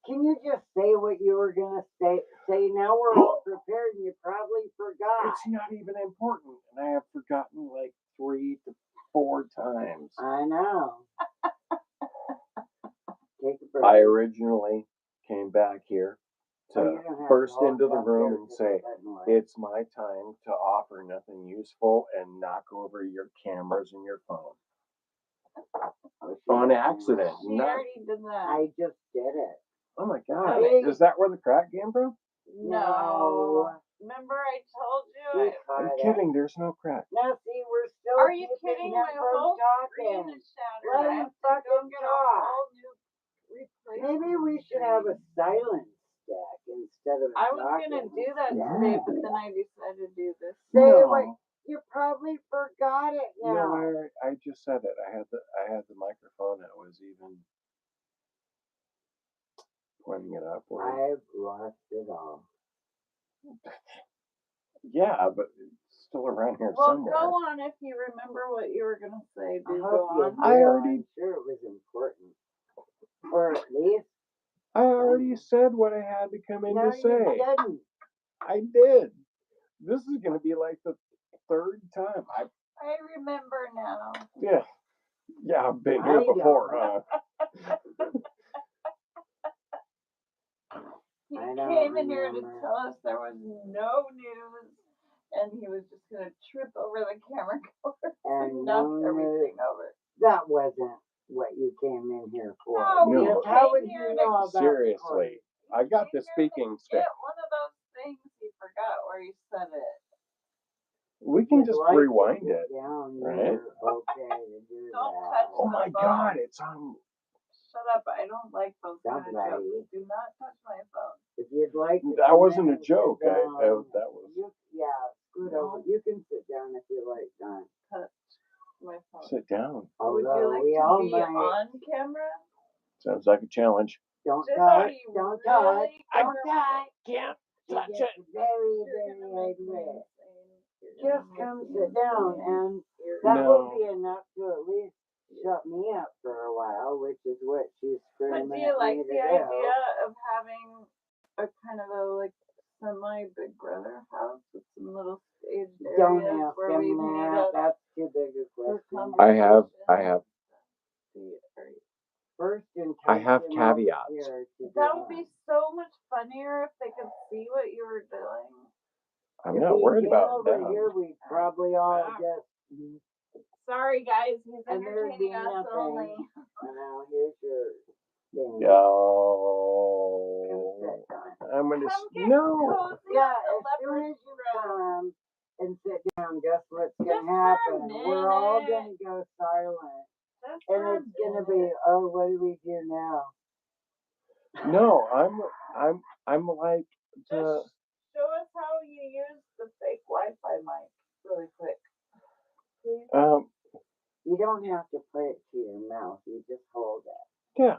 Can you just say what you were gonna say? Say now we're all prepared and you probably forgot.
It's not even important, and I have forgotten like 3 to 4 times.
I know. Take a break.
I originally came back here
Oh,
to
you don't have
burst
to
into the
hold
room
that
and
there
say,
to that noise.
it's my time to offer nothing useful and knock over your cameras and your phone.
Oh, she
On
doesn't
accident.
know.
She
Not,
already did that.
I just did it.
oh my God.
Big-
Is that where the crack came from?
No. Remember I told you?
She
I,
caught
I'm
it.
kidding. There's no crack.
Now see, we're still
are you
keeping
kidding?
him
My
from
whole screen
talking.
is shattered.
Let
I
him
have to go
fucking
get a
talk.
whole new replacement.
Maybe we should have a silent stack instead of a
I was
talking
gonna do that
stack.
today, but then I decided to do this.
Say
No.
what you probably forgot it
No,
now.
I just said it. I had the microphone that was even pointing it upward.
I've lost it all.
Yeah, but it's still around here
Well,
somewhere.
go on if you remember what you were gonna say.
I
Do
hope
go
you
on.
do.
I already-
I'm sure it was important. Or at least.
I already said what I had to come in
No,
to
you
say.
didn't.
I did. This is going to be like the 3rd time.
I remember now.
Yeah, I've been
I
here
don't.
before, huh?
He
I don't
came in here to
remember.
tell us there was no news, and he was just gonna trip over the camera cord
And
and knock
no
everything over.
That wasn't what you came in here for.
No,
No.
Because how would
came
you
here to
know about the
Seriously, I got the speaking stick.
Get one of those things he forgot where he said it.
We can
You'd
just
like to
rewind
sit
it.
down,
right?
you're okay to do
Don't
that.
touch
Oh my
phone.
God, it's on.
Shut up! I don't like those kind of
Somebody.
jokes. Do not touch my phone.
If you'd like to
That
come
wasn't
in
a
and
joke.
sit down,
That was.
scoot over. You can sit down if you like, John.
Touch my phone.
Sit down.
Would you
Although
like
we
to
all
be
might.
on camera?
Sounds like a challenge.
Don't
Just
touch.
are you
Don't
really
touch. Don't
comfortable?
touch.
Can't
You
touch
get
it.
very,
You're
very
gonna make me
red.
insane. You're
just come sit down, and that will be enough to at least shut me up for a while, which is what she's screaming
But do you
at
like
me to
the
do.
idea of having a kind of a like semi Big Brother house with some little staged
Don't
areas
ask
where we
him
meet
that.
up
That's too big a
for
question.
I have
conversation?
First,
I have
entice him over
caveats.
here to
That
do
would be so much funnier if they could see what you were doing.
I'm
If
not
he
worried
came
about
over
them.
here, we'd probably all
Ah.
just,
Sorry, guys, he's
and there'd be
entertaining us
nothing.
only.
Here's your thing.
No.
Come sit down.
I'm gonna.
Come get
No.
cozy
Yeah,
on the
as soon
leopard
as you
road.
come and sit down, guess what's
Just
gonna
for a
happen? We're all
minute.
gonna go silent.
Just
And
for a
it's gonna be,
minute.
oh, what do we do now?
No. I'm like the.
Just show us how you use the fake Wi-Fi mic really quick, please.
You don't have to put it to your mouth. You just hold it.
Yeah.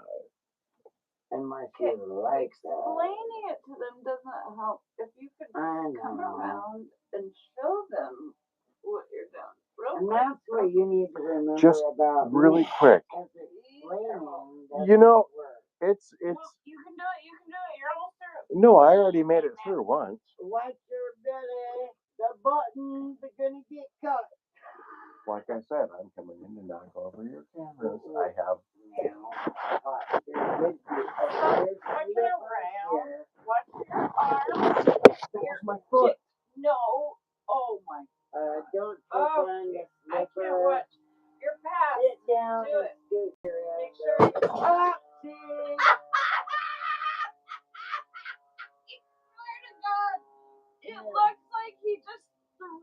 Unless
Okay,
you like that.
Explaining it to them doesn't help. If you could
I
just come
know.
around and show them what you're doing. Real
And
quick.
that's what you need to remember
Just
about
really
me.
quick.
As explaining
You know,
doesn't work.
It's.
Well, you can do it. You can do it. You're almost through.
No, I already made it through once.
Watch your belly. The buttons are gonna get cut.
Like I said, I'm coming in to knock over your cameras. I have.
Turn around. Watch your arms.
There's my foot.
No. Oh my.
Don't trip
Oh,
on the
I can't
slipper.
watch. You're past.
Sit down
Do
and
it.
scoot your
Make
ass
sure.
up. Ah, see?
Swear to God, it looks like he just threw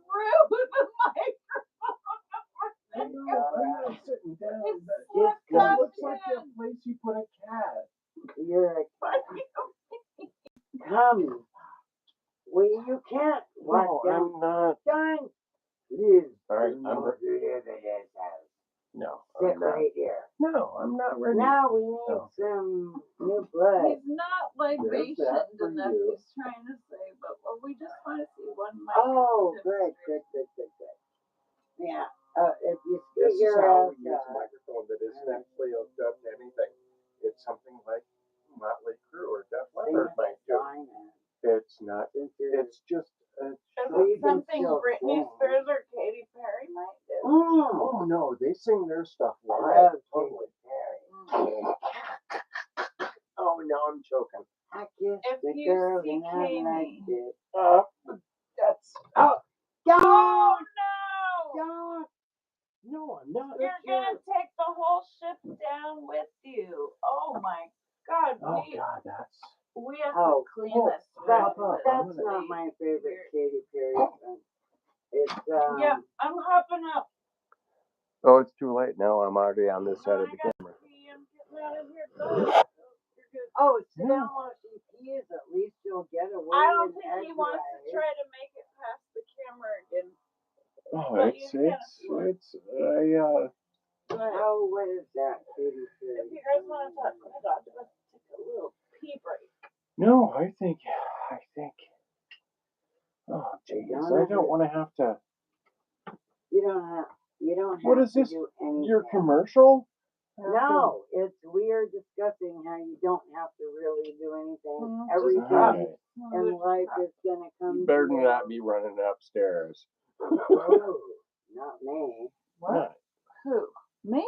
the microphone over the
I'm not sitting down.
It's
But
slipped
it
out
looks like
again.
the place you put a cat.
You're come. Well, you can't. Watch
No,
down.
I'm not.
Done. Please.
All right,
do
I'm
not
re-
do this house.
No,
Sit
I'm not.
right here.
No, I'm not ready.
Now we need
No.
some new blood.
He's not libation
for
enough,
you.
he's trying to say, but we just want to see one mic.
Oh, good. Yeah. If you
This
scoot
is
your
how
ass
we use a
up.
microphone that isn't actually hooked up to anything. It's something like Motley Crue or Def Leppard might do. It's not. It's just a
Is
Well,
it
you can
something
still
Britney
sing.
Spears or Katy Perry might do?
Oh no, they sing their stuff
I
live.
love
Totally.
Katy
Oh, now I'm choking.
I kissed
If
the
you
girl
see
and I
Katy-
liked it.
That's.
Oh,
Oh
don't!
no!
Don't!
No, I'm not.
You're gonna take the whole ship down with you. Oh my God,
Oh God, that's.
we have
Oh,
to clean
oh,
this.
That,
room.
that's not my favorite Katy Perry song. It's,
Yeah, I'm hopping up.
Oh, it's too late now. I'm already on this side of
I
the
got
camera.
pee. I'm getting out of here. Go. You're good.
oh, sit
No.
down while she pees. At least you'll get away.
I don't
and
think he wants to
exercise.
try to make it past the camera again.
Oh,
But
it's
you can if you want.
What is that, Katy Perry?
If you guys want to talk, hold on, let's take a little pee break.
No, I think. Oh, jeez, I don't want to have to.
You don't have.
What is
to
this?
do anything.
Your commercial?
No, we are discussing how you don't have to really do anything.
Mhm.
Everything
Alright.
in life is gonna come.
You better
to you.
not be running upstairs.
Oh, not me.
What? Who? Me?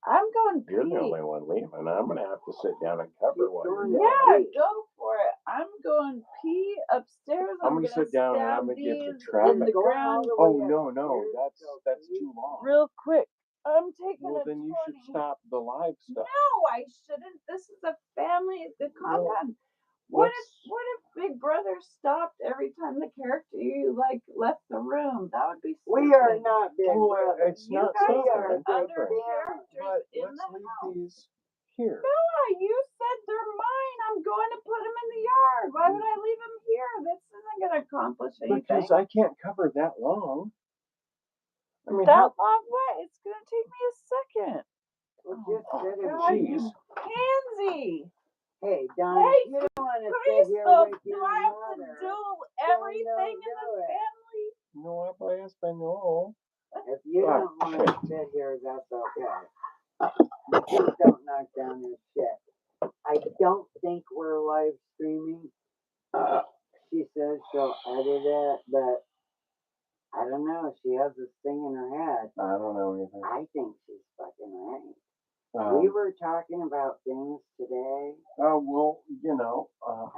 I'm going pee.
You're the only one leaving. I'm gonna have to sit down and cover while you're
Going
gone.
Yeah, go for it. I'm going pee upstairs.
I'm gonna sit down and I'm
stab
gonna get the
these
traffic.
in the
Going all
ground
the
Oh
way
no,
upstairs,
that's
so
too long.
real quick. I'm taking
Well,
a
then you should
20.
stop the live stuff.
No, I shouldn't. This is a family. Calm
No.
down. What
Let's-
if Big Brother stopped every time the character you like left the room? That would be stupid.
We are not Big
Well,
Brother.
it's
You
not
guys
stopping.
are
I'm
other
different.
characters
But
in
let's
the
leave
house.
these here.
No, you said they're mine. I'm going to put them in the yard. Why would I leave them here? This isn't going to accomplish anything.
Because I can't cover that long. I mean,
that long way. It's going to take me a second.
Well,
Oh,
just sit in
God,
peace.
you pansy.
Hey, Don,
Hey,
you don't want to sit
Christ,
here
though,
with
do
your
I have
mother.
to do everything in
do
this
it.
family?
No habla español.
If you
Ah,
don't want to sit here, that's okay. Please don't knock down your shit. I don't think we're live streaming. She says she'll edit it, but I don't know. She has this thing in her head.
I don't know anything.
I think she's fucking right.
Um,
We were talking about things today,
oh, well,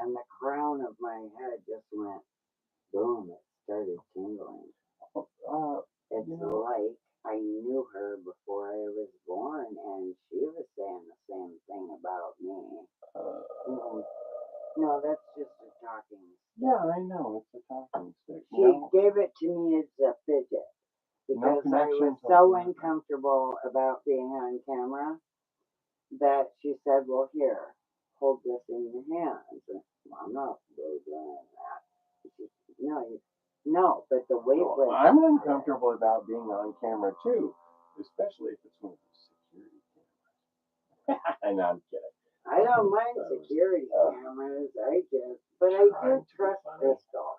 and the crown of my head just went boom. It started tingling. It's
you know-
like I knew her before I was born, and she was saying the same thing about me. No, that's just a talking.
yeah, I know. It's a talking stick.
She
No,
gave it to me as a fidget
No
because I was
connection to
so
that.
uncomfortable about being on camera that she said, "Well, here, hold this in your hands." And I'm not really doing that. She, no, but the weight
well,
was.
I'm uncomfortable about being on camera too, especially if it's one of those security cameras. And I'm kidding.
I don't mind security cameras. But I do trust Crystal.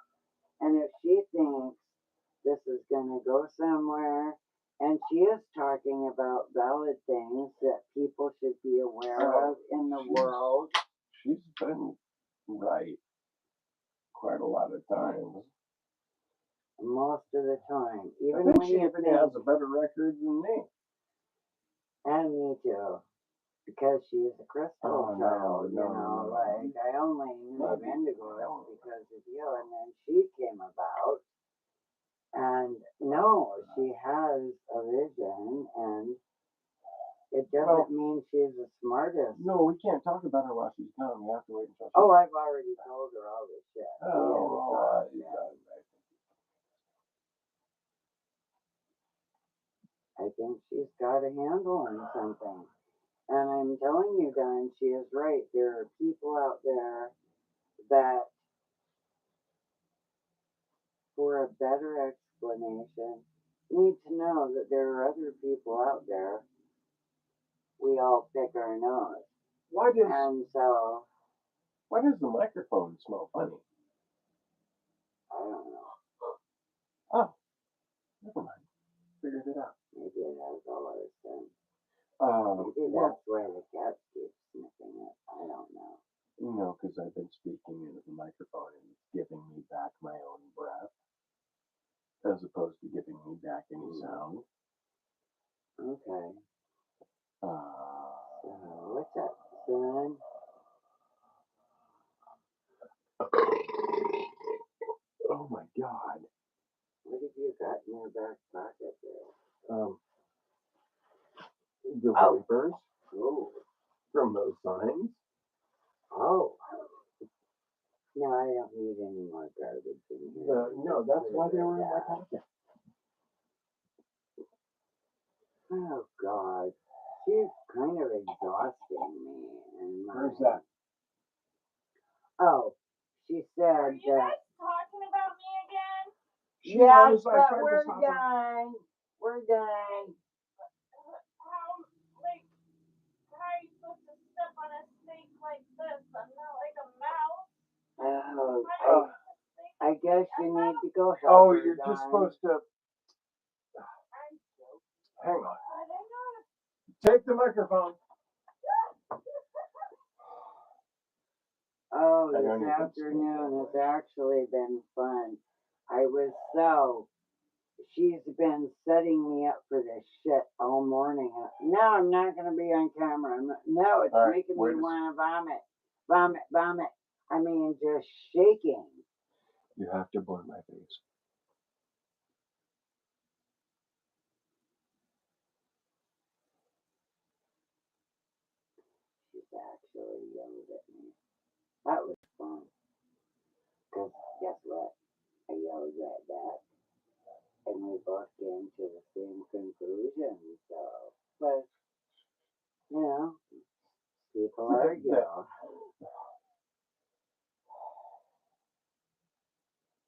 And if she thinks this is gonna go somewhere, and she is talking about valid things that people should be aware of in the world.
She's been right quite a lot of times.
Most of the time,
I
even
think
when
she
you
even
think,
has a better record than me.
and me too, because she's a Crystal
Oh,
child,
no.
like I only knew of Indigo because of you, and then she came about. And no, she has a vision, and it doesn't mean she's the smartest.
No, we can't talk about her while she's gone. We have to wait until she's
Oh, I've already told her all this shit.
Oh,
I think she's got a handle on something. And I'm telling you, Don, she is right. There are people out there that, for a better explanation, need to know that there are other people out there. We all pick our nose. And so,
why does the microphone smell funny?
I don't know.
Oh, never mind. Figured it out.
Maybe it has all our sense. Maybe
Well,
that's why the cats keep sniffing it. I don't know.
no, because I've been speaking into the microphone and it's giving me back my own breath, as opposed to giving me back any sound.
Okay.
Uh,
What's up, son?
oh my God.
What have you got in your back pocket there?
The wipers
Oh.
from those signs.
Oh. No, I don't need any more garbage in here.
No, that's why they were in my pocket.
Oh, God. She's kind of exhausting me. And
Where's that?
Oh, she said
Are you
that.
guys talking about me again?
Yes,
I
but
tried to
we're
stop her.
done. We're done.
How, like, how are you supposed to step on a snake like this? I'm not like a mouse.
Oh, I guess you need to go help
Oh,
her,
you're just
Dawn.
supposed to.
I'm so
Hang on.
I don't know.
Take the microphone.
Oh,
I don't
this
even
afternoon has actually been fun. She's been setting me up for this shit all morning. No, I'm not going to be on camera. No, it's
All right,
making
where
me
does-
want to vomit. Vomit. I mean, just shaking.
You have to blur my face.
She's actually yelled at me. That was fun. Because guess what? I yelled right back. And we both came to the same conclusion. So, but, you know, people argue.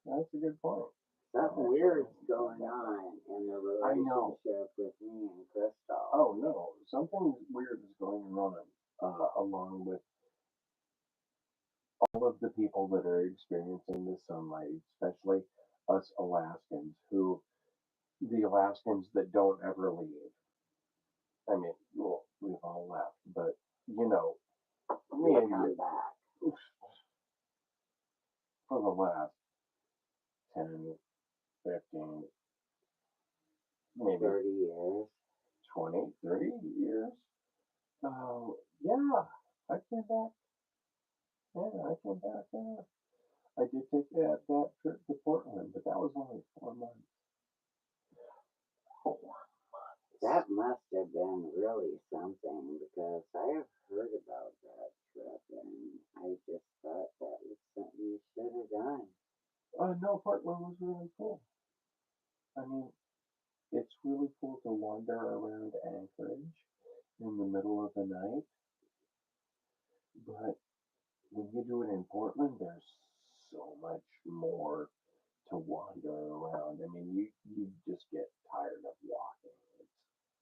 That's a good point.
Something weird's going on in the
I know.
relationship with me and Crystal.
Oh no, something weird is going on along with all of the people that are experiencing the sunlight, especially us Alaskans, the Alaskans that don't ever leave. I mean, well, we've all left, but me
We'll
and
come
you,
back.
for the last 10, 15, maybe
30 years.
20, 30 years. Yeah, I came back. Yeah, I came back. I did take that trip to Portland, but that was only 4 months. 4 months.
That must have been really something because I have heard about that trip and I just thought that was something you should have done.
No, Portland was really cool. I mean, it's really cool to wander around Anchorage in the middle of the night, but when you do it in Portland, there's so much more to wander around. I mean, you just get tired of walking.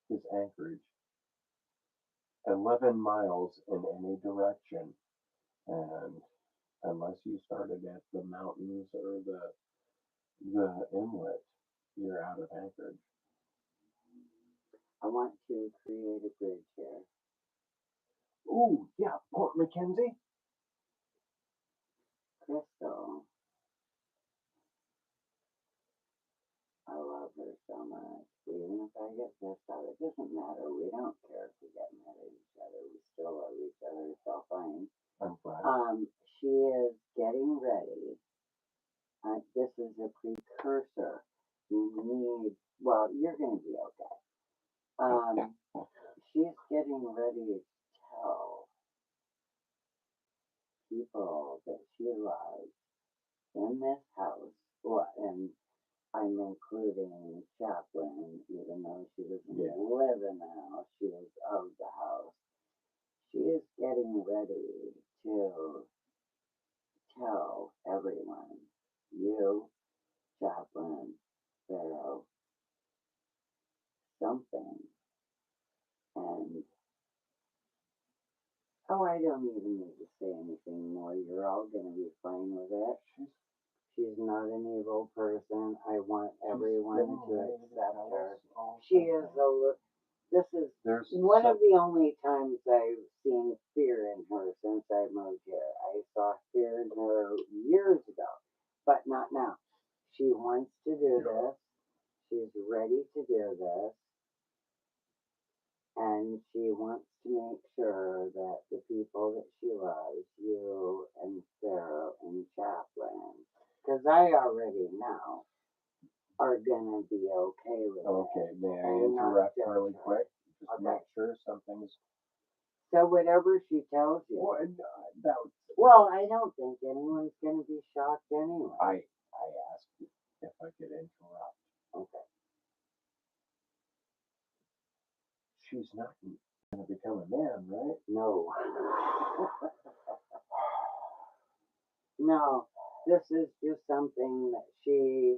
It's Anchorage, 11 miles in any direction, and unless you started at the mountains or the inlet, you're out of Anchorage.
I want to create a bridge here.
Ooh, yeah, Port Mackenzie.
Crystal, I love her so much. Even if I get pissed off, it doesn't matter. We don't care if we get mad at each other. We still love each other so fine.
I'm glad.
She is getting ready. This is a precursor. Well, you're going to be okay. She's getting ready to tell people that she loves in this house. Well, and I'm including Chaplin, even though she doesn't live in the house, she is of the house. She is getting ready to tell everyone, you, Chaplin, Pharaoh, something. And, I don't even need to say anything more. You're all going to be fine with it. She's not an evil person. I want everyone to accept her. She is this is one of the only times I've seen fear in her since I moved here. I saw fear in her years ago, but not now. She wants to do this. She's ready to do this. And she wants to make sure that the people that she loves, you and Pharaoh and Chaplin, because I already know, are gonna be okay with it.
Okay, may I interrupt really quick? Just
Okay.
make sure something's.
So whatever she tells you.
Well,
I don't think anyone's gonna be shocked anyway.
I asked if I could interrupt.
Okay.
She's not going to become a man, right?
No. No. This is just something that she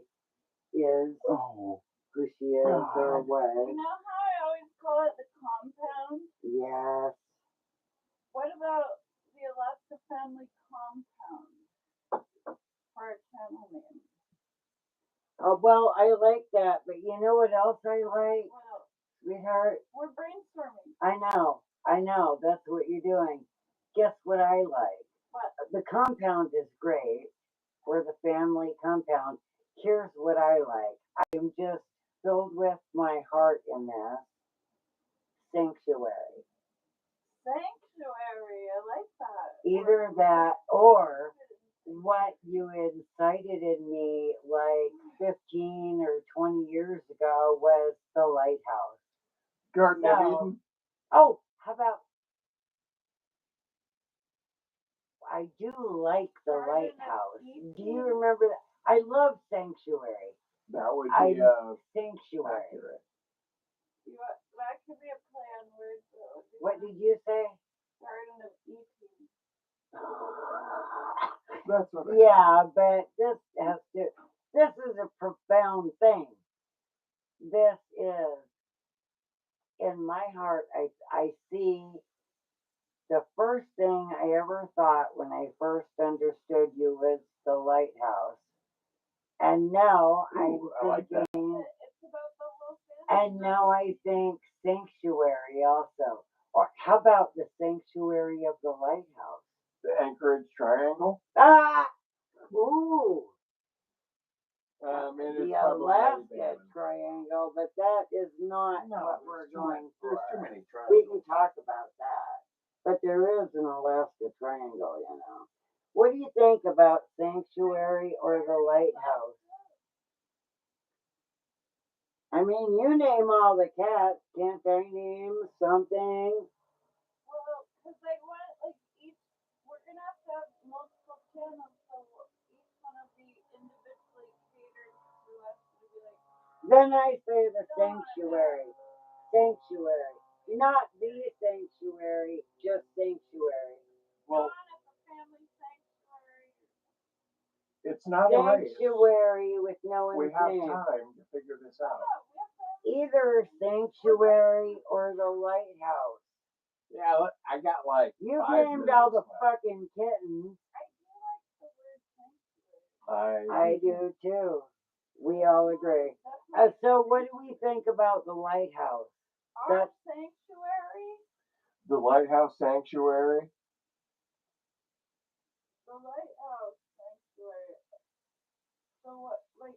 is.
Oh.
Who she is or what.
You know how I always call it the compound?
Yes.
What about the Alaska Family Compound for a channel name?
Oh, well, I like that, but you know what else I like,
Well,
sweetheart?
we're brainstorming.
I know, that's what you're doing. Guess what I like?
What?
The compound is great, for the family compound. Here's what I like. I am just filled with my heart in this. Sanctuary.
Sanctuary, I like that.
Either that or what you incited in me like 15 or 20 years ago was the lighthouse.
Garden of
So-
Eden.
Oh, how about I do like the
Garden of
lighthouse.
Eden?
Do you remember that? I love Sanctuary.
That would
I
be
Sanctuary.
accurate.
That could be a play on words though.
What did you say?
Garden of Eden.
That's what
Yeah, but this is a profound thing. This is in my heart. I see the first thing I ever thought when I first understood you was the lighthouse. And now I'm
Ooh, I like that.
thinking,
It's about the locust.
and now I think sanctuary also. Or how about the sanctuary of the lighthouse?
The Anchorage Triangle.
Ah! Ooh!
It is
The
probably
Alaska
banned.
Triangle, but that is not
No,
what we're
there's too many-
going for.
There's too many
We
triangles.
can talk about that. But there is an Alaska Triangle, you know. What do you think about sanctuary or the lighthouse? I mean, you name all the cats. Can't I name something?
Well, because they want like each. We're gonna have multiple channels, so each one will be individually catered to us to be like.
Then I say the sanctuary. Sanctuary. Not the sanctuary, just sanctuary.
Well,
Dawn is a family sanctuary.
it's not a race.
Sanctuary with no
We have
name.
time to figure this out.
Oh, we have to.
Either sanctuary or the lighthouse.
Yeah, I got like
You
5
named all the
minutes left.
fucking kittens.
I do like the word sanctuary.
I do too. We all agree. So what do we think about the lighthouse?
Our sanctuary.
The Lighthouse Sanctuary.
The lighthouse sanctuary. So what, like,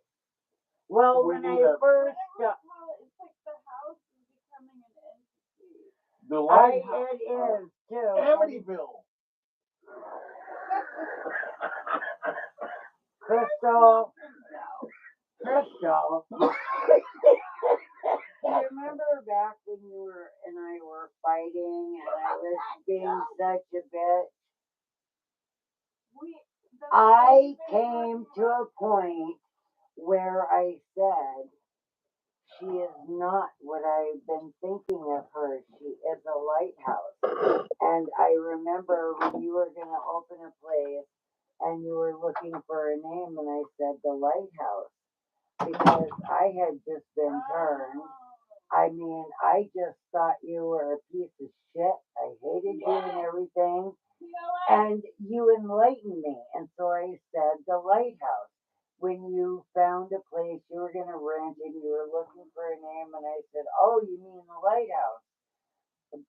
Well,
We
when
need
I
a-
first
whatever we call it, it's like the house is becoming an entity.
The Lighthouse.
it is too.
Amityville.
Crystal, do you remember back when you and I were fighting and I was being such a bitch? I came to a point where I said, she is not what I've been thinking of her. She is a lighthouse. And I remember when you were going to open a place and you were looking for a name, and I said, the lighthouse. Because I had just been turned. I mean, I just thought you were a piece of shit. I hated you and everything. And you enlightened me. And so I said, the lighthouse. When you found a place you were going to rent and you were looking for a name, and I said, oh, you mean the lighthouse.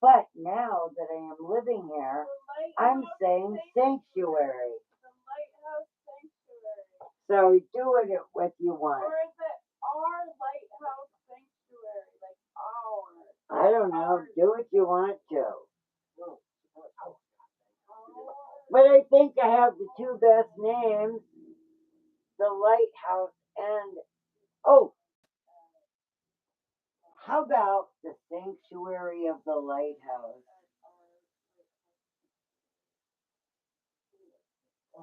But now that I am living here, I'm saying sanctuary.
The lighthouse sanctuary.
So do it what you want.
Or is it our lighthouse sanctuary? Like ours?
I don't know. Do what you want to. But I think I have the two best names. The lighthouse and, oh, how about the sanctuary of the lighthouse?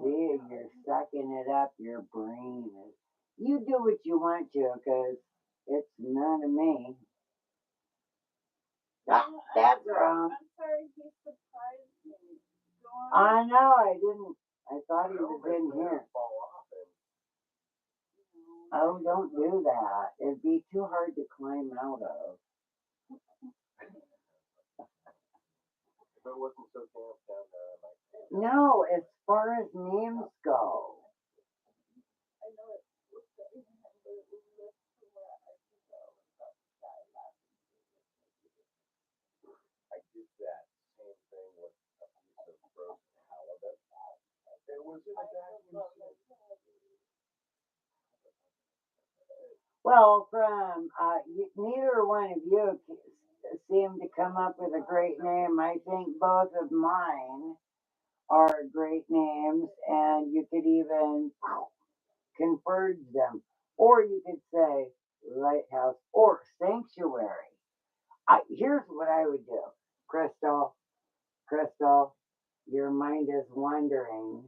See, you're sucking it up, your brain is. You do what you want to, because it's none of me. That's wrong.
I'm sorry, he surprised me. Go on.
I know, I didn't. I thought he was in here. Oh, don't do that. It'd be too hard to climb out of.
If it wasn't so damp down there, I'm like,
No, as far as names go.
I know it. I remember it was this to where I could go without the guy laughing.
I did that same thing with a piece of roast halibut. It was in a vacuum seal.
Well, from neither one of you seem to come up with a great name. I think both of mine are great names, and you could even converge them, or you could say lighthouse or sanctuary. Here's what I would do, Crystal. Your mind is wandering.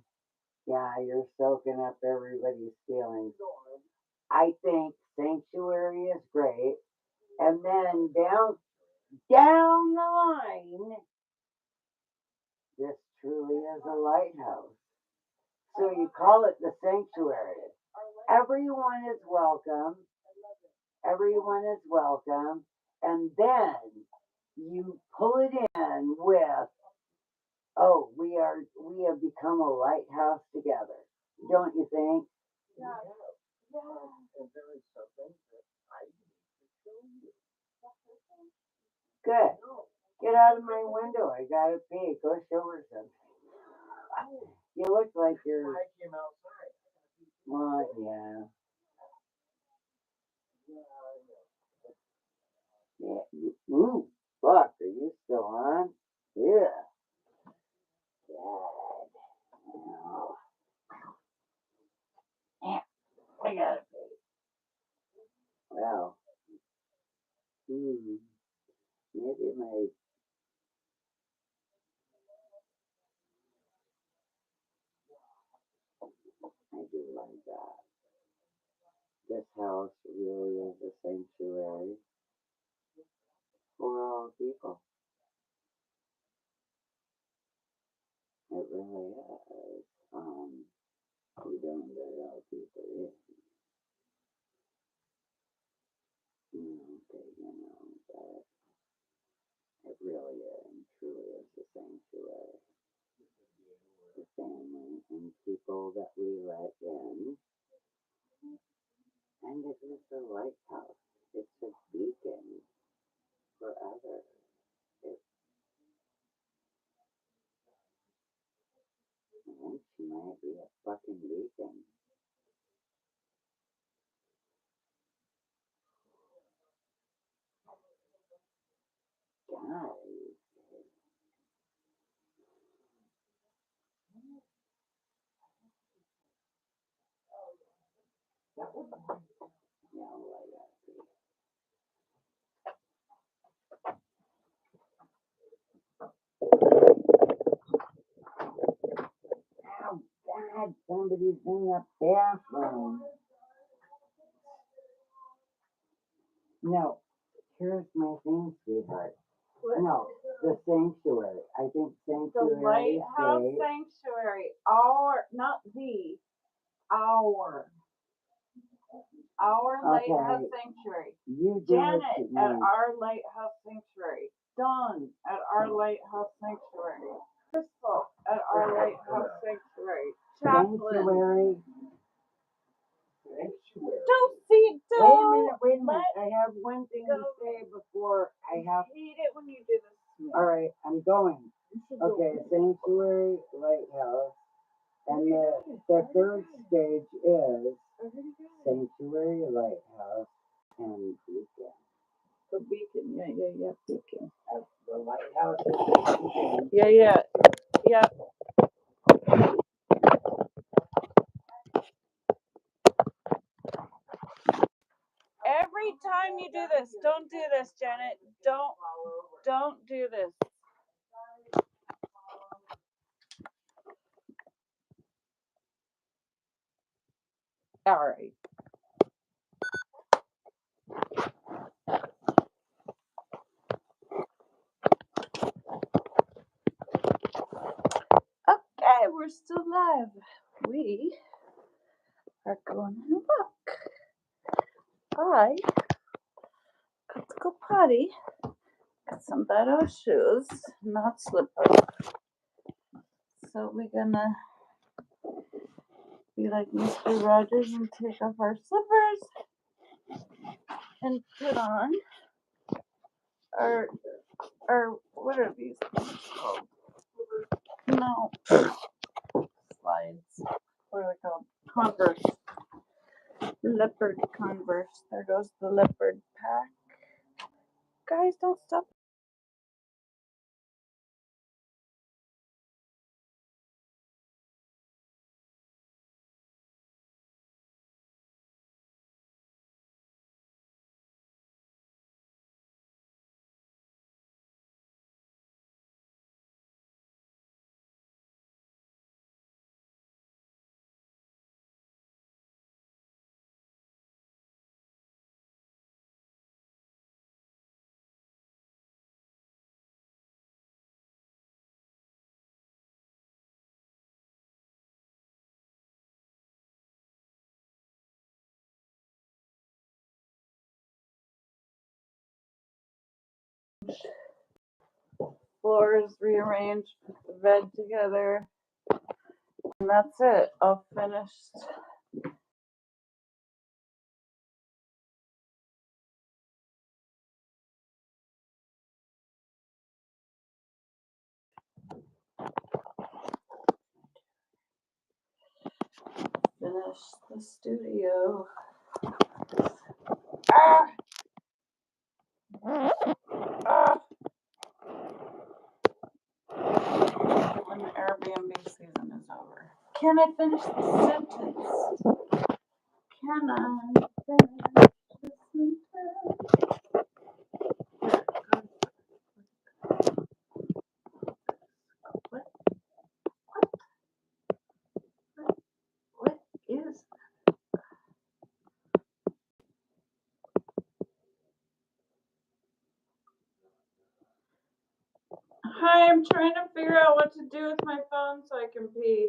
Yeah, you're soaking up everybody's feelings. I think sanctuary is great. And then down the line, this truly is a lighthouse. So you call it the sanctuary. Everyone is welcome. Everyone is welcome. And then you pull it in with, oh, we have become a lighthouse together. Don't you think?
Yeah.
And there is something that I need to show you.
Good. Get out of my window. I gotta pee. Go show her something. You look like you're.
I came outside.
Well, yeah. Yeah. Ooh, fuck. Are you still on? Yeah. God. No. Yeah. I gotta pee. Well. Maybe my. I do like that. This house really is a sanctuary for all people. It really is. We don't let all people in. But it really and truly is a sanctuary. The family and people that we let in. And it is a lighthouse. It's a beacon for others. And she might be a fucking beacon. God. Yeah, like that. Oh, God, somebody's in the bathroom. No, here's my thing, sweetheart.
What?
No, the sanctuary. I think
The
sanctuary
lighthouse
say
sanctuary. Our, not the, our. Our lighthouse
Okay.
sanctuary.
you do
Janet
what you
at
need.
our lighthouse sanctuary. Dawn at our lighthouse sanctuary. Crystal at our lighthouse sanctuary. Chaplain.
Sanctuary.
Don't see,
Wait a
don't.
minute, wait a minute.
let
I have one thing to
go.
say before I have.
hate it when you do this to me.
All right, I'm going.
You should go.
Okay, sanctuary, lighthouse, and the third stage is sanctuary, lighthouse, and beacon.
The beacon, yeah, beacon.
The lighthouse is the beacon.
Yeah. Every time you do this, don't do this, Janet. Don't do this. All right. Okay, we're still live. We are going on a walk. I got to go potty. Got some better shoes, not slippers. So we're gonna be like Mr. Rogers and take off our slippers and put on our what are these things called? No, slides. What are they called? Converse. Leopard Converse. There goes the leopard pack. Guys, don't stop. Floors rearranged, put the bed together, and that's it. All finished. finish the studio. Ah! Ah! When the Airbnb season is over. Can I finish the sentence? Can I finish the sentence? What? What is? Hi, I'm trying to figure out what to do with my phone so I can pee.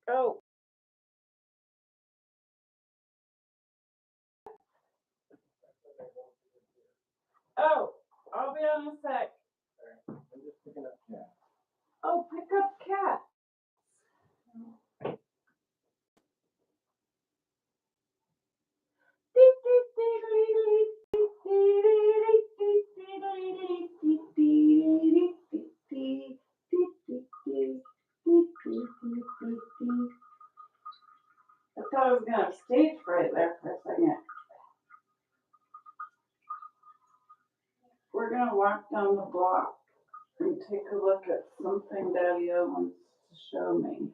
Oh. Oh, I'll be on a sec.
I'm just picking up cat.
Oh, pick up cat. I thought I was gonna have stage fright there for a second. We're gonna walk down the block and take a look at something Daddy-O wants to show me.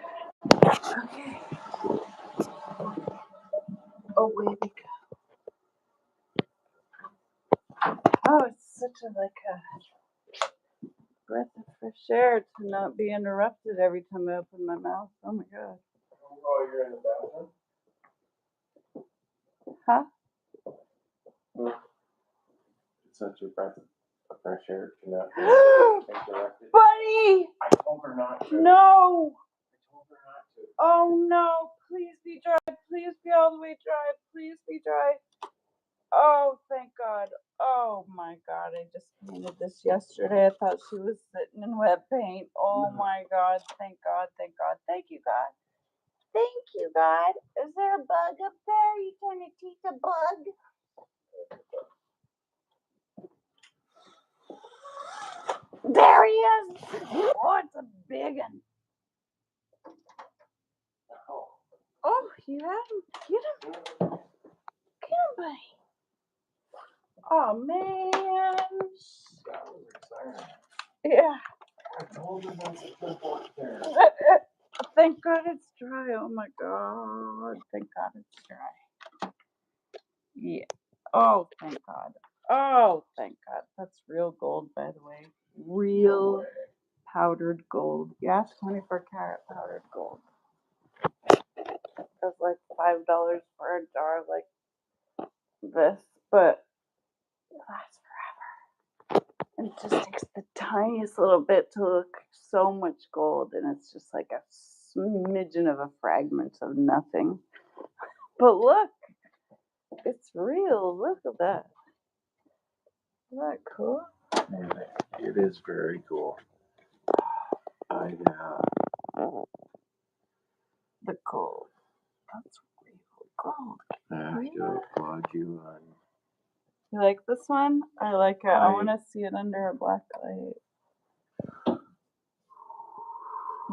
Okay. Oh, baby. Oh, it's such a breath of fresh air to not be interrupted every time I open my mouth. Oh my god.
Oh, you're in the bathroom?
Huh?
It's such a breath of fresh air to not be interrupted.
Buddy!
I told her not to.
No!
I told her not to.
Oh no! Please be dry. Please be all the way dry. Please be dry. Oh, thank God. Oh my God. I just painted this yesterday. I thought she was sitting in wet paint. Oh my God. Thank God. Thank God. Thank you, God. Thank you, God. Is there a bug up there? You trying to teach a bug? There he is. Oh, it's a big one. Oh, you have him. Get him. Get him, buddy. Oh, man.
That was exciting.
Yeah.
I told her not to jump up there.
Thank God it's dry. Oh my God. Thank God it's dry. Yeah. Oh, thank God. Oh, thank God. That's real gold, by the way. Real powdered gold. Yeah, 24 karat powdered gold. That's like $5 for a jar like this, but it lasts forever. And it just takes the tiniest little bit to look so much gold, and it's just like a smidgen of a fragment of nothing. But look, it's real. Look at that. Isn't that cool?
It is very cool. I
The gold. That's real gold.
have to applaud you on.
You like this one? I like it. I
I-
want to see it under a black light.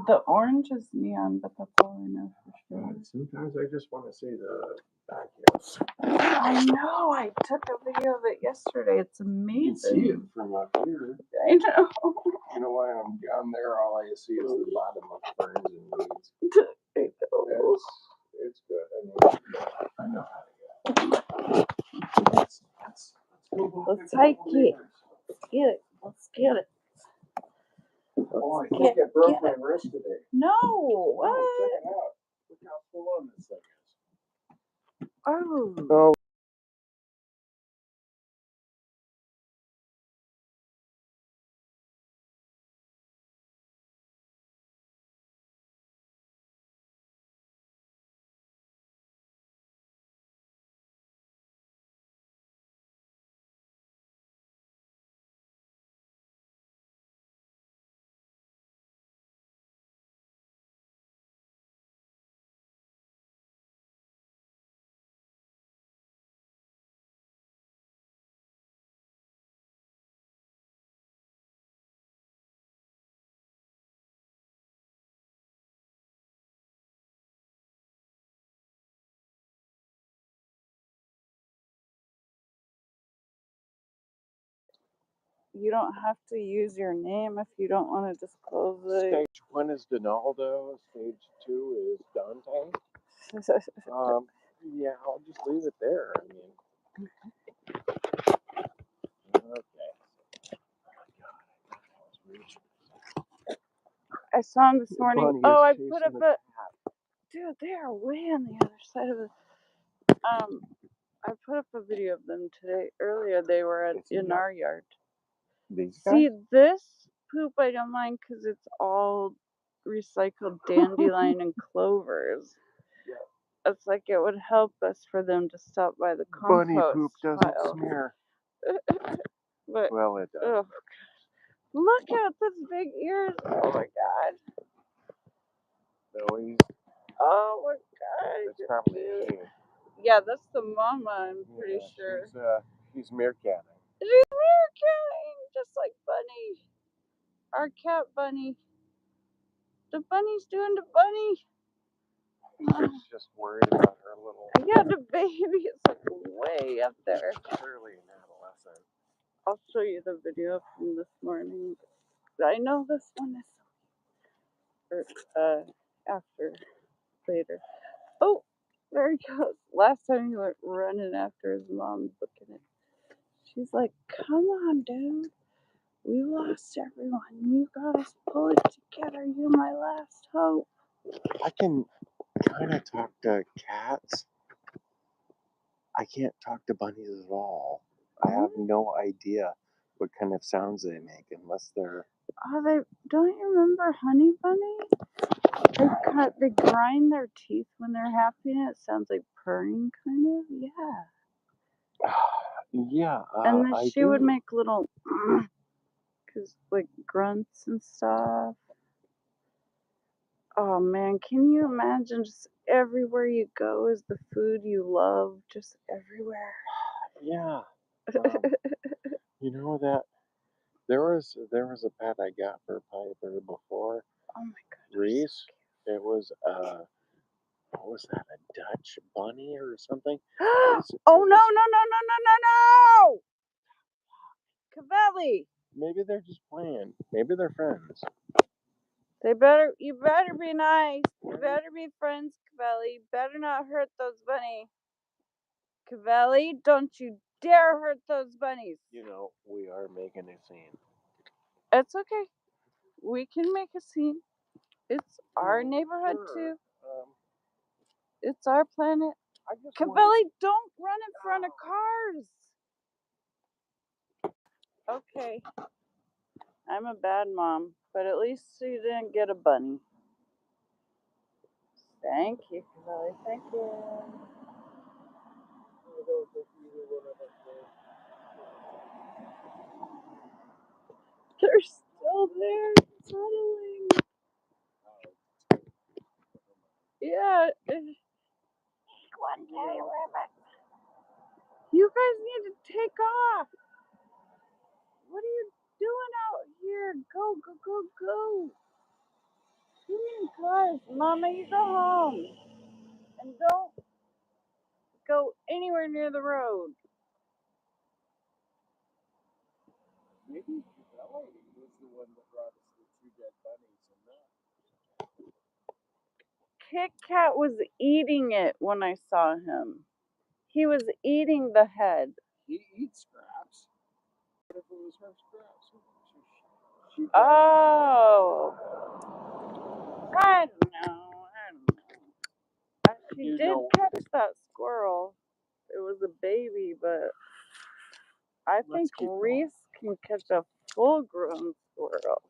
The orange is neon, but that's all I know for sure.
Sometimes I just want to see the backyard.
I know. I took a video of it yesterday. It's
You can
amazing.
see it from up here.
I know.
You know why I'm down there? All I see is the bottom of ferns and weeds.
I know.
It's good. I know how to get it. Let's go walk
Let's
a couple
hike it.
neighbors.
Let's get it. Let's get it.
Oh, I think I broke my wrist today.
No.
Oh,
What?
check it out. Look how full on this thing is.
Oh. You don't have to use your name if you don't want to disclose it.
Stage 1 is Donaldo. Stage 2 is Dante. Yeah, I'll just leave it there. I mean, okay.
I saw him this morning.
Bunny
Oh, I
is
put
chasing
up
the
a dude. They are way on the other side of the. I put up a video of them today. Earlier, they were in our yard.
These
See,
guys?
this poop I don't mind because it's all recycled dandelion and clovers. It's like it would help us for them to stop by the compost
Bunny poop doesn't
pile.
smear.
But
Well, it does.
ugh, look at this big ears! Oh my god!
So he's,
Oh my god!
it's probably a she.
Yeah, that's the mama. I'm pretty sure.
She's meerkatting.
She's meerkatting, just like Bunny, our cat Bunny. The bunny's doing the bunny.
She's just worried about her little.
Yeah, the baby is like way up there.
Clearly an adolescent.
I'll show you the video from this morning. I know this one is after later. Oh, there he goes. Last time he went running after his mom looking at. She's like, "Come on, dude. We lost everyone. You gotta pull it together. You're my last hope."
I can kind of talk to cats. I can't talk to bunnies at all. I have no idea what kind of sounds they make unless they're.
Oh, don't you remember Honey Bunny? They grind their teeth when they're happy, and it sounds like purring, kind of. Yeah.
Yeah.
And then she would
do.
make little, like grunts and stuff. Oh man, can you imagine just everywhere you go is the food you love, just everywhere.
Yeah. You know that there was a pet I got for Piper before.
Oh my god.
Reese. It was what was that? A Dutch bunny or something?
Oh no no no no no no no! Cavelli!
Maybe they're just playing. Maybe they're friends.
You better be nice. You better be friends, Cavelli. You better not hurt those bunnies. Cavelli, don't you dare hurt those bunnies.
You know, we are making a scene.
It's okay. We can make a scene. It's our neighborhood too. It's our planet. Cavelli, don't run in front of cars. Okay. I'm a bad mom, but at least you didn't get a bunny. Thank you, Cavelli. Thank you. They're still there, cuddling. Yeah. You guys need to take off. What are you doing out here? Go, go, go, go. Too many cars. Mama, you go home. And don't go anywhere near the road.
Maybe Cavelli was the one that brought us the 2 dead bunnies and not.
Kit Kat was eating it when I saw him. He was eating the head.
He eats scraps. What if it was her scraps?
Oh. I don't know. She did catch that squirrel. It was a baby, but I think Reese can catch a full-grown squirrel.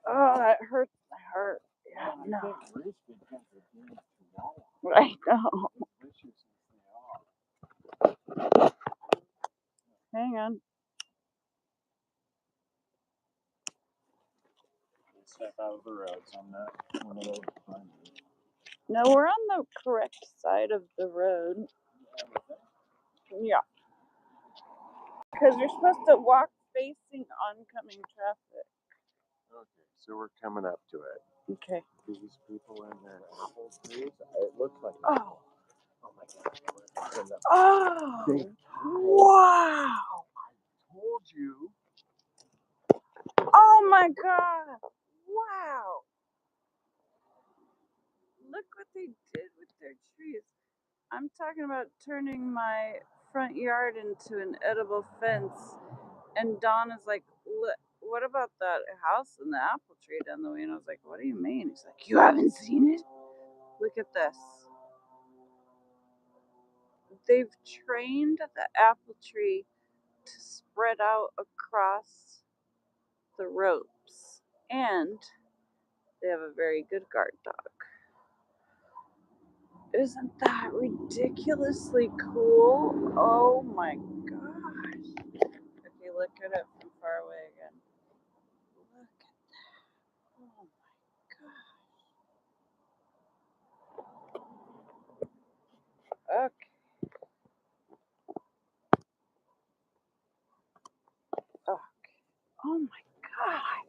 Oh, that hurts my heart. Yeah, no. I know. Hang on.
Step out of the road, so I'm not one of those bunnies.
No, we're on the correct side of the road. Yeah. Because you're supposed to walk facing oncoming traffic.
Okay, so we're coming up to it.
Okay.
These people in their apple trees, it looks like.
Oh.
Oh my God.
Oh. Wow.
told you.
Oh my god! Wow! Look what they did with their trees. I'm talking about turning my front yard into an edible fence. And Don is like, what about that house and the apple tree down the way? And I was like, what do you mean? He's like, you haven't seen it? Look at this. They've trained the apple tree to spread out across the ropes. And they have a very good guard dog. Isn't that ridiculously cool? Oh my gosh. Okay, look at it from far away again. Look at that. Oh my gosh. Okay. Oh my god.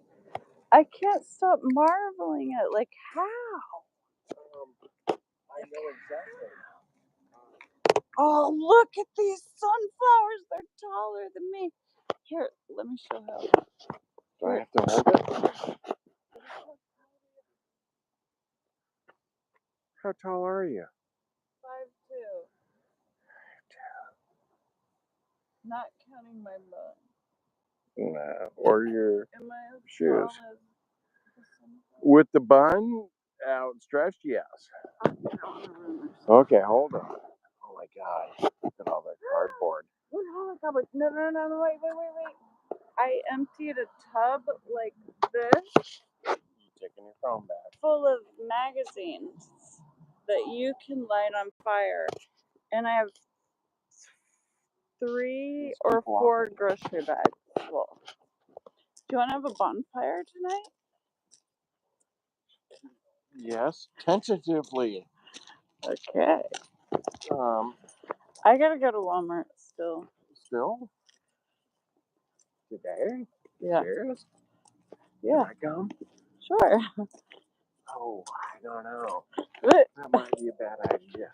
I can't stop marveling at like how.
I know exactly.
Oh, look at these sunflowers. They're taller than me. Here, let me show how.
Do I have to hold it? How tall are you?
5'2". Not counting my butt.
Nah, or your
Am I as
shoes.
tall as the sunflower?
With the bun outstretched, yes. Okay, hold on. Oh my god. Look at all that cardboard.
No, wait. I emptied a tub like this
You taking your phone back.
full of magazines that you can light on fire. And I have 3
Let's
or
keep
4
walking.
grocery bags full. Do you want to have a bonfire tonight?
Yes, tentatively.
Okay. I gotta go to Walmart still.
Still? Today?
Yeah.
Serious?
Yeah,
Can I come?
sure.
Oh, I don't know.
But
That might be a bad idea.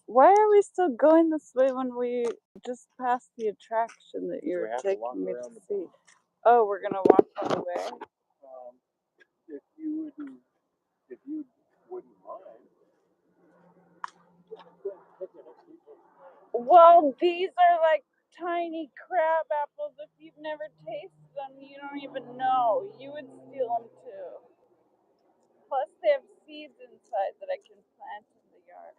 why are we still going this way when we just passed the attraction that you
We
were
have to walk
taking me to
around the
see? Oh, we're gonna walk all the way?
If you wouldn't mind.
Well, these are like tiny crab apples. If you've never tasted them, you don't even know. You would steal them too. Plus, they have seeds inside that I can plant in the yard.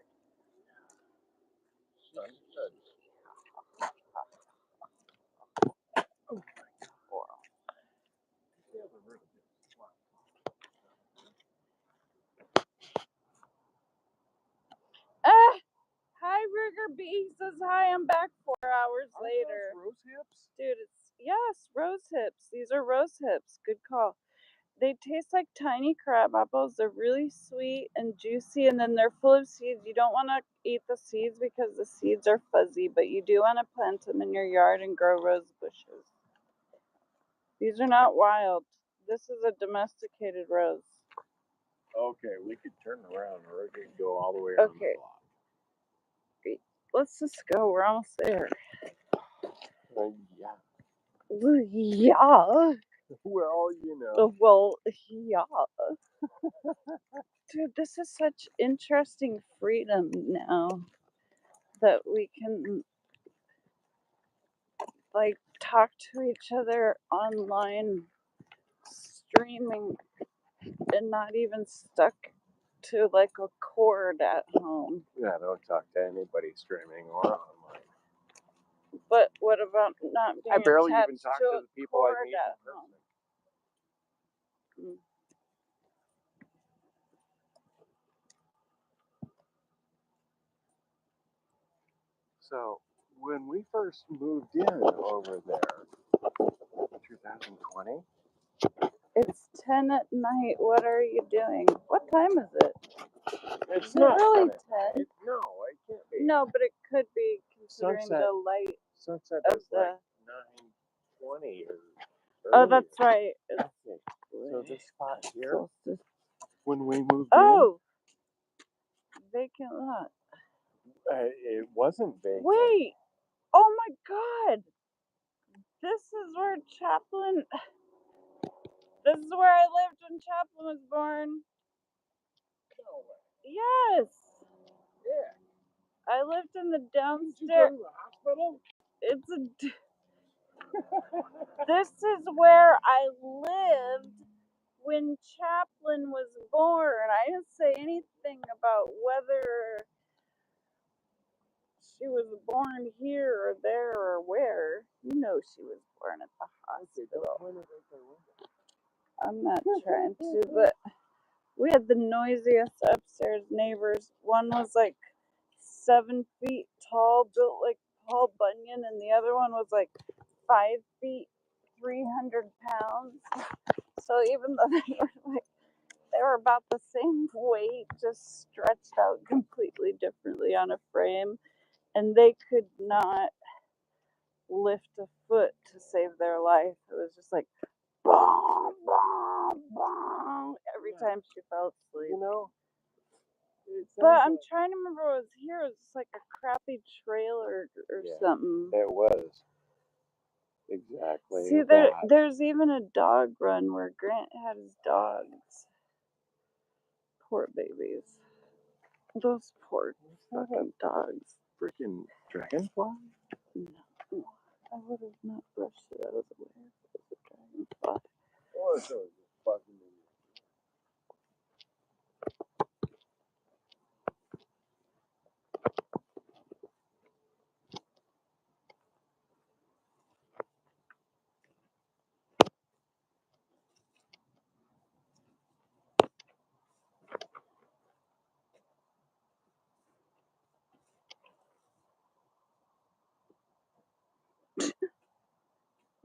Ah! Hi, Burger B says hi. I'm back 4 hours later.
Rose hips?
Dude, yes, rose hips. These are rose hips. Good call. They taste like tiny crab apples. They're really sweet and juicy, and then they're full of seeds. You don't want to eat the seeds because the seeds are fuzzy, but you do want to plant them in your yard and grow rose bushes. These are not wild. This is a domesticated rose.
Okay, we could turn around or we could go all the way around the
Okay.
block.
Let's just go. We're almost there.
Yeah.
Yeah.
Well, you know.
Well, yeah. Dude, this is such interesting freedom now that we can like talk to each other online, streaming, and not even stuck to like a cord at home.
Yeah, don't talk to anybody streaming or online.
But what about not being
I barely even
attached
talk
to
to
a
the people I
cord
meet
at
in
home?
person. So when we first moved in over there, 2020.
It's 10 at night. What are you doing? What time is it?
It's
Is it
not
really
10 at
10?
night. No, it can't be.
No, but it could be considering
Sunset.
the light.
Sunset
of
is
the-
like 9:20 or.
Oh,
earlier.
that's right. It's
Okay. So this spot here,
solstice.
when we moved
Oh! Vacant lot.
in, it wasn't vacant.
Wait! Oh my God. This is where Chaplin. This is where I lived when Chaplin was born. Yes.
Yeah.
I lived in the
Did you go
downstairs.
to the hospital?
It's a. This is where I lived when Chaplin was born. I didn't say anything about whether she was born here or there or where. You know she was born at the hospital. I'm not trying to, but we had the noisiest upstairs neighbors. One was like 7 feet tall, built like Paul Bunyan, and the other one was like 5 feet, 300 pounds. So even though they were about the same weight, just stretched out completely differently on a frame, and they could not lift a foot to save their life. It was just like boom, boom, boom every time she fell asleep.
You know,
But I'm trying to remember what was here. It was just like a crappy trailer or
Yeah.
something.
it was exactly.
See, there's even a dog run where Grant had his dogs. Poor babies. Those poor fucking dogs.
Freaking dragonfly.
No, I would have not brushed it. I was aware it was a dragonfly.
Oh, so it's just fucking me.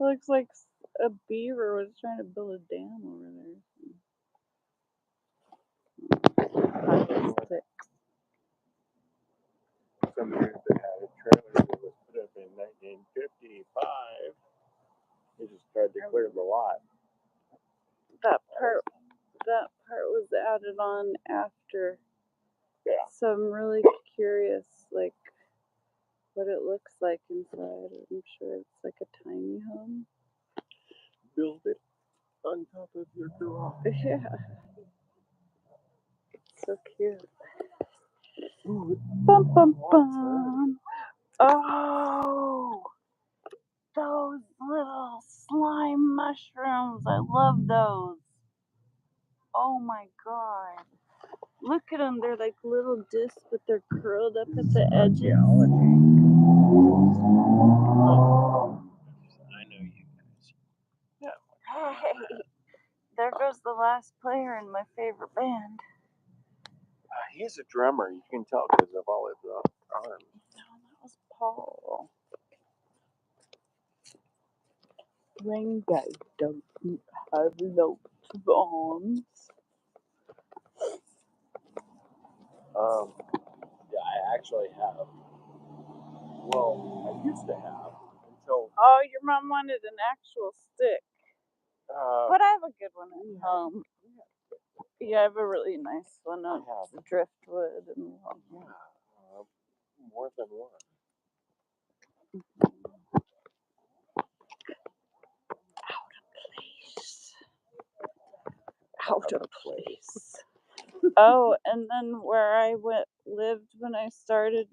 Looks like a beaver was trying to build a dam over there.
Some dude that had a trailer that was put up in 1955. He just tried to clear the lot.
That part was added on after.
Yeah.
So I'm really curious, like, what it looks like inside. I'm sure it's like a tiny home.
Build it on top of your garage.
Yeah. So cute. Bum, bum, bum. Oh, those little slime mushrooms. I love those. Oh my God. Look at them. They're like little discs, but they're curled up at the edges.
I know you guys. Yeah.
Hey, there goes the last player in my favorite band.
He's a drummer. You can tell because of all his arms.
No, that was Paul. Ringo don't have lots of arms.
Yeah, I actually have. Well, I used to have until.
Oh, your mom wanted an actual stick. But I have a good one at home. Yeah, I have a really nice one of driftwood and
More than one.
out of place. Oh, and then where I lived when I started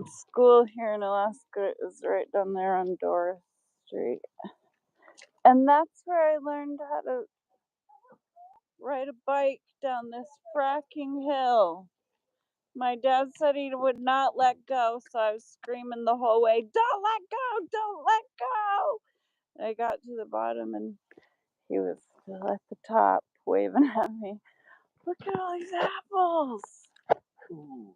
school here in Alaska is right down there on Doris Street. And that's where I learned how to ride a bike down this fracking hill. My dad said he would not let go, so I was screaming the whole way, "Don't let go! Don't let go!" I got to the bottom and he was still at the top waving at me. Look at all these apples.
Ooh.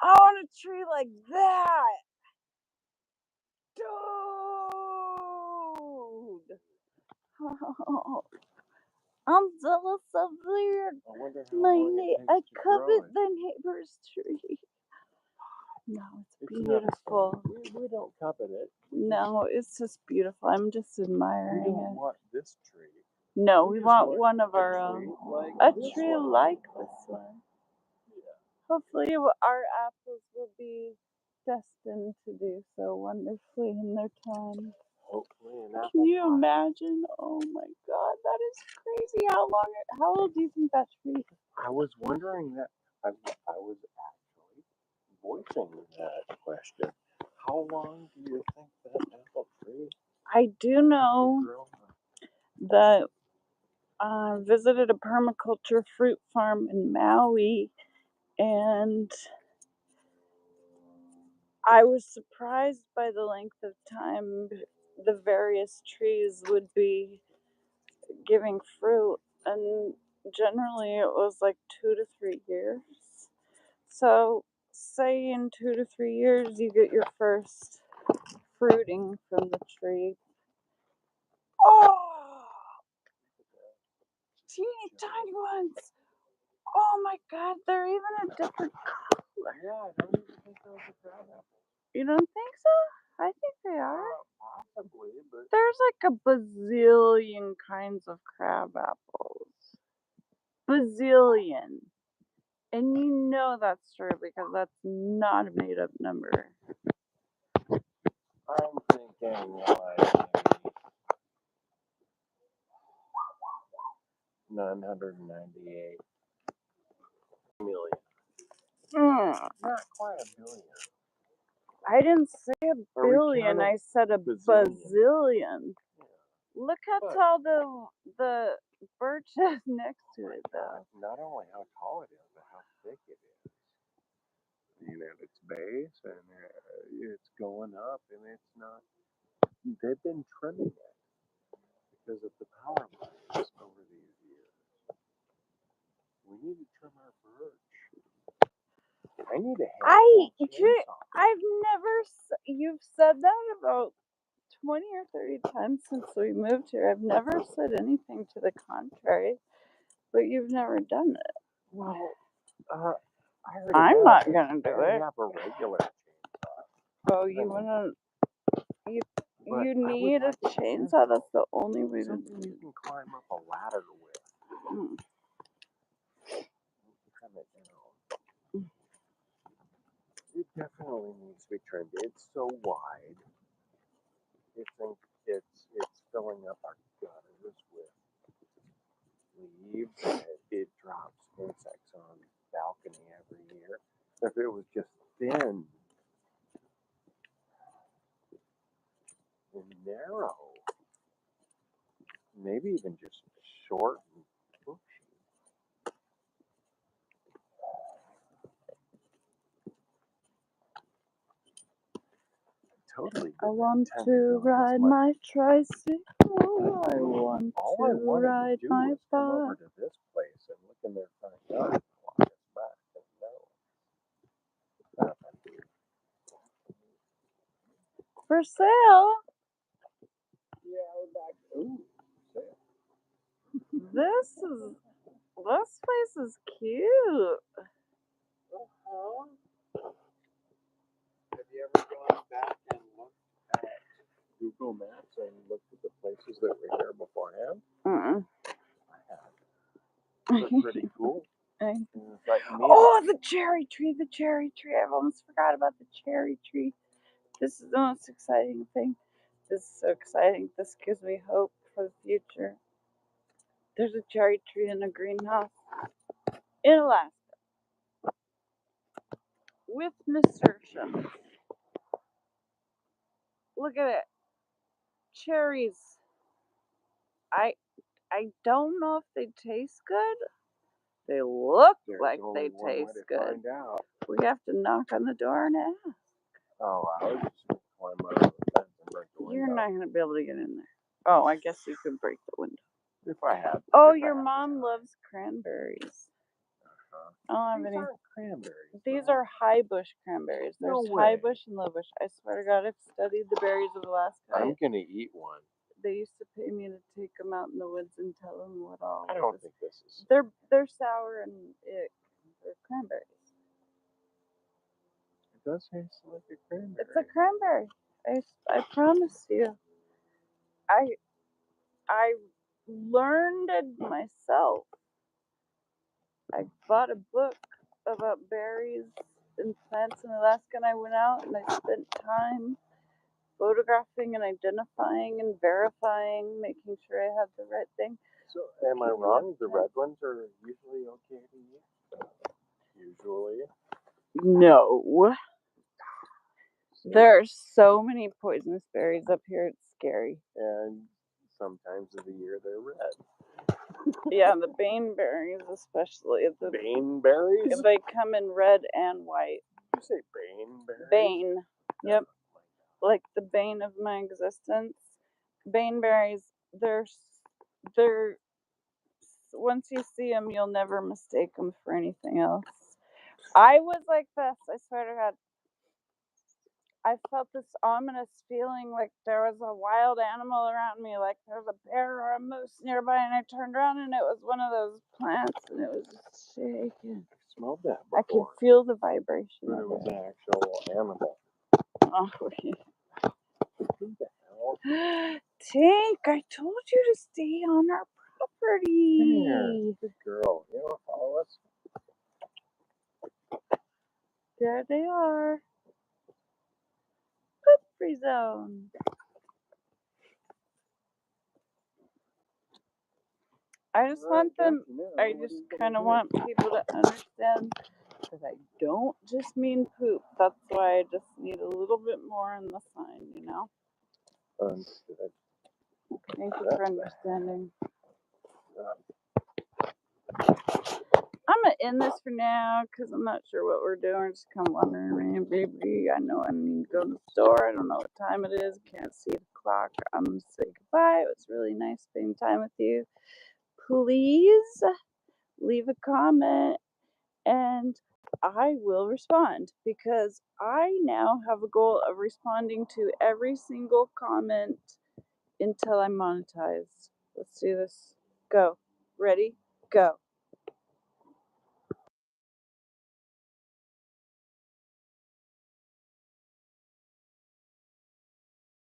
I want a tree like that. Dude. I'm jealous of their I covet the neighbor's tree. No, it's beautiful.
We don't covet it.
No, it's just beautiful. I'm just admiring
We don't
it.
want this tree.
No,
We
we
just
want
want
one of
a
our
tree
own.
like
A
this
tree
one.
like this one.
Yeah.
Hopefully our apples will be destined to do so wonderfully in their time.
Hopefully an apple
Can you
pie.
imagine? Oh my God, that is crazy. How old do you think that tree is?
I was wondering that. I was actually voicing that question. How long do you think that apple tree
I do know
will grow?
that I visited a permaculture fruit farm in Maui, and I was surprised by the length of time the various trees would be giving fruit, and generally it was like 2 to 3 years. So, say in 2 to 3 years you get your first fruiting from the tree. Oh, teeny tiny ones. Oh my God, they're even a different color.
Yeah, I don't even think those are crab apples.
You don't think so? I think they are.
Possibly, but
There's like a bazillion kinds of crab apples. Bazillion. And you know that's true because that's not a made up number.
I'm thinking like maybe 998 million. Not quite a billion.
I didn't say a
Are we
billion, I
counting
said a
bazillion?
bazillion.
Yeah.
Look how
But-
tall the birch is next to it, though.
Not only how tall it is, but how thick it is. And at its base, and it's going up, and it's not. They've been trimming it because of the power lines over these years. We need to trim our birch. I need a handheld chainsaw.
I've never, you've said that about 20 or 30 times since we moved here. I've never said anything to the contrary, but you've never done it.
Well, I already
I'm
have,
not gonna
I
do
already
it.
have a regular chainsaw.
Oh, you wanna, you
But I would
need a
like a
chainsaw? That's the only way to
Something you can climb up a ladder with.
Mm.
Trim it down. It definitely needs to be trimmed. It's so wide. It's filling up our gutters with leaves. And it drops insects on the balcony every year. If it was just thin and narrow, maybe even just short and bushy. Totally.
I want to ride my tricycle. I want
All
to
I wanted
ride
to do
my
was come over
bike.
to this place and look in their front yard and walk us back. And no.
For sale.
Yeah, ooh, sale.
This place is cute.
Uh-huh. Have you ever gone back and looked at Google Maps and looked at the places that were here beforehand?
Mm-mm.
I have. They're pretty cool.
I-
It's like me.
Oh, the cherry tree, the cherry tree. I've almost forgot about the cherry tree. This is the most exciting thing. This is so exciting. This gives me hope for the future. There's a cherry tree in a greenhouse in Alaska with nasturtiums. Look at it. Cherries. I don't know if they taste good. They look
There's
like
only
they
one way
taste
to
good.
find out.
We have to knock on the door and ask.
Oh, I was just gonna climb over the fence and break the window.
You're not going to be able to get in there. Oh, I guess you could break the window.
If I had.
Oh,
if I
your
had
mom
the
loves cranberries.
time.
I don't have
These
any.
aren't cranberries.
These
though.
are high bush cranberries.
No
There's high
way.
bush and low bush. I swear to God, I've studied the berries of Alaska.
I'm gonna eat one.
They used to pay me to take them out in the woods and tell them what all.
I don't think this is.
They're sour and ick. They're cranberries.
It does taste like a cranberry.
It's a cranberry. I promise you. I learned it myself. I bought a book about berries in plants in Alaska, and I went out and I spent time photographing and identifying and verifying, making sure I had the right thing.
So, am I wrong? The red ones are usually okay to eat? Usually.
No. There are so many poisonous berries up here, it's scary.
And sometimes of the year they're red.
Yeah, the baneberries especially.
Baneberries?
They come in red and white.
You say baneberries?
Bane. Yep. Like the bane of my existence. Baneberries, they're once you see them, you'll never mistake them for anything else. I was like this, I swear to God. I felt this ominous feeling like there was a wild animal around me, like there was a bear or a moose nearby, and I turned around and it was one of those plants and it was just shaking.
I smelled that
I could
before.
feel the vibration.
But it was an actual animal.
Oh,
Who the hell?
Tink, I told you to stay on our property.
Come here. Good girl. You want to follow us?
There they are. Poop free zone. I just want them, I just kind of want people to understand that I don't just mean poop. That's why I just need a little bit more in the sign, you know?
Understood.
Thank you for understanding. I'm going to end this for now because I'm not sure what we're doing. Just come wandering around, baby. I know I need to go to the store. I don't know what time it is. Can't see the clock. I'm going to say goodbye. It was really nice spending time with you. Please leave a comment and I will respond because I now have a goal of responding to every single comment until I'm monetized. Let's do this. Go. Ready? Go.